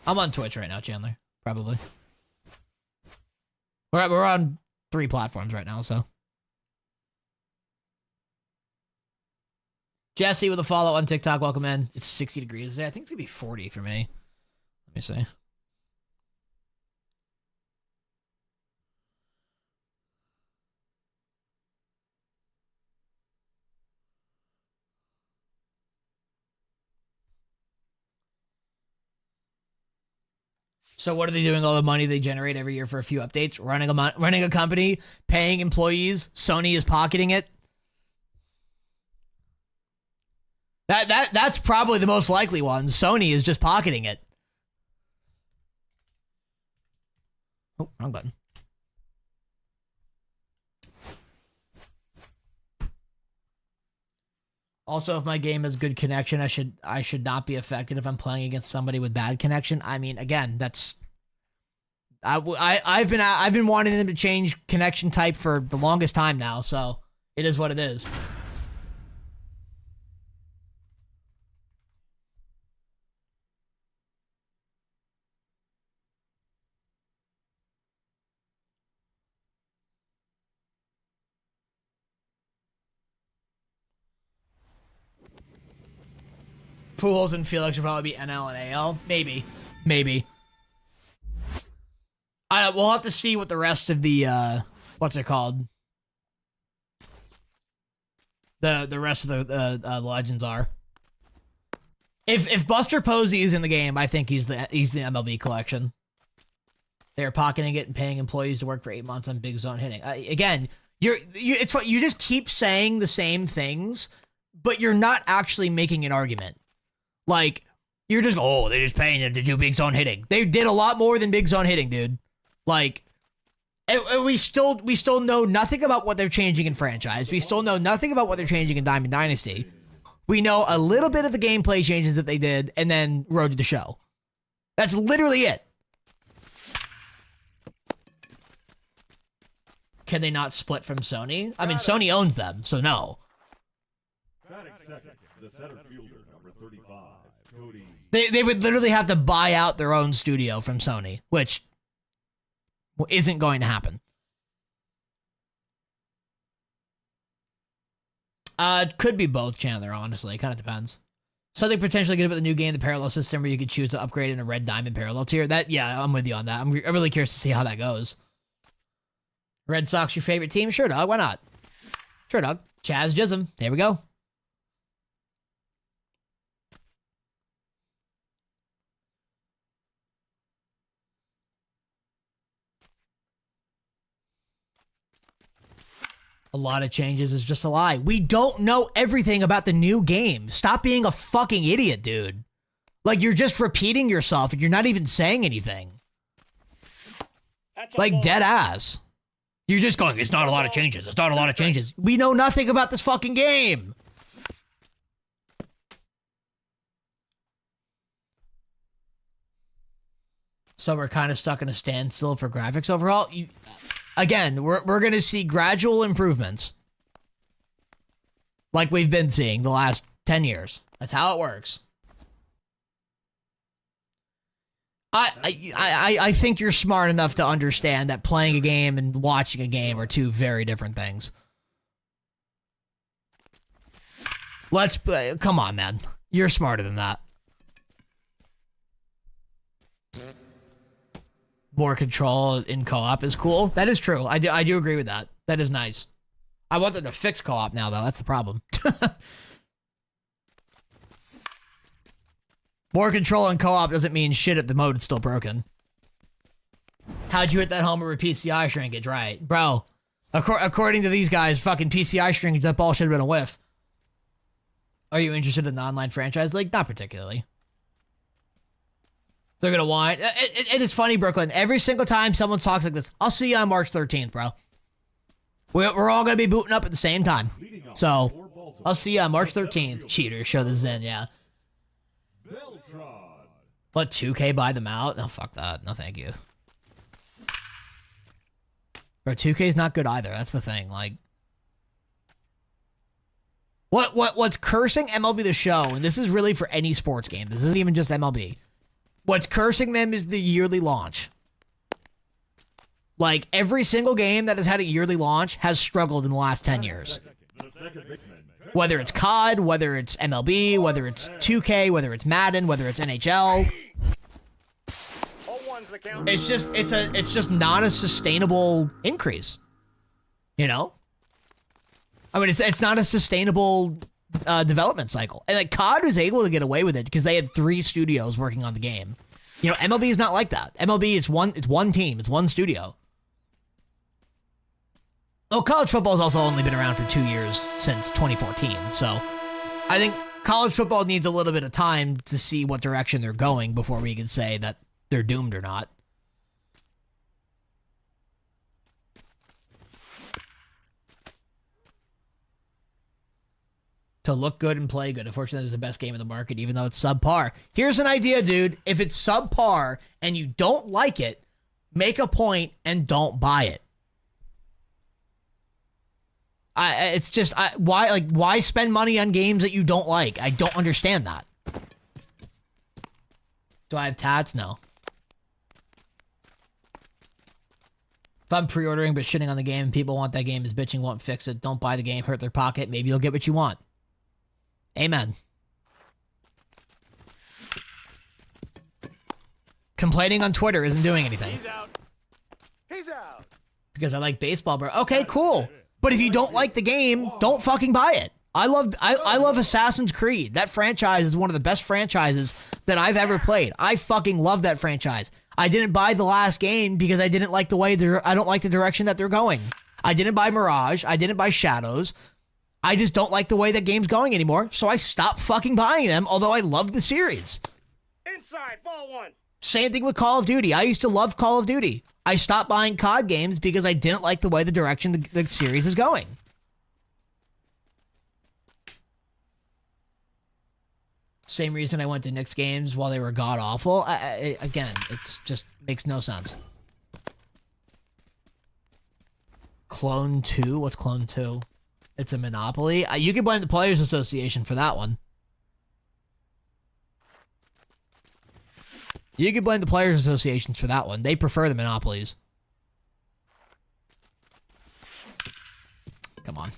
Speaker 1: I'm on Twitch right now, Chandler. Probably. We're on 3 platforms right now, so. Jesse with a follow on TikTok. Welcome in. It's 60 degrees today. I think it's going to be 40 for me. Let me see. So what are they doing all the money they generate every year for a few updates? Running a company, paying employees. Sony is pocketing it. That's probably the most likely one. Sony is just pocketing it. Oh, wrong button. Also, if my game has good connection, I should not be affected if I'm playing against somebody with bad connection. I mean, again, that's I've been wanting them to change connection type for the longest time now, so it is what it is. Pujols and Felix will probably be NL and AL. Maybe. We'll have to see what the rest of the, what's it called? The rest of the legends are. If Buster Posey is in the game, I think he's the MLB collection. They're pocketing it and paying employees to work for 8 months on big zone hitting. Again, it's what you just keep saying the same things, but you're not actually making an argument. Like, you're just, they're just paying them to do big zone hitting. They did a lot more than big zone hitting, dude. Like, we still know nothing about what they're changing in franchise. We still know nothing about what they're changing in Diamond Dynasty. We know a little bit of the gameplay changes that they did, and then Road to the Show. That's literally it. Can they not split from Sony? I mean, Sony owns them, so no.
Speaker 3: Batting second, the center fielder, number 35, Cody.
Speaker 1: They would literally have to buy out their own studio from Sony, which isn't going to happen. It could be both, Chandler, honestly. It kind of depends. Something potentially good about the new game, the parallel system, where you could choose to upgrade in a red diamond parallel tier. Yeah, I'm with you on that. I'm really curious to see how that goes. Red Sox, your favorite team? Sure, dog. Why not? Sure, dog. Chaz Jism. There we go. A lot of changes is just a lie. We don't know everything about the new game. Stop being a fucking idiot, dude. Like, you're just repeating yourself and you're not even saying anything. Like, dead ass. You're just going, it's not a lot of changes. It's not a lot of changes. We know nothing about this fucking game. So we're kind of stuck in a standstill for graphics overall. Again, we're going to see gradual improvements. Like we've been seeing the last 10 years. That's how it works. I think you're smart enough to understand that playing a game and watching a game are two very different things. Come on, man. You're smarter than that. More control in co-op is cool. That is true. I do agree with that. That is nice. I want them to fix co-op now, though. That's the problem. More control in co-op doesn't mean shit if the mode is still broken. How'd you hit that homer with PCI shrinkage? Right. Bro, according to these guys, fucking PCI shrinkage, that ball should have been a whiff. Are you interested in the online franchise league? Not particularly. They're going to want... It is funny, Brooklyn. Every single time someone talks like this, I'll see you on March 13th, bro. We're all going to be booting up at the same time. So, I'll see you on March 13th. Cheaters, show this in, yeah. Let 2K buy them out? No, fuck that. No, thank you. Bro, 2K's not good either. That's the thing. Like, what's cursing MLB The Show, and this is really for any sports game. This isn't even just MLB. What's cursing them is the yearly launch. Like, every single game that has had a yearly launch has struggled in the last 10 years. Whether it's COD, whether it's MLB, whether it's 2K, whether it's Madden, whether it's NHL. It's just not a sustainable increase. You know? I mean, it's not a sustainable development cycle. And like COD was able to get away with it because they had 3 studios working on the game. You know, MLB is not like that. MLB it's one team, it's one studio. Oh, college football has also only been around for 2 years since 2014. So I think college football needs a little bit of time to see what direction they're going before we can say that they're doomed or not. To look good and play good. Unfortunately, it's the best game in the market, even though it's subpar. Here's an idea, dude. If it's subpar and you don't like it, make a point and don't buy it. Why spend money on games that you don't like? I don't understand that. Do I have tats? No. If I'm pre-ordering but shitting on the game and people want that game is bitching, won't fix it, don't buy the game, hurt their pocket, maybe you'll get what you want. Amen. Complaining on Twitter isn't doing anything.
Speaker 4: He's out. He's out.
Speaker 1: Because I like baseball, bro. Okay, cool. But if you don't like the game, don't fucking buy it. I love Assassin's Creed. That franchise is one of the best franchises that I've ever played. I fucking love that franchise. I didn't buy the last game because I didn't like the way I don't like the direction that they're going. I didn't buy Mirage. I didn't buy Shadows. I just don't like the way that game's going anymore, so I stopped fucking buying them, although I love the series.
Speaker 2: Inside, ball 1.
Speaker 1: Same thing with Call of Duty. I used to love Call of Duty. I stopped buying COD games because I didn't like the way the direction the series is going. Same reason I went to Knicks games while they were god-awful. Again, it's just makes no sense. Clone 2? What's Clone 2? It's a Monopoly. You can blame the Players Association for that one. You can blame the Players Associations for that one. They prefer the Monopolies. Come on.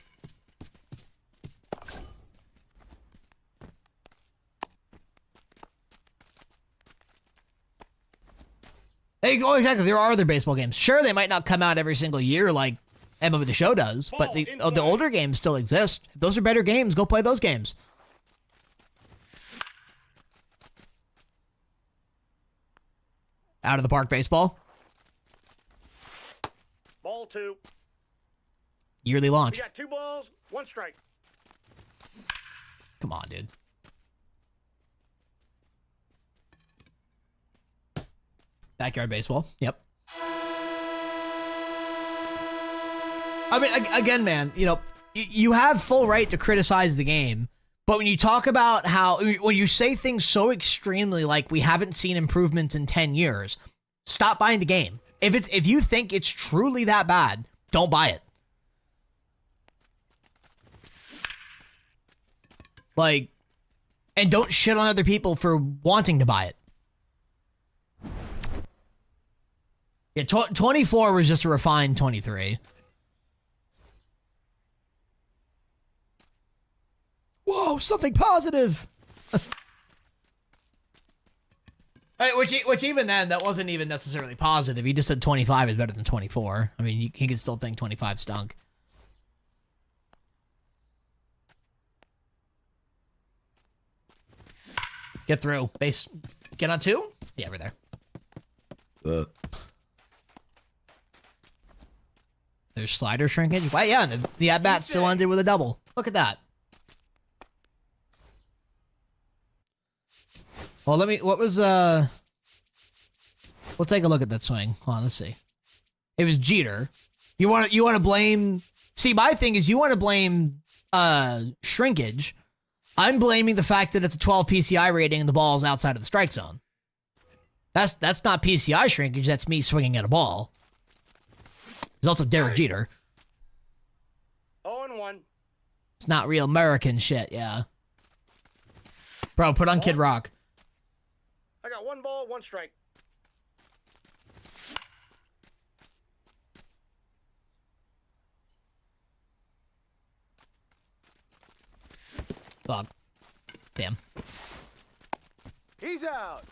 Speaker 1: Oh, exactly. There are other baseball games. Sure, they might not come out every single year like MLB The Show does, but the older games still exist. If those are better games, go play those games. Out of the park baseball.
Speaker 2: Ball 2.
Speaker 1: Yearly launch.
Speaker 2: We got 2 balls, 1 strike.
Speaker 1: Come on, dude. Backyard baseball. Yep. I mean, again, man, you know, you have full right to criticize the game, but when you talk about when you say things so extremely like we haven't seen improvements in 10 years, stop buying the game. If you think it's truly that bad, don't buy it. Like, and don't shit on other people for wanting to buy it. Yeah, 24 was just a refined 23. Whoa, something positive. Which even then, that wasn't even necessarily positive. He just said 25 is better than 24. I mean, he could still think 25 stunk. Get through. Base. Get on 2? Yeah, we're there. There's slider shrinkage. Why, yeah, the at-bat still ended with a double. Look at that. Well, what was, we'll take a look at that swing. Hold on, let's see. It was Jeter. You want to blame, see, my thing is you want to blame, shrinkage. I'm blaming the fact that it's a 12 PCI rating and the ball is outside of the strike zone. That's not PCI shrinkage, that's me swinging at a ball. There's also Derek Jeter.
Speaker 2: 0-1.
Speaker 1: It's not real American shit, yeah. Bro, put on Kid Rock.
Speaker 2: I got 1 ball, 1 strike.
Speaker 1: Fuck. Damn.
Speaker 4: He's out.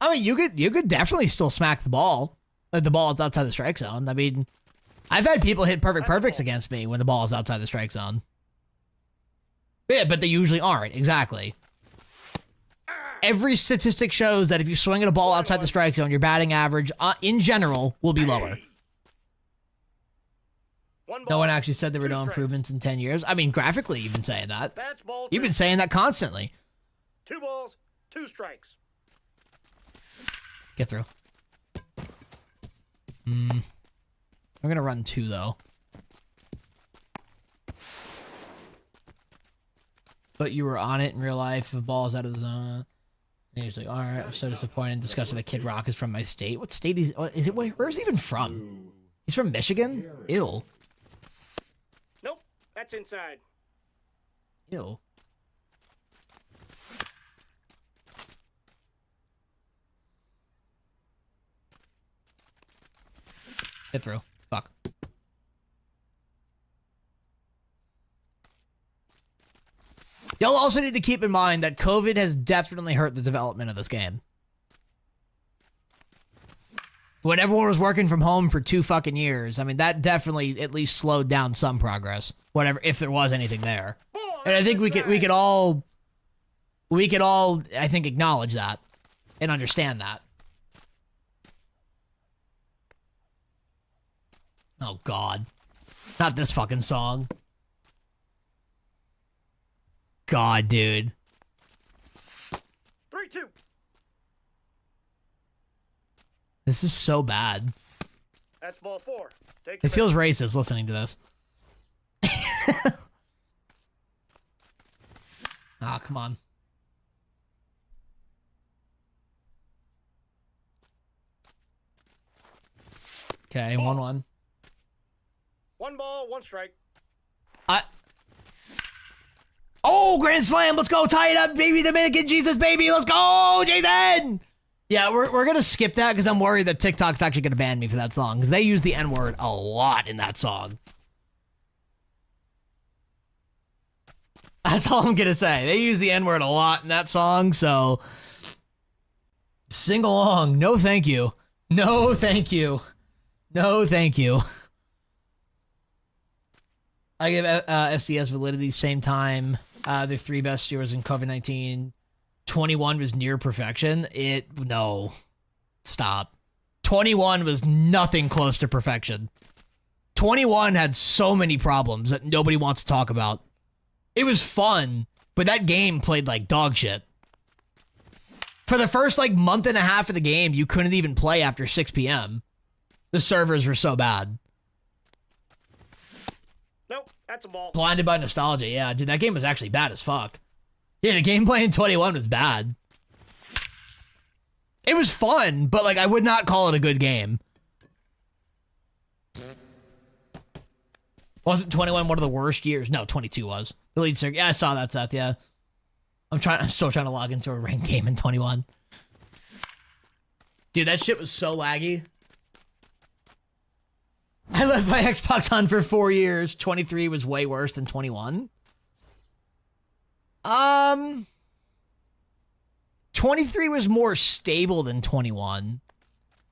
Speaker 1: I mean, you could definitely still smack the ball. If the ball is outside the strike zone. I mean, I've had people hit perfects against me when the ball is outside the strike zone. Yeah, but they usually aren't. Exactly. Every statistic shows that if you swing at a ball outside the strike zone, your batting average, in general, will be lower. No one actually said there were no improvements in 10 years. I mean, graphically, you've been saying that.
Speaker 2: That's ball 2.
Speaker 1: You've been saying that constantly.
Speaker 2: 2 balls, 2 strikes.
Speaker 1: Get through. I'm gonna run 2, though. But you were on it in real life. If a ball is out of the zone. And he's like, alright, I'm so disappointed. Disgusted that Kid Rock is from my state. What state is it? Where's he even from? He's from Michigan? Ew.
Speaker 2: Nope, that's inside.
Speaker 1: Ew. Get through. Fuck. Y'all also need to keep in mind that COVID has definitely hurt the development of this game. When everyone was working from home for 2 fucking years, I mean, that definitely at least slowed down some progress. Whatever, if there was anything there. And I think we could all, I think, acknowledge that and understand that. Oh, God. Not this fucking song. God, dude.
Speaker 2: 3-2.
Speaker 1: This is so bad.
Speaker 2: That's ball 4. Take
Speaker 1: It feels racist listening to this. Ah, come on. Okay, 1-1.
Speaker 2: 1 ball, 1 strike.
Speaker 1: Oh, grand slam! Let's go! Tie it up, baby! Dominican Jesus, baby! Let's go, Jason! Yeah, we're gonna skip that because I'm worried that TikTok's actually gonna ban me for that song because they use the N-word a lot in that song. That's all I'm gonna say. They use the N-word a lot in that song, so sing along. No, thank you. No, thank you. No, thank you. I give SDS validity same time. The 3 best years in COVID-19. 21 was near perfection. No. Stop. 21 was nothing close to perfection. 21 had so many problems that nobody wants to talk about. It was fun, but that game played like dog shit. For the first like month and a half of the game, you couldn't even play after 6 p.m. The servers were so bad.
Speaker 2: Nope, that's a ball.
Speaker 1: Blinded by nostalgia, yeah. Dude, that game was actually bad as fuck. Yeah, the gameplay in 21 was bad. It was fun, but like I would not call it a good game. Wasn't 21 one of the worst years? No, 22 was. The lead circuit. Yeah, I saw that, Seth, yeah. I'm still trying to log into a ranked game in 21. Dude, that shit was so laggy. I left my Xbox on for 4 years. 23 was way worse than 21. 23 was more stable than 21.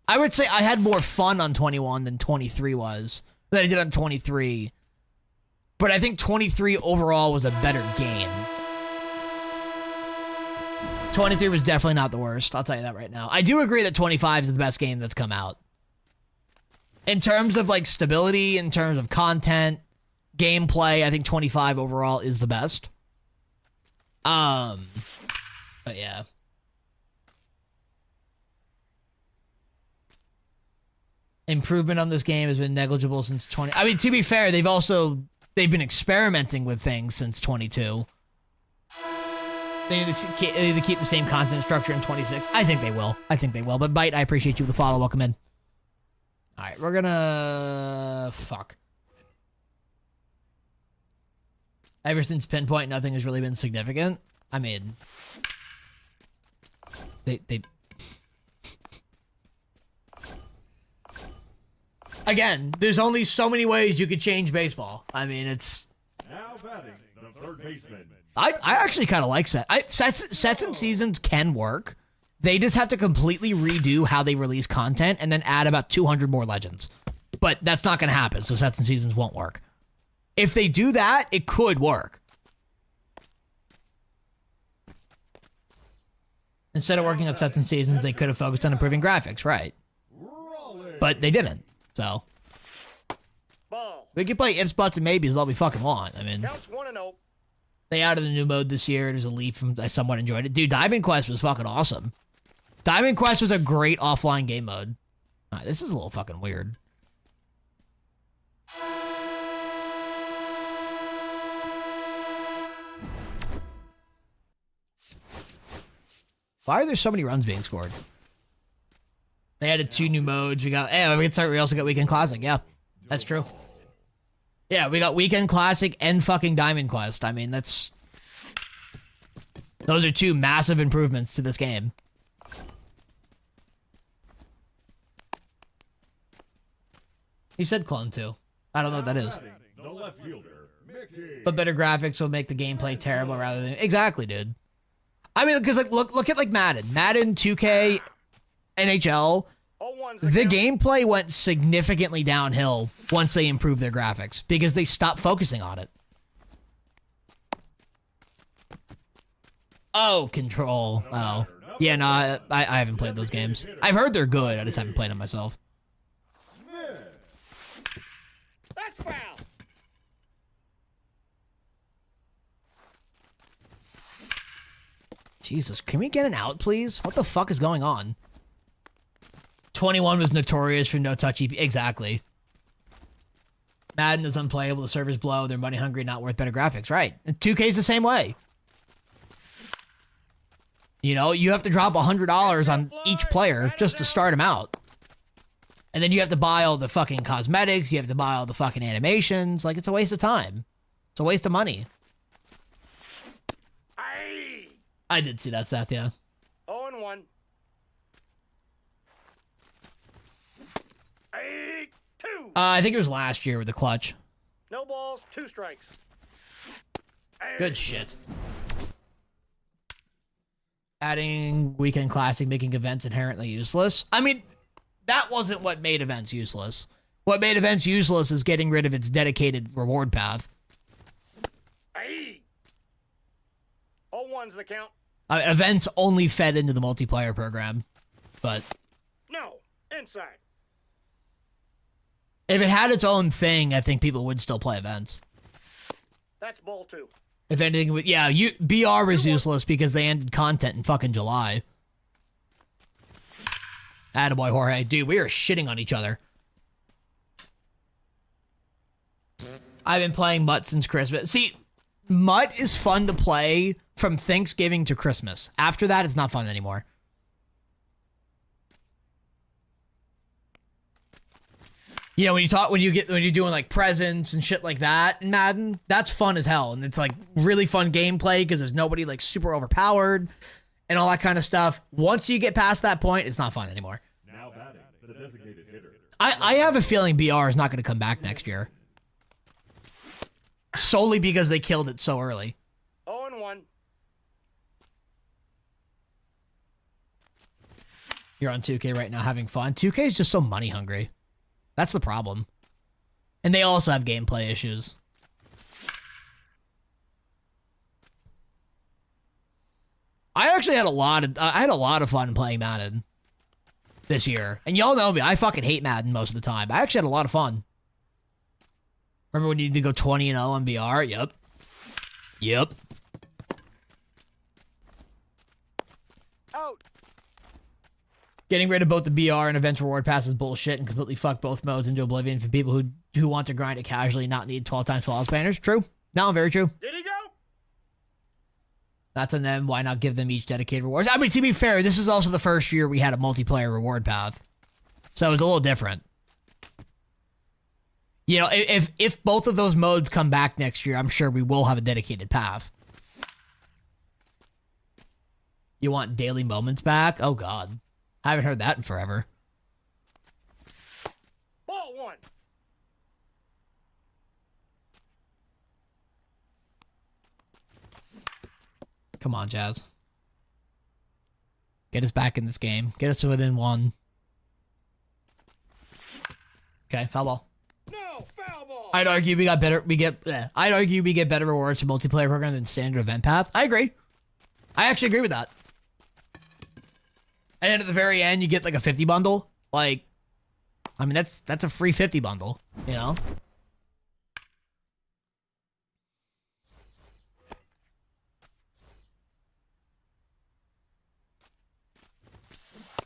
Speaker 1: I would say I had more fun on 21 than 23 was. Than I did on 23. But I think 23 overall was a better game. 23 was definitely not the worst. I'll tell you that right now. I do agree that 25 is the best game that's come out. In terms of like stability, in terms of content, gameplay, I think 25 overall is the best. But yeah. Improvement on this game has been negligible since 20. I mean, to be fair, they've been experimenting with things since 22. They need to keep the same content structure in 26. I think they will. But Bite, I appreciate you with the follow. Welcome in. All right, we're gonna fuck. Ever since Pinpoint, nothing has really been significant. I mean, they again, there's only so many ways you could change baseball. I mean, it's
Speaker 3: Now batting the third baseman.
Speaker 1: I actually kind of like sets and seasons can work. They just have to completely redo how they release content and then add about 200 more legends. But that's not going to happen, so sets and seasons won't work. If they do that, it could work. Instead of working on sets and seasons, they could have focused on improving graphics, right? But they didn't, so.
Speaker 2: Ball.
Speaker 1: We could play ifs, buts, and maybes all we fucking want. I mean,
Speaker 2: Counts 1-0.
Speaker 1: they added a new mode this year. There's a leap from, I somewhat enjoyed it. Dude, Diamond Quest was fucking awesome. Diamond Quest was a great offline game mode. All right, this is a little fucking weird. Why are there so many runs being scored? They added 2 new modes. We also got Weekend Classic. Yeah, that's true. Yeah, we got Weekend Classic and fucking Diamond Quest. I mean, those are 2 massive improvements to this game. He said Clone 2. I don't know what that is.
Speaker 3: The left fielder, Mickey.
Speaker 1: But better graphics will make the gameplay terrible rather than... Exactly, dude. I mean, because like look at like Madden. Madden 2K, NHL.
Speaker 2: 0-1's
Speaker 1: The
Speaker 2: count.
Speaker 1: gameplay went significantly downhill once they improved their graphics because they stopped focusing on it. Oh, Control. Oh. Yeah, no, I haven't played those games. I've heard they're good. I just haven't played them myself.
Speaker 2: That's foul.
Speaker 1: Jesus, can we get an out, please? What the fuck is going on? 21 was notorious for no-touch EP. Exactly. Madden is unplayable, the servers blow, they're money hungry, not worth better graphics. Right. And 2K's the same way. You know, you have to drop $100 on each player just to start them out. And then you have to buy all the fucking cosmetics, you have to buy all the fucking animations. Like, it's a waste of time. It's a waste of money.
Speaker 2: Aye.
Speaker 1: I did see that, Seth, yeah.
Speaker 2: 0-1. Aye. 2.
Speaker 1: I think it was last year with the clutch.
Speaker 2: No balls, 2 strikes. Aye.
Speaker 1: Good shit. Adding Weekend Classic, making events inherently useless. I mean, that wasn't what made events useless. What made events useless is getting rid of its dedicated reward path.
Speaker 2: Aye. 0-1's the count.
Speaker 1: Events only fed into the multiplayer program. But
Speaker 2: No. Inside.
Speaker 1: if it had its own thing, I think people would still play events.
Speaker 2: That's ball 2.
Speaker 1: If anything, yeah, BR was useless because they ended content in fucking July. Attaboy, Jorge. Dude, we are shitting on each other. I've been playing Mutt since Christmas. See, Mutt is fun to play from Thanksgiving to Christmas. After that, it's not fun anymore. You know, when you're doing like presents and shit like that in Madden, that's fun as hell, and it's like really fun gameplay because there's nobody like super overpowered and all that kind of stuff. Once you get past that point, it's not fun anymore.
Speaker 3: Now batting for the designated hitter.
Speaker 1: I have a feeling BR is not going to come back next year, solely because they killed it so early.
Speaker 2: 0-1.
Speaker 1: You're on 2K right now having fun. 2K is just so money hungry. That's the problem. And they also have gameplay issues. I actually had a lot of fun playing Madden this year. And y'all know me, I fucking hate Madden most of the time. I actually had a lot of fun. Remember when you did go 20-0 on BR? Yep. Yep.
Speaker 4: Out.
Speaker 1: Getting rid of both the BR and events reward pass is bullshit and completely fuck both modes into oblivion for people who want to grind it casually and not need 12 times flawless banners. True. No, very true.
Speaker 2: Did he go?
Speaker 1: That's on them. Why not give them each dedicated rewards? I mean, to be fair, this is also the first year we had a multiplayer reward path. So it's a little different. You know, if both of those modes come back next year, I'm sure we will have a dedicated path. You want daily moments back? Oh, God. I haven't heard that in forever.
Speaker 2: Ball 1.
Speaker 1: Come on, Jazz. Get us back in this game. Get us to within 1. Okay, foul ball.
Speaker 2: No, foul ball.
Speaker 1: I'd argue we get better rewards for multiplayer program than standard event path. I agree. I actually agree with that. And then at the very end, you get like a 50 bundle. Like, I mean, that's a free 50 bundle, you know?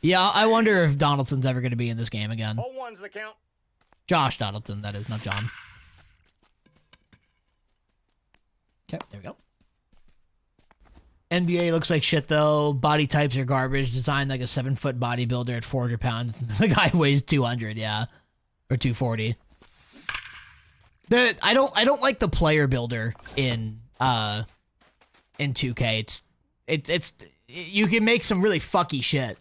Speaker 1: Yeah, I wonder if Donaldson's ever going to be in this game again.
Speaker 2: 0-1's the count.
Speaker 1: Josh Donaldson, that is, not John. Okay, there we go. NBA looks like shit, though. Body types are garbage. Designed like a 7-foot bodybuilder at 400 pounds. The guy weighs 200, yeah. Or 240. I don't like the player builder in 2K. It's you can make some really fucky shit.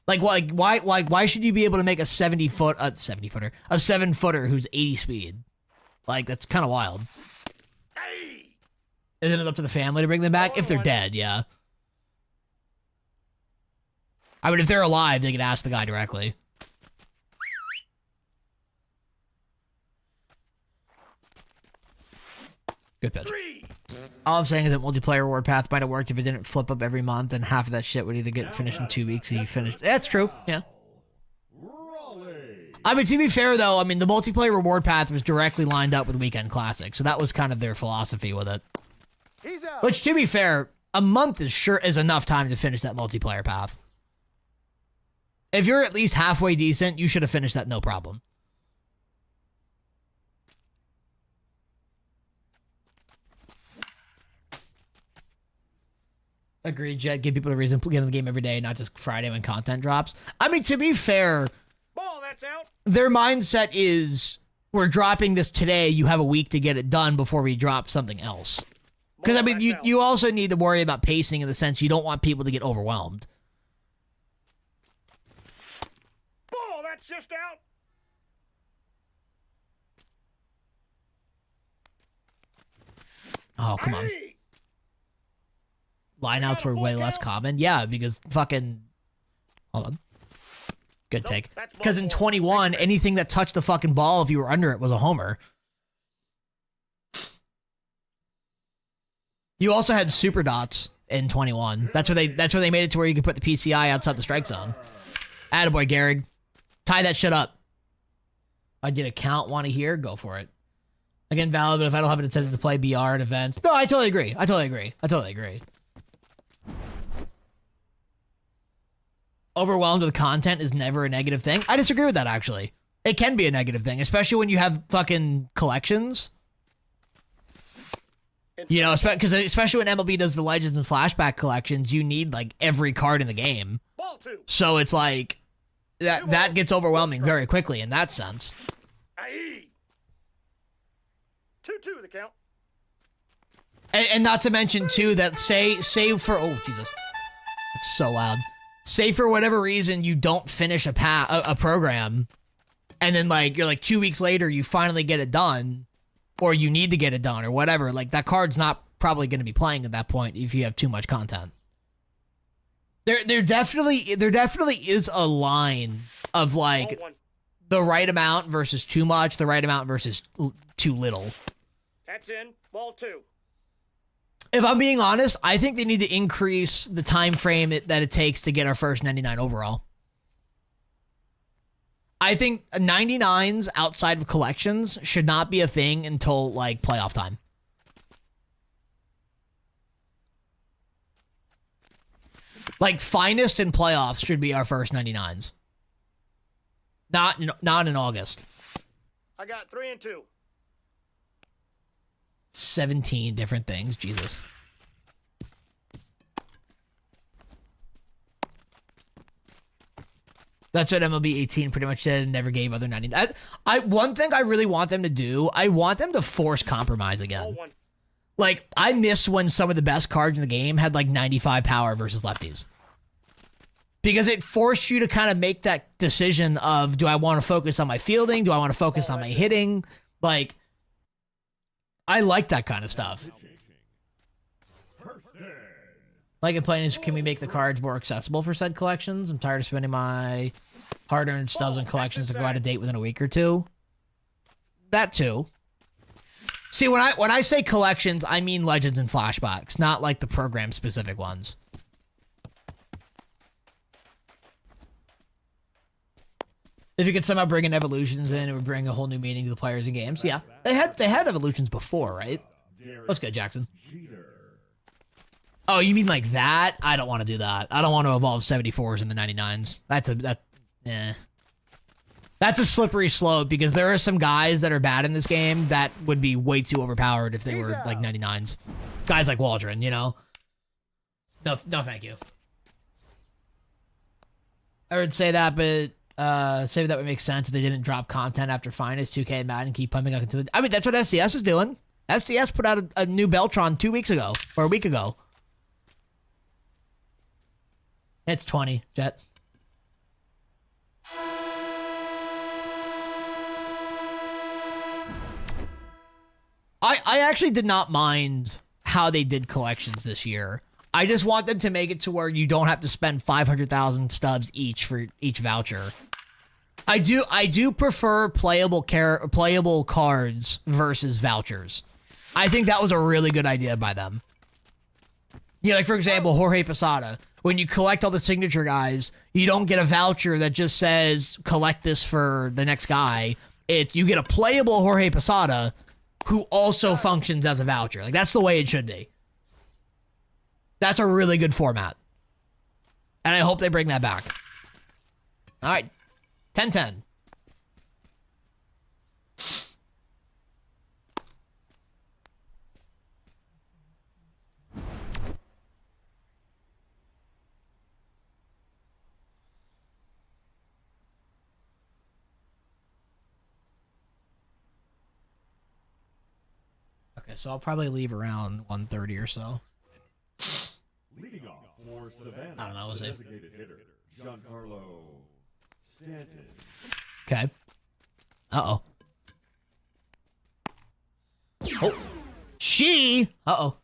Speaker 1: Like why should you be able to make a 7-footer who's 80 speed? Like, that's kind of wild.
Speaker 2: Hey!
Speaker 1: Isn't it up to the family to bring them back? If they're dead, yeah. I mean, if they're alive, they can ask the guy directly. Good pitch.
Speaker 2: 3.
Speaker 1: All I'm saying is that multiplayer reward path might have worked if it didn't flip up every month, and half of that shit would either get finished in 2 weeks, so you finished. That's true, yeah. I mean, to be fair, though, I mean, the multiplayer reward path was directly lined up with Weekend Classic, so that was kind of their philosophy with it.
Speaker 4: He's out.
Speaker 1: Which, to be fair, a month is enough time to finish that multiplayer path. If you're at least halfway decent, you should have finished that no problem. Agreed, Jet. Give people a reason to get in the game every day, not just Friday when content drops. I mean, to be fair,
Speaker 2: Ball, that's out.
Speaker 1: their mindset is, we're dropping this today, you have a week to get it done before we drop something else. Because, I mean, you also need to worry about pacing in the sense you don't want people to get overwhelmed.
Speaker 2: Ball, that's just out.
Speaker 1: Oh, come on.
Speaker 2: Hey!
Speaker 1: Lineouts were way less common. Yeah, because fucking... Hold on. Good take.
Speaker 2: that's
Speaker 1: Because in
Speaker 2: ball
Speaker 1: 21, anything that touched the fucking ball, if you were under it, was a homer. You also had super dots in 21. That's where they made it to where you could put the PCI outside the strike zone. Attaboy, Gehrig. Tie that shit up. I did a count, want to hear? Go for it. Again, valid, but if I don't have an incentive to play BR at events... No, I totally agree. I totally agree. Overwhelmed with content is never a negative thing. I disagree with that, actually. It can be a negative thing, especially when you have fucking collections. You know, because especially when MLB does the Legends and Flashback collections, you need, like, every card in the game.
Speaker 2: Ball 2.
Speaker 1: So it's like, that gets overwhelming very quickly in that sense.
Speaker 2: 2-2 the count.
Speaker 1: And not to mention too that say for oh Jesus, it's so loud. Say for whatever reason you don't finish a program, and then like you're like 2 weeks later you finally get it done, or you need to get it done or whatever. Like that card's not probably going to be playing at that point if you have too much content. There definitely is a line of like
Speaker 2: Ball 1.
Speaker 1: the right amount versus too much, the right amount versus too little.
Speaker 2: That's in. Ball 2.
Speaker 1: If I'm being honest, I think they need to increase the time frame that it takes to get our first 99 overall. I think 99s outside of collections should not be a thing until like playoff time. Like finest in playoffs should be our first 99s. Not in August.
Speaker 2: I got 3 and 2.
Speaker 1: 17 different things, Jesus. That's what MLB 18 pretty much said and never gave other 90. One thing I really want them to do, I want them to force compromise
Speaker 2: Ball
Speaker 1: again.
Speaker 2: 1.
Speaker 1: Like, I miss when some of the best cards in the game had like 95 power versus lefties. Because it forced you to kind of make that decision of, do I want to focus on my fielding? Do I want to focus on my hitting? Like, I like that kind of stuff. Like a plan is, can we make the cards more accessible for said collections? I'm tired of spending my hard-earned stubs on collections to go out of date within a week or two. That too. See, when I say collections, I mean Legends and Flashbacks, not like the program-specific ones. If you could somehow bring in evolutions in, it would bring a whole new meaning to the players and games. Yeah, they had evolutions before, right? Let's go, Jackson. Oh, you mean like that? I don't want to do that. I don't want to evolve 74s into 99s. That's a slippery slope because there are some guys that are bad in this game that would be way too overpowered if they were like 99s. Guys like Waldron, you know? No, thank you. I would say that, but say that would make sense if they didn't drop content after Finest, 2K, and Madden, keep pumping up into the... I mean, that's what SDS is doing. SDS put out a new Beltron 2 weeks ago, or a week ago. It's 20, Jet. I actually did not mind how they did collections this year. I just want them to make it to where you don't have to spend 500,000 stubs each for each voucher. I do prefer playable cards versus vouchers. I think that was a really good idea by them. Yeah, like for example, Jorge Posada. When you collect all the signature guys, you don't get a voucher that just says collect this for the next guy. You get a playable Jorge Posada who also functions as a voucher. Like that's the way it should be. That's a really good format. And I hope they bring that back. All right. 10-10. Okay, so I'll probably leave around 1:30 or so.
Speaker 3: Leading off for Savannah,
Speaker 1: I don't know, we'll see.
Speaker 3: designated hitter, Giancarlo Stanton.
Speaker 1: Okay. Uh-oh. Oh. She! Uh-oh.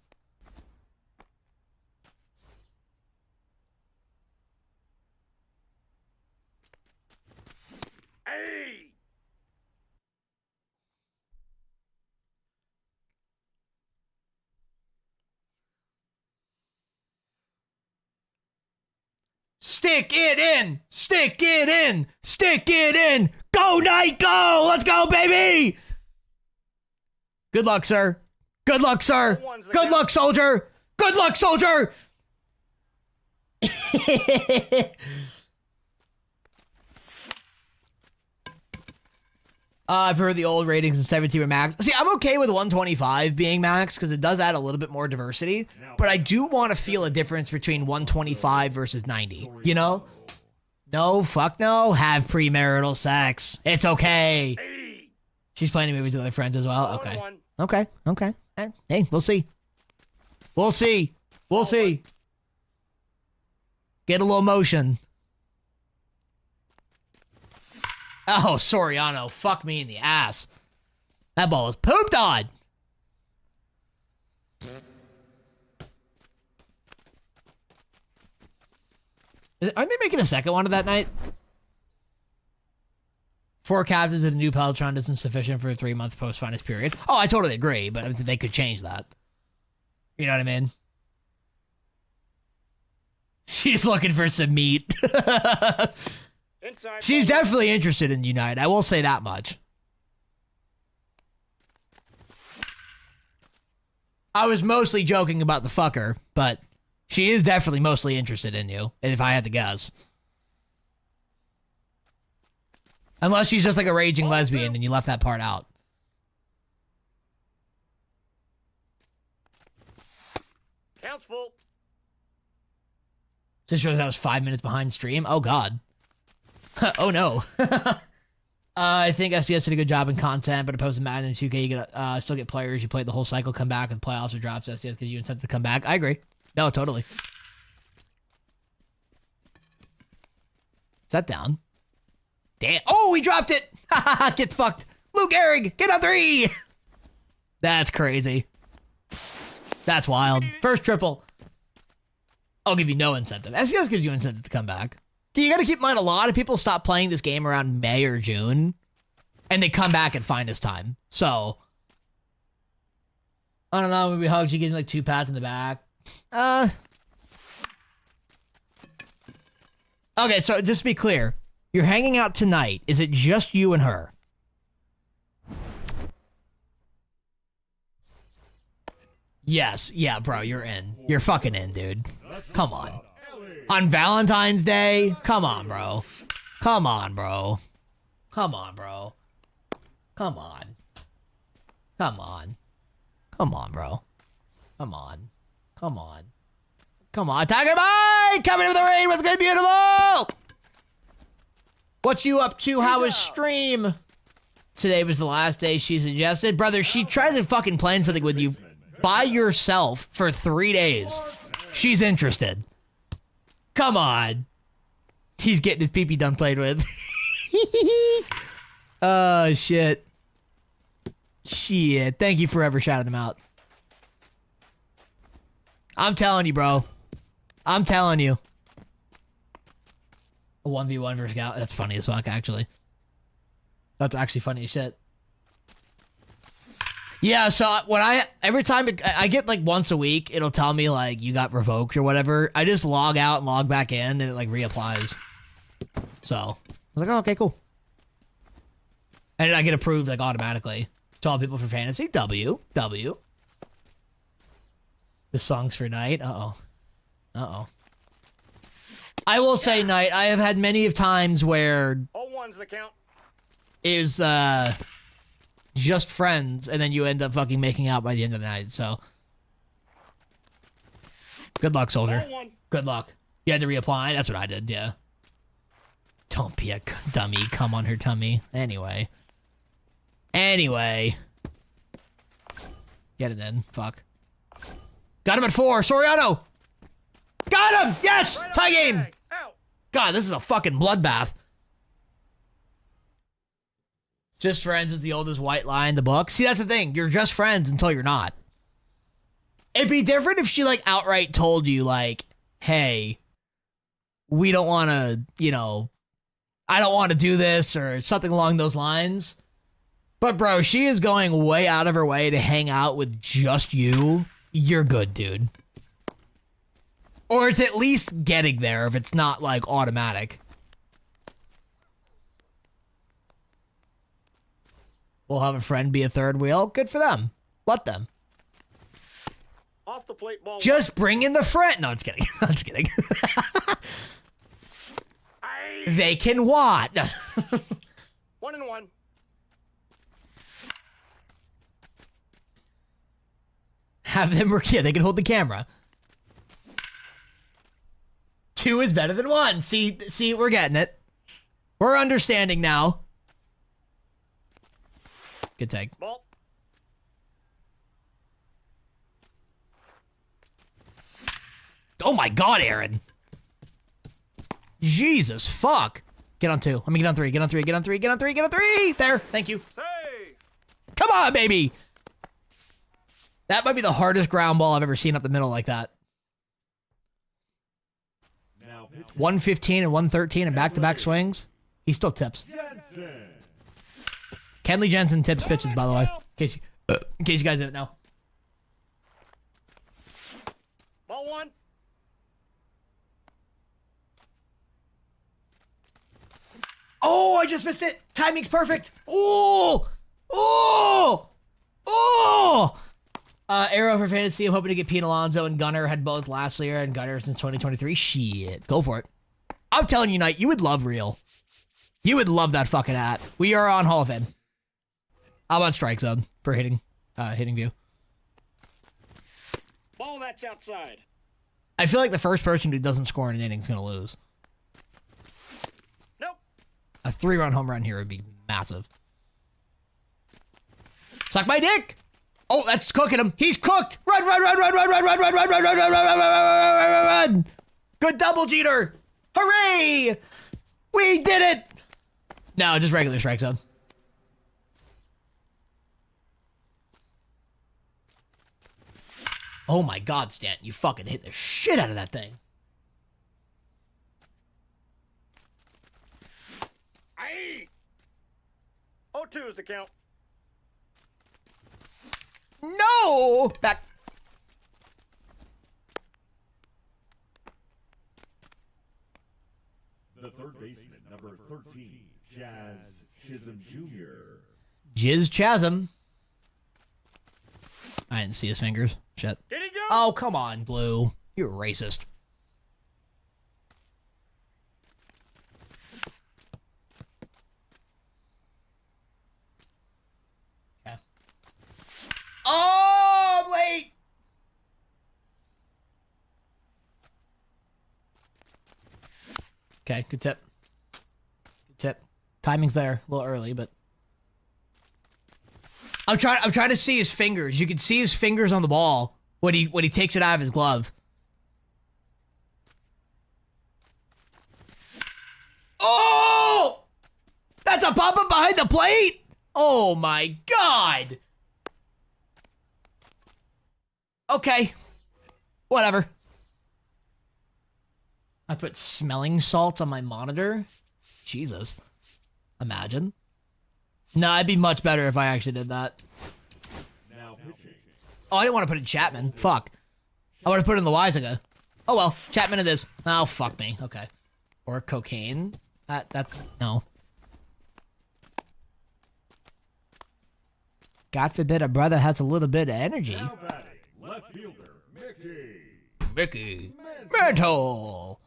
Speaker 2: Hey!
Speaker 1: Stick it in! Stick it in! Stick it in! Go, Knight, go! Let's go, baby! Good luck, sir. Good luck, sir. Good luck, soldier. Good luck, soldier! I prefer the old ratings and 17 were max. See, I'm okay with 125 being max because it does add a little bit more diversity. But I do want to feel a difference between 125 versus 90. You know? No, fuck no. Have premarital sex. It's okay.
Speaker 2: Hey!
Speaker 1: She's playing movies with other friends as well. Okay. Okay. Hey, we'll see. We'll see. Get a little motion. Oh, Soriano. Fuck me in the ass. That ball was pooped on. Aren't they making a second one of that night? 4 captains and a new Pelotron isn't sufficient for a 3-month post-finals period. Oh, I totally agree, but they could change that. You know what I mean? She's looking for some meat.
Speaker 2: Inside.
Speaker 1: She's
Speaker 2: ball
Speaker 1: definitely interested in Unite. I will say that much. I was mostly joking about the fucker, but she is definitely mostly interested in you, if I had to guess. Unless she's just like a raging lesbian and you left that part out.
Speaker 2: Counts full.
Speaker 1: Just shows I was 5 minutes behind stream. Oh, God. Oh, no. I think SDS did a good job in content, but opposed to Madden and 2K, you get, still get players. You play the whole cycle, come back, and playoffs or drops SDS because you intend to come back. I agree. No, totally. Is that down? Damn. Oh, he dropped it. Get fucked. Luke Gehrig, get a 3. That's crazy. That's wild. First triple. I'll give you no incentive. SDS gives you incentive to come back. You gotta keep in mind, a lot of people stop playing this game around May or June, and they come back and find this time. So, I don't know, maybe hugs, you give me like 2 pats in the back. Okay, so just to be clear, you're hanging out tonight. Is it just you and her? Yes. Yeah, bro, you're in. You're fucking in, dude. Come on. On Valentine's Day? Come on, bro. Come on, bro. Come on, bro. Come on. Come on. Come on, bro. Come on. Come on. Come on. Tiger Mike! Coming in with the rain. What's good, beautiful? What you up to? How was stream? Today was the last day she suggested. Brother, she tried to fucking plan something with you by yourself for 3 days. She's interested. Come on. He's getting his pee-pee done played with. Oh, shit. Shit. Thank you for ever shouting them out. I'm telling you, bro. I'm telling you. A 1v1 versus Gal. That's funny as fuck, actually. That's actually funny as shit. Yeah, so when every time I get like once a week, it'll tell me like you got revoked or whatever. I just log out and log back in and it like reapplies. So I was like, oh, okay, cool. And I get approved like automatically. To all people for fantasy. W. The songs for night. Uh-oh. I will say, Knight, I have had many of times where
Speaker 2: 0-1's the count.
Speaker 1: it was just friends, and then you end up fucking making out by the end of the night, so. Good luck, soldier.
Speaker 2: 0-1.
Speaker 1: Good luck. You had to reapply? That's what I did, yeah. Don't be a dummy. Come on her tummy. Anyway. Get it in. Fuck. Got him at 4. Soriano! Got him! Yes!
Speaker 2: Right
Speaker 1: Tie
Speaker 2: on the
Speaker 1: game!
Speaker 2: bag. Out.
Speaker 1: God, this is a fucking bloodbath. Just friends is the oldest white lie in the book. See, that's the thing. You're just friends until you're not. It'd be different if she, like, outright told you, like, hey, we don't want to, you know, I don't want to do this or something along those lines. But, bro, she is going way out of her way to hang out with just you. You're good, dude. Or it's at least getting there if it's not, like, automatic. We'll have a friend be a third wheel. Good for them. Let them.
Speaker 2: Off the plate ball.
Speaker 1: Just bring in the friend. No, I'm just kidding. I'm just kidding. They can what?
Speaker 2: 1-1.
Speaker 1: Have them work. Yeah, they can hold the camera. 2 is better than 1. See, we're getting it. We're understanding now. Good take.
Speaker 2: Ball.
Speaker 1: Oh my God, Aaron. Jesus fuck. Get on 2. Let me get on 3. Get on 3. Get on 3. Get on 3. Get on 3. There. Thank you.
Speaker 4: Safe.
Speaker 1: Come on, baby. That might be the hardest ground ball I've ever seen up the middle like that.
Speaker 3: Now pitching
Speaker 1: 115 and 113 and back-to-back swings. He still tips.
Speaker 3: Jensen.
Speaker 1: Kenley Jensen tips pitches, by the way. In case you guys didn't know.
Speaker 2: Ball 1.
Speaker 1: Oh, I just missed it. Timing's perfect. Oh! Oh! Oh! Arrow for fantasy. I'm hoping to get Pete Alonso and Gunner. Had both last year and Gunner since 2023. Shit. Go for it. I'm telling you, Knight, you would love Real. You would love that fucking hat. We are on Hall of Fame. I'm on strike zone for hitting view.
Speaker 2: Ball that's outside.
Speaker 1: I feel like the first person who doesn't score in an inning is going to lose.
Speaker 2: Nope.
Speaker 1: A 3-run home run here would be massive. Suck my dick! Oh, that's cooking him. He's cooked! Run, run, run, run, run, run, run, run, run, run, run, run, run, run, run, run! Good double, Jeter! Hooray! We did it! No, just regular strike zone. Oh my God, Stanton, you fucking hit the shit out of that thing.
Speaker 2: Aye. 0-2 is the count.
Speaker 1: No! Back.
Speaker 3: The third baseman, number 13, Jazz Chisholm Jr.
Speaker 1: Jizz Chasm. I didn't see his fingers. Shit.
Speaker 2: Did he go?
Speaker 1: Oh, come on, Blue. You're racist. Okay. Oh, I'm late! Okay, good tip. Good tip. Timing's there. A little early, but... I'm trying to see his fingers. You can see his fingers on the ball when he takes it out of his glove. Oh! That's a pop up behind the plate? Oh my God. Okay. Whatever. I put smelling salts on my monitor. Jesus. Imagine. No, it'd be much better if I actually did that.
Speaker 3: Now pitching.
Speaker 1: Oh, I didn't want to put in Chapman. Fuck. I want to put in Loizaga. Oh well, Chapman it is. Oh, fuck me. Okay. Or cocaine. That's no. God forbid a brother has a little bit of energy.
Speaker 3: Now batting, left fielder, Mickey.
Speaker 1: Mickey Mantle.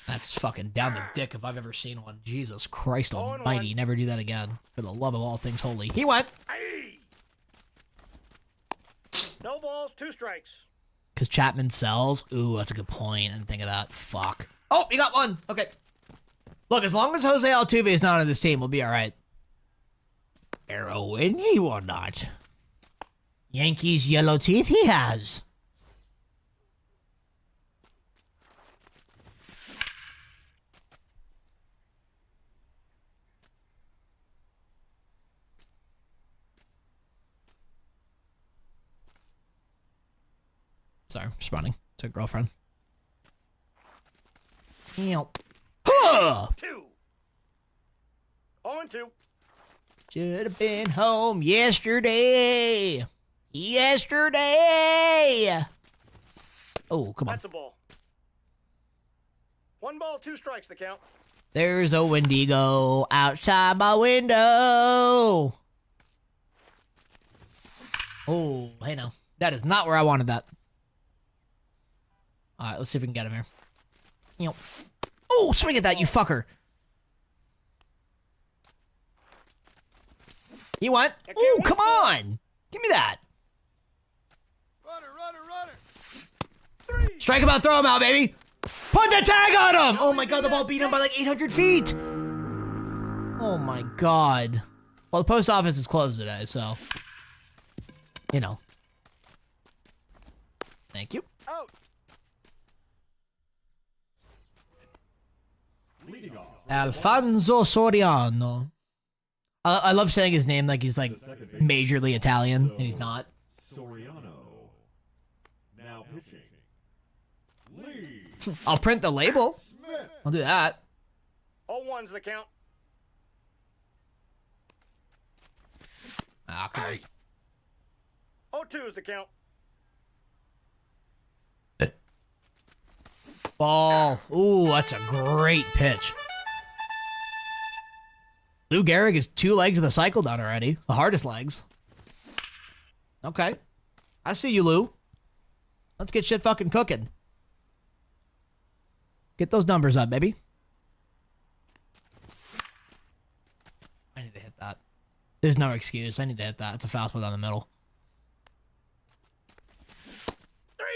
Speaker 1: That's fucking down the dick if I've ever seen one. Jesus Christ almighty. Never do that again. For the love of all things holy. He went.
Speaker 2: Aye. No balls, 2 strikes.
Speaker 1: Because Chapman sells? Ooh, that's a good point. I didn't think of that. Fuck. Oh, you got one. Okay. Look, as long as Jose Altuve is not on this team, we'll be all right. Arrow windy or not? Yankees yellow teeth he has. Sorry, responding to a girlfriend. Yelp. Huh!
Speaker 2: 2. 0-2.
Speaker 1: Should have been home yesterday. Yesterday. Oh, come on.
Speaker 2: That's a ball. 1 ball, 2 strikes the count.
Speaker 1: There's a Wendigo outside my window. Oh, hey now. That is not where I wanted that. All right, let's see if we can get him here. Yep. Oh, swing at that, you fucker. You want? Oh, come on. Give me that.
Speaker 4: Runner, runner, runner.
Speaker 1: Strike him out, throw him out, baby. Put the tag on him. Oh my God, the ball beat him by like 800 feet. Oh my God. Well, the post office is closed today, so, you know. Thank you.
Speaker 4: Out.
Speaker 1: Alfonso Soriano. I love saying his name like he's like majorly Italian, and he's not.
Speaker 3: Soriano. Now pitching. Lee
Speaker 1: I'll print the label.
Speaker 3: Smith.
Speaker 1: I'll do that.
Speaker 2: 0-1's the count.
Speaker 1: Ah, come on.
Speaker 2: 0-2's the count.
Speaker 1: Ball. Ooh, that's a great pitch. Lou Gehrig is 2 legs of the cycle done already. The hardest legs. Okay. I see you, Lou. Let's get shit fucking cooking. Get those numbers up, baby. I need to hit that. There's no excuse. I need to hit that. It's a fastball down the middle.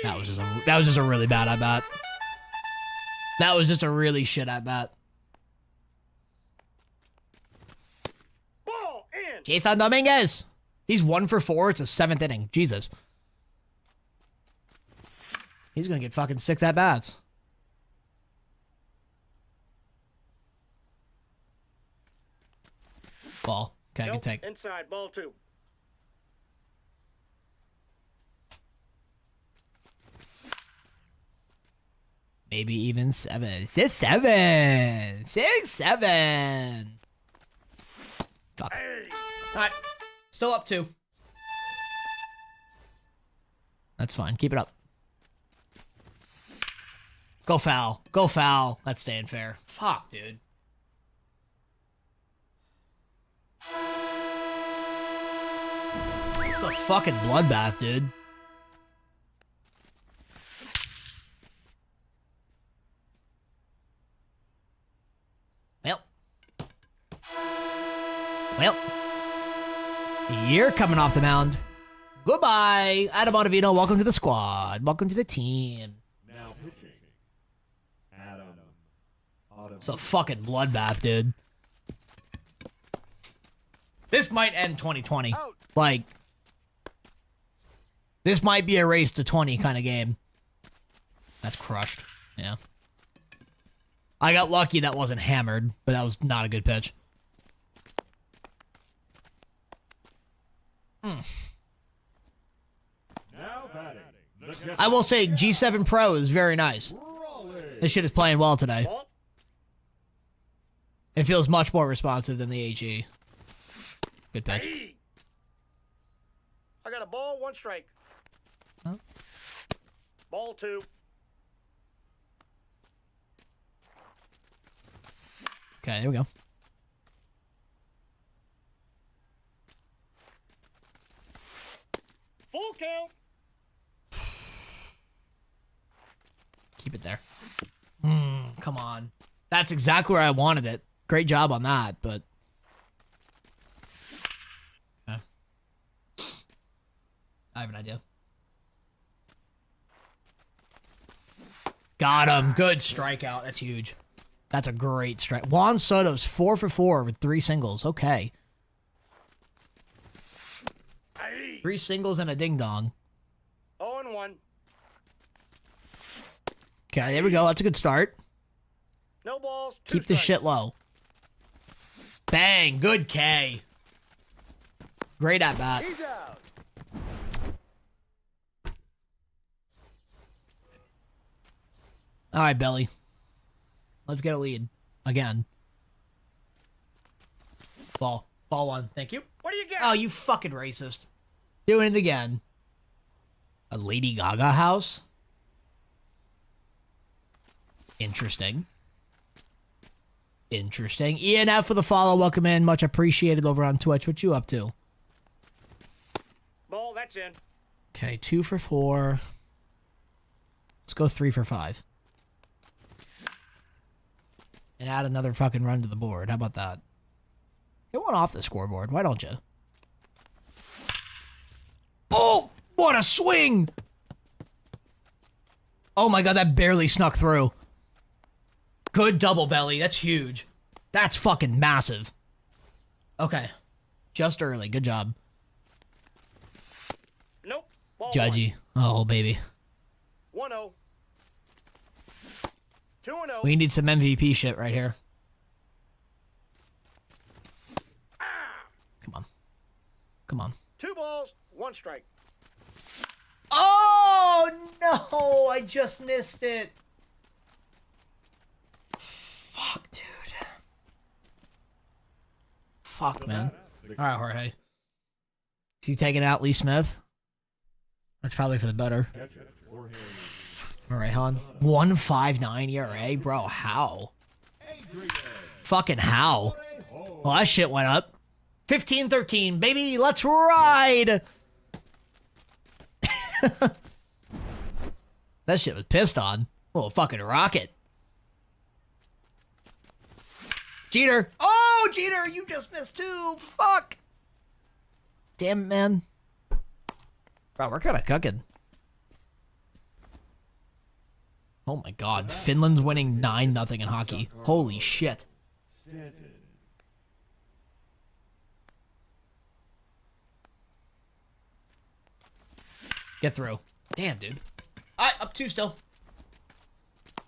Speaker 1: That was just a really bad at bat. That was just a really shit at bat.
Speaker 2: Ball in.
Speaker 1: Jason Dominguez. He's 1 for 4. It's a 7th inning. Jesus. He's gonna get fucking 6 at bats. Ball. Okay, I can
Speaker 2: Nope,
Speaker 1: take.
Speaker 2: inside. Ball 2.
Speaker 1: Maybe even 7. 6-7. 6-7. Fuck.
Speaker 2: Hey.
Speaker 1: Alright. Still up 2. That's fine. Keep it up. Go foul. Go foul. That's staying fair. Fuck, dude. It's a fucking bloodbath, dude. Well, you're coming off the mound. Goodbye, Adam Ottavino. Welcome to the squad. Welcome to the team.
Speaker 3: Now pitching. Adam.
Speaker 1: It's a fucking bloodbath, dude. This might end 2020.
Speaker 2: Out.
Speaker 1: Like, this might be a race to 20 kind of game. That's crushed. Yeah. I got lucky that wasn't hammered, but that was not a good pitch.
Speaker 3: Now batting. The catcher.
Speaker 1: I will say G7 Pro is very nice.
Speaker 3: Raleigh.
Speaker 1: This shit is playing well today.
Speaker 2: Ball.
Speaker 1: It feels much more responsive than the HE. Good pitch.
Speaker 2: Hey. I got a ball, 1 strike.
Speaker 1: Huh?
Speaker 2: Ball 2.
Speaker 1: Okay, there we go.
Speaker 2: Full count.
Speaker 1: Keep it there. Come on. That's exactly where I wanted it. Great job on that, but... Okay. I have an idea. Got him. Good strikeout. That's huge. That's a great strike. Juan Soto's 4 for 4 with 3 singles. Okay.
Speaker 2: Hey.
Speaker 1: 3 singles and a ding-dong.
Speaker 2: 0-1.
Speaker 1: Okay, there we go. That's a good start.
Speaker 2: No balls. 2
Speaker 1: Keep the
Speaker 2: strikes.
Speaker 1: shit low. Bang. Good K. Great at bat.
Speaker 2: He's out.
Speaker 1: All right, Belly. Let's get a lead. Again. Ball. Ball 1. Thank you.
Speaker 2: What do you get?
Speaker 1: Oh, you fucking racist. Doing it again. A Lady Gaga house? Interesting. Interesting. ENF for the follow. Welcome in. Much appreciated over on Twitch. What you up to?
Speaker 2: Ball, that's in.
Speaker 1: Okay, 2 for 4. Let's go 3 for 5. And add another fucking run to the board. How about that? Get one off the scoreboard. Why don't you? Oh, what a swing! Oh my god, that barely snuck through. Good double belly. That's huge. That's fucking massive. Okay. Just early. Good job.
Speaker 2: Nope. Ball
Speaker 1: Judgy. Oh, baby.
Speaker 2: 1-0. 2-0.
Speaker 1: We need some MVP shit right here. Come on.
Speaker 2: 2 balls, 1 strike.
Speaker 1: Oh, no. I just missed it. Fuck, dude. Fuck, man. All right, Jorge. Is he taking out Lee Smith? That's probably for the better. All right, hon. 1.59 ERA, bro. How? Fucking how? Well, that shit went up. 15-13, baby. Let's ride. That shit was pissed on. Little fucking rocket. Jeter. Oh, Jeter, you just missed too. Fuck. Damn it, man. Bro, we're kind of cooking. Oh my god. Finland's winning 9-0 in hockey. Holy shit. Get through. Damn, dude. Alright, up 2 still.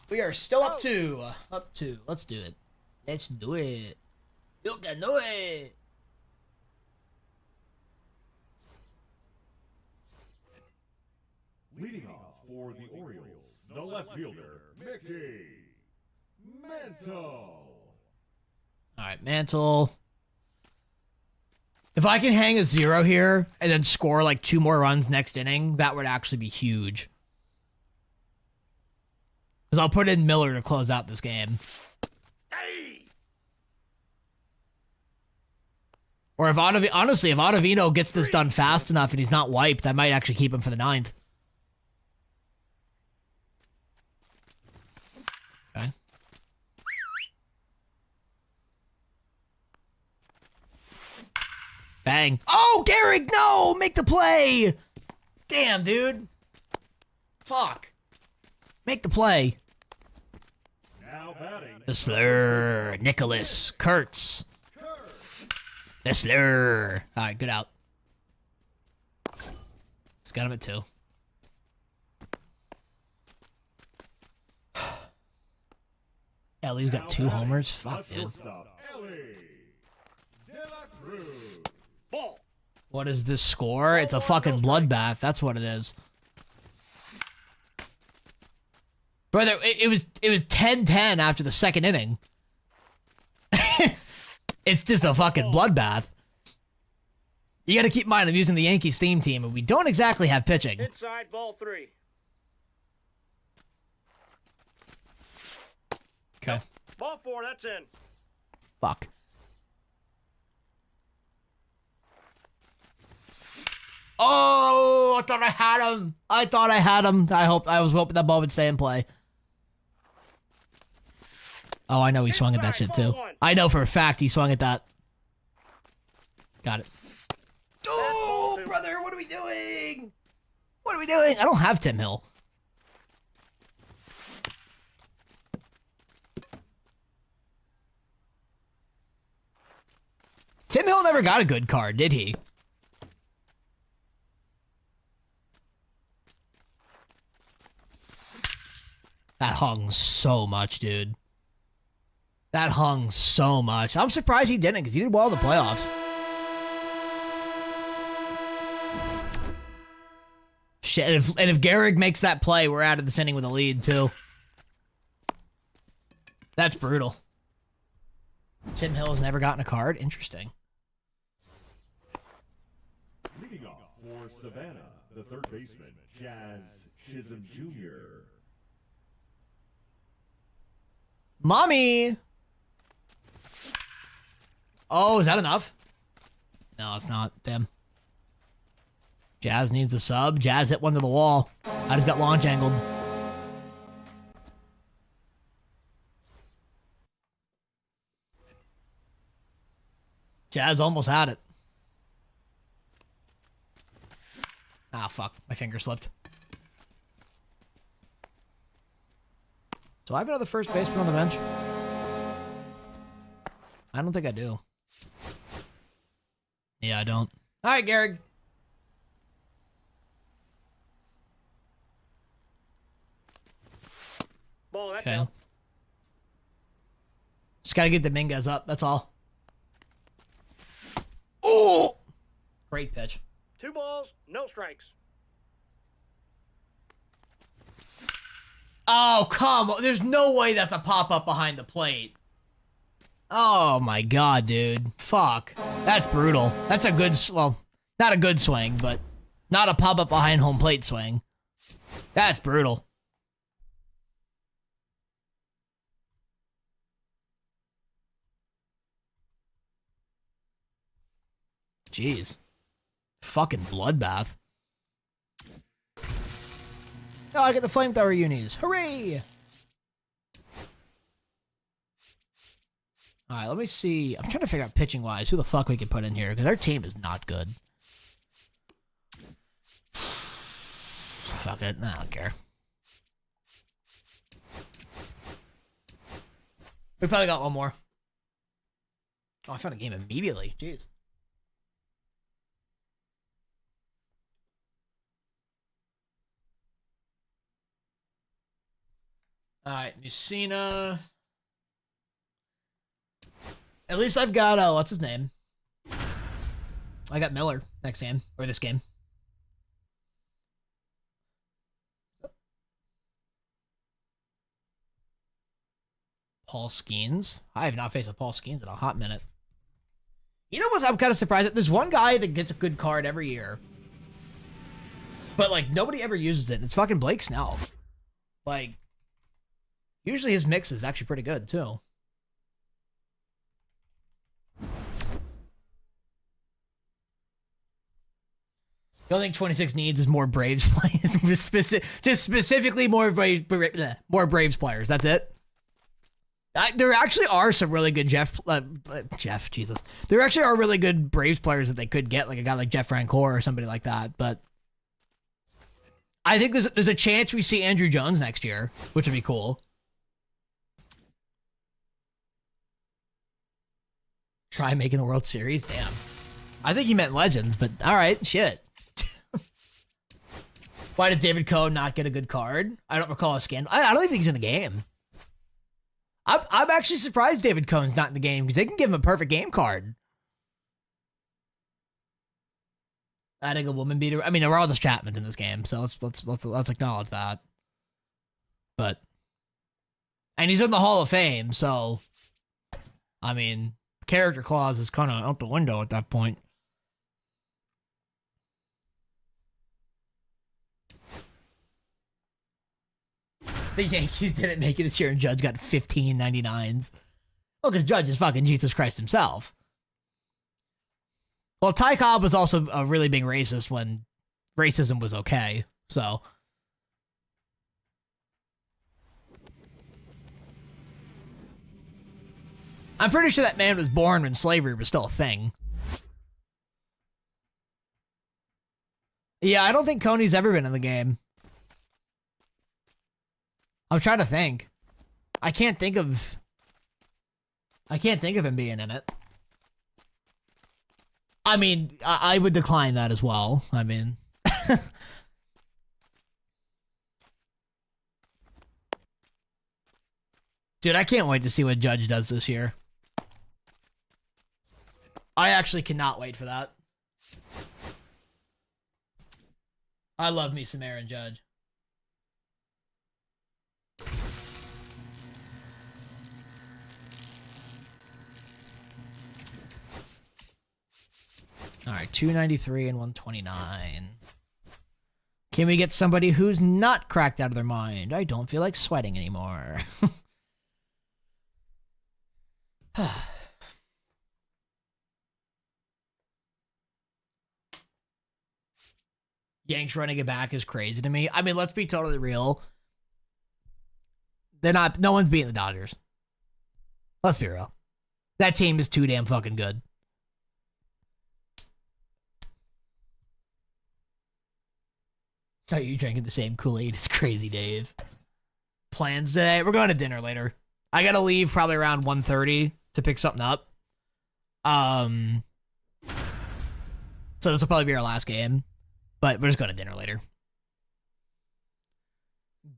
Speaker 1: We are still up 2. Up 2. Let's do it. Let's do it. You can do it.
Speaker 3: Leading off for the Orioles, the left fielder, Mickey Mantle.
Speaker 1: Alright, Mantle. If I can hang a 0 here and then score like 2 more runs next inning, that would actually be huge. Because I'll put in Miller to close out this game. Or if honestly, if Ottavino gets this done fast enough and he's not wiped, I might actually keep him for the 9th. Okay. Bang. Oh, Garrick, no! Make the play! Damn, dude. Fuck. Make the play.
Speaker 3: Now batting.
Speaker 1: The slur. Nicholas. Kurtz. The slur. Alright, good out. It's got him at 2. Ellie's got 2 homers. Fuck, dude.
Speaker 2: Ball.
Speaker 1: What is this score? It's a fucking bloodbath. That's what it is. Brother, it was 10-10 after the 2nd inning. It's just a fucking bloodbath. You gotta keep in mind I'm using the Yankees theme team, and we don't exactly have pitching.
Speaker 2: Inside, ball 3.
Speaker 1: Okay.
Speaker 2: Ball 4, that's in.
Speaker 1: Fuck. Oh, I thought I had him. I thought I had him. I was hoping that ball would stay in play. Oh, I know he swung at that shit too. I know for a fact he swung at that. Got it. Oh, brother, what are we doing? What are we doing? I don't have Tim Hill. Tim Hill never got a good card, did he? That hung so much, dude. That hung so much. I'm surprised he didn't, because he did well in the playoffs. Shit, and if Gehrig makes that play, we're out of this inning with a lead, too. That's brutal. Tim Hill has never gotten a card? Interesting.
Speaker 3: Leading off for Savannah, the third baseman, Jazz Chisholm Jr.
Speaker 1: Mommy! Oh, is that enough? No, it's not. Damn. Jazz needs a sub. Jazz hit one to the wall. I just got launch angled. Jazz almost had it. Ah, fuck. My finger slipped. Do I have another first baseman on the bench? I don't think I do. Yeah, I don't. All right, Gehrig.
Speaker 2: Ball, that's
Speaker 1: Okay.
Speaker 2: out.
Speaker 1: Just gotta get Dominguez up. That's all. Oh! Great pitch.
Speaker 2: 2 balls, no strikes.
Speaker 1: Oh, come on. There's no way that's a pop-up behind the plate. Oh, my God, dude. Fuck. That's brutal. That's a good... Well, not a good swing, but not a pop-up behind home plate swing. That's brutal. Jeez. Fucking bloodbath. Oh, I get the flamethrower unis. Hooray! Alright, let me see. I'm trying to figure out pitching-wise who the fuck we can put in here, because our team is not good. Fuck it. Nah, I don't care. We probably got one more. Oh, I found a game immediately. Jeez. Alright, Mussina. At least I've got, what's his name? I got Miller next game, or this game. Paul Skeens. I have not faced a Paul Skeens in a hot minute. You know what I'm kind of surprised at? There's one guy that gets a good card every year. But, like, nobody ever uses it. It's fucking Blake Snell. Like, usually his mix is actually pretty good, too. The only thing 26 needs is more Braves players. Just specifically more Braves players. That's it. There actually are some really good Jeff, Jesus. There actually are really good Braves players that they could get, like a guy like Jeff Francoeur or somebody like that. But I think there's a chance we see Andrew Jones next year, which would be cool. Try making the World Series? Damn. I think he meant Legends, but all right, shit. Why did David Cohn not get a good card? I don't recall a scandal. I don't even think he's in the game. I'm actually surprised David Cohn's not in the game because they can give him a perfect game card. Adding a woman beater. I mean, Aroldis Chapman's in this game, so let's acknowledge that. But, and he's in the Hall of Fame, so I mean, character clause is kind of out the window at that point. The Yankees didn't make it this year, and Judge got 15 99s. Well, because Judge is fucking Jesus Christ himself. Well, Ty Cobb was also a really big racist when racism was okay, so. I'm pretty sure that man was born when slavery was still a thing. Yeah, I don't think Coney's ever been in the game. I'm trying to think. I can't think of him being in it. I mean, I would decline that as well. I mean, dude, I can't wait to see what Judge does this year. I actually cannot wait for that. I love me some Aaron Judge. All right, 293 and 129. Can we get somebody who's not cracked out of their mind? I don't feel like sweating anymore. Yanks running it back is crazy to me. I mean, let's be totally real. No one's beating the Dodgers. Let's be real. That team is too damn fucking good. Are you drinking the same Kool-Aid as Crazy Dave? Plans today? We're going to dinner later. I gotta leave probably around 1:30 to pick something up. So this will probably be our last game. But we're just going to dinner later.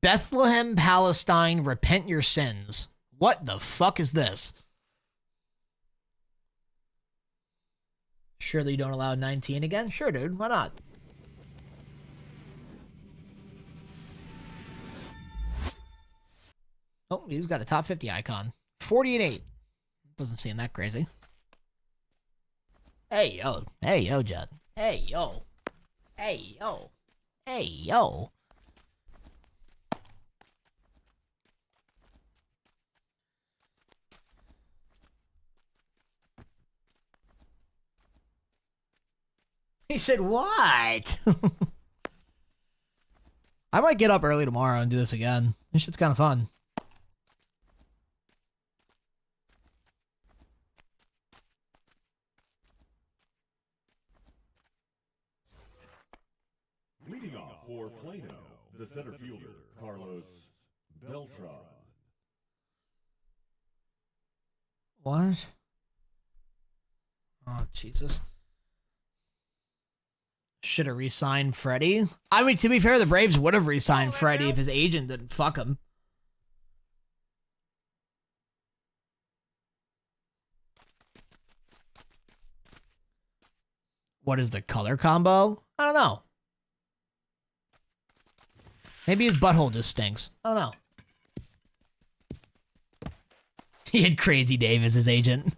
Speaker 1: Bethlehem, Palestine, repent your sins. What the fuck is this? Surely you don't allow 19 again? Sure, dude. Why not? Oh, he's got a top 50 icon. 40 and 8. Doesn't seem that crazy. Hey, yo. Hey, yo, Judd. Hey, yo. Hey, yo. Hey, yo. He said, what? I might get up early tomorrow and do this again. This shit's kind of fun.
Speaker 3: Leading off for Plano, the center fielder, Carlos Beltran.
Speaker 1: What? Oh, Jesus. Should have re-signed Freddie. I mean, to be fair, the Braves would have re-signed Freddie if his agent didn't fuck him. What is the color combo? I don't know. Maybe his butthole just stinks. I don't know. He had Crazy Dave as his agent.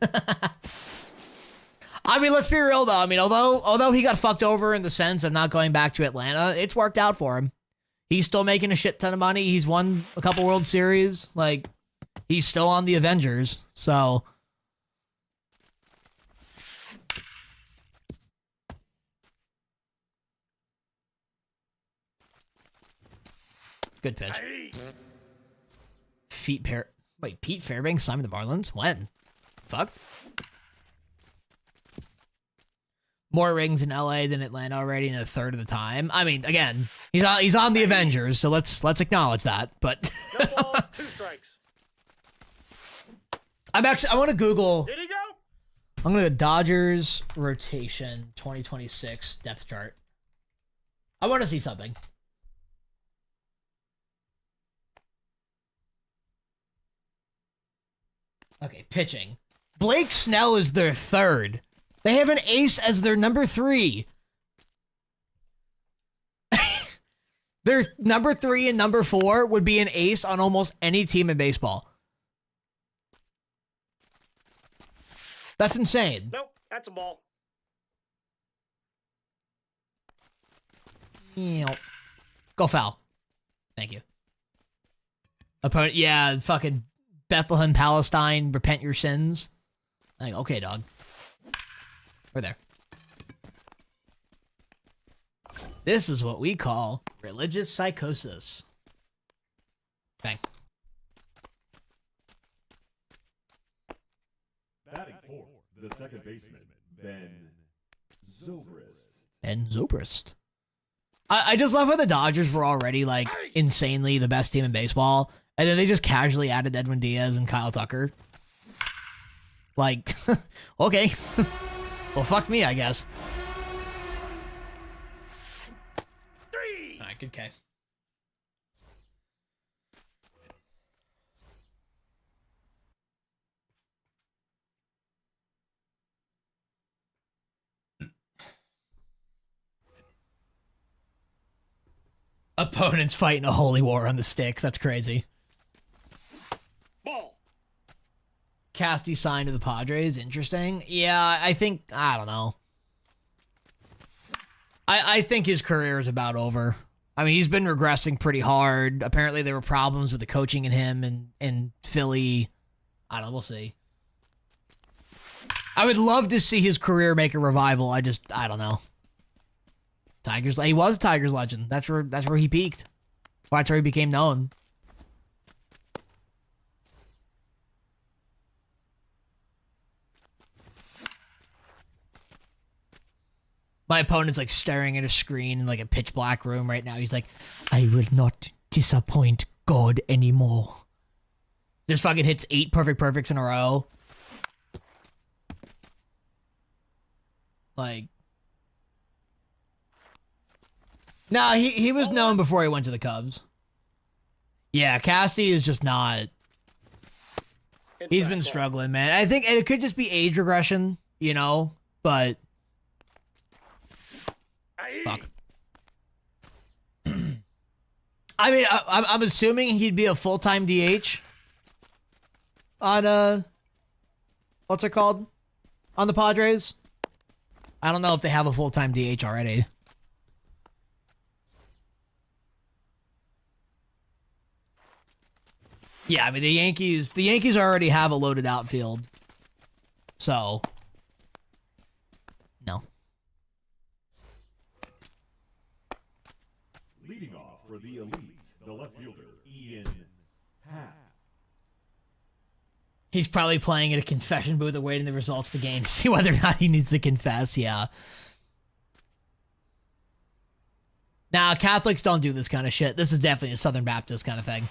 Speaker 1: I mean, let's be real though. I mean, although he got fucked over in the sense of not going back to Atlanta, it's worked out for him. He's still making a shit ton of money. He's won a couple World Series. Like, he's still on the Avengers. So, good pitch. Wait, Pete Fairbanks signed with the Marlins? When? Fuck. More rings in LA than Atlanta already in a third of the time. I mean, again, he's on the Avengers, so let's acknowledge that. But
Speaker 2: No ball, 2 strikes.
Speaker 1: I want to Google.
Speaker 2: Did he go?
Speaker 1: I'm gonna go Dodgers rotation 2026 depth chart. I want to see something. Okay, pitching. Blake Snell is their third. They have an ace as their number 3. Their number 3 and number 4 would be an ace on almost any team in baseball. That's insane.
Speaker 2: Nope, that's a ball.
Speaker 1: Go foul. Thank you. Opponent, yeah, fucking Bethlehem, Palestine, repent your sins. Like, okay, dog. We're there. This is what we call religious psychosis. Bang.
Speaker 3: Batting fourth, the second baseman, Ben Zobrist.
Speaker 1: And Zobrist. I just love how the Dodgers were already, like, insanely the best team in baseball, and then they just casually added Edwin Diaz and Kyle Tucker. Like, okay. Well, fuck me, I guess.
Speaker 2: 3.
Speaker 1: Alright, good K. Opponents fighting a holy war on the sticks. That's crazy.
Speaker 2: Ball.
Speaker 1: Casty signed to the Padres. Interesting. Yeah, I don't know. I think his career is about over. I mean, he's been regressing pretty hard. Apparently, there were problems with the coaching in him and Philly. I don't know. We'll see. I would love to see his career make a revival. I don't know. Tigers. He was a Tigers legend. That's where he peaked. That's where he became known. My opponent's like staring at a screen in like a pitch black room right now. He's like, I will not disappoint God anymore. Just fucking hits 8 perfects in a row. Like, nah, he was known before he went to the Cubs. Yeah, Casty is just not. He's been struggling, man. I think, and it could just be age regression, you know, but I mean, I'm assuming he'd be a full-time DH on what's it called? On the Padres. I don't know if they have a full-time DH already. Yeah, I mean the Yankees already have a loaded outfield. So no.
Speaker 3: Leading off for the Elite, the left fielder, Ian Happ.
Speaker 1: He's probably playing at a confession booth awaiting the results of the game to see whether or not he needs to confess, yeah. Nah, Catholics don't do this kind of shit. This is definitely a Southern Baptist kind of thing.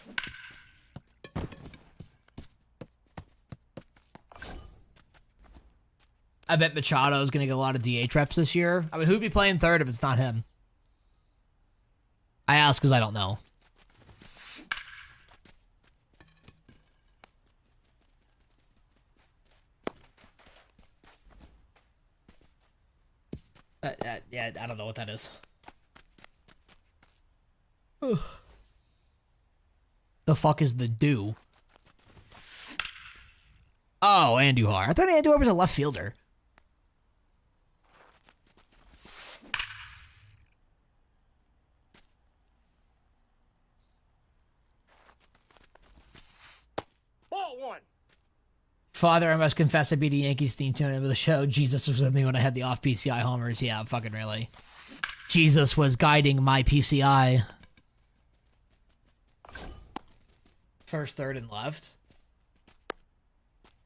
Speaker 1: I bet Machado is going to get a lot of DH reps this year. I mean, who'd be playing third if it's not him? I ask because I don't know. Yeah, I don't know what that is. The fuck is the do? Oh, Andujar. I thought Andujar was a left fielder.
Speaker 2: Ball one.
Speaker 1: Father, I must confess I beat the Yankees theme tune of the show. Jesus was with me when I had the off PCI homers. Yeah, fucking really. Jesus was guiding my PCI. First, third, and left.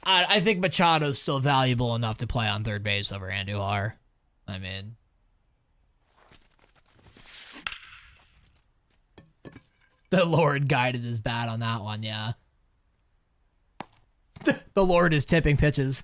Speaker 1: I think Machado's still valuable enough to play on third base over Andujar. I mean... The Lord guided his bat on that one, yeah. The Lord is tipping pitches.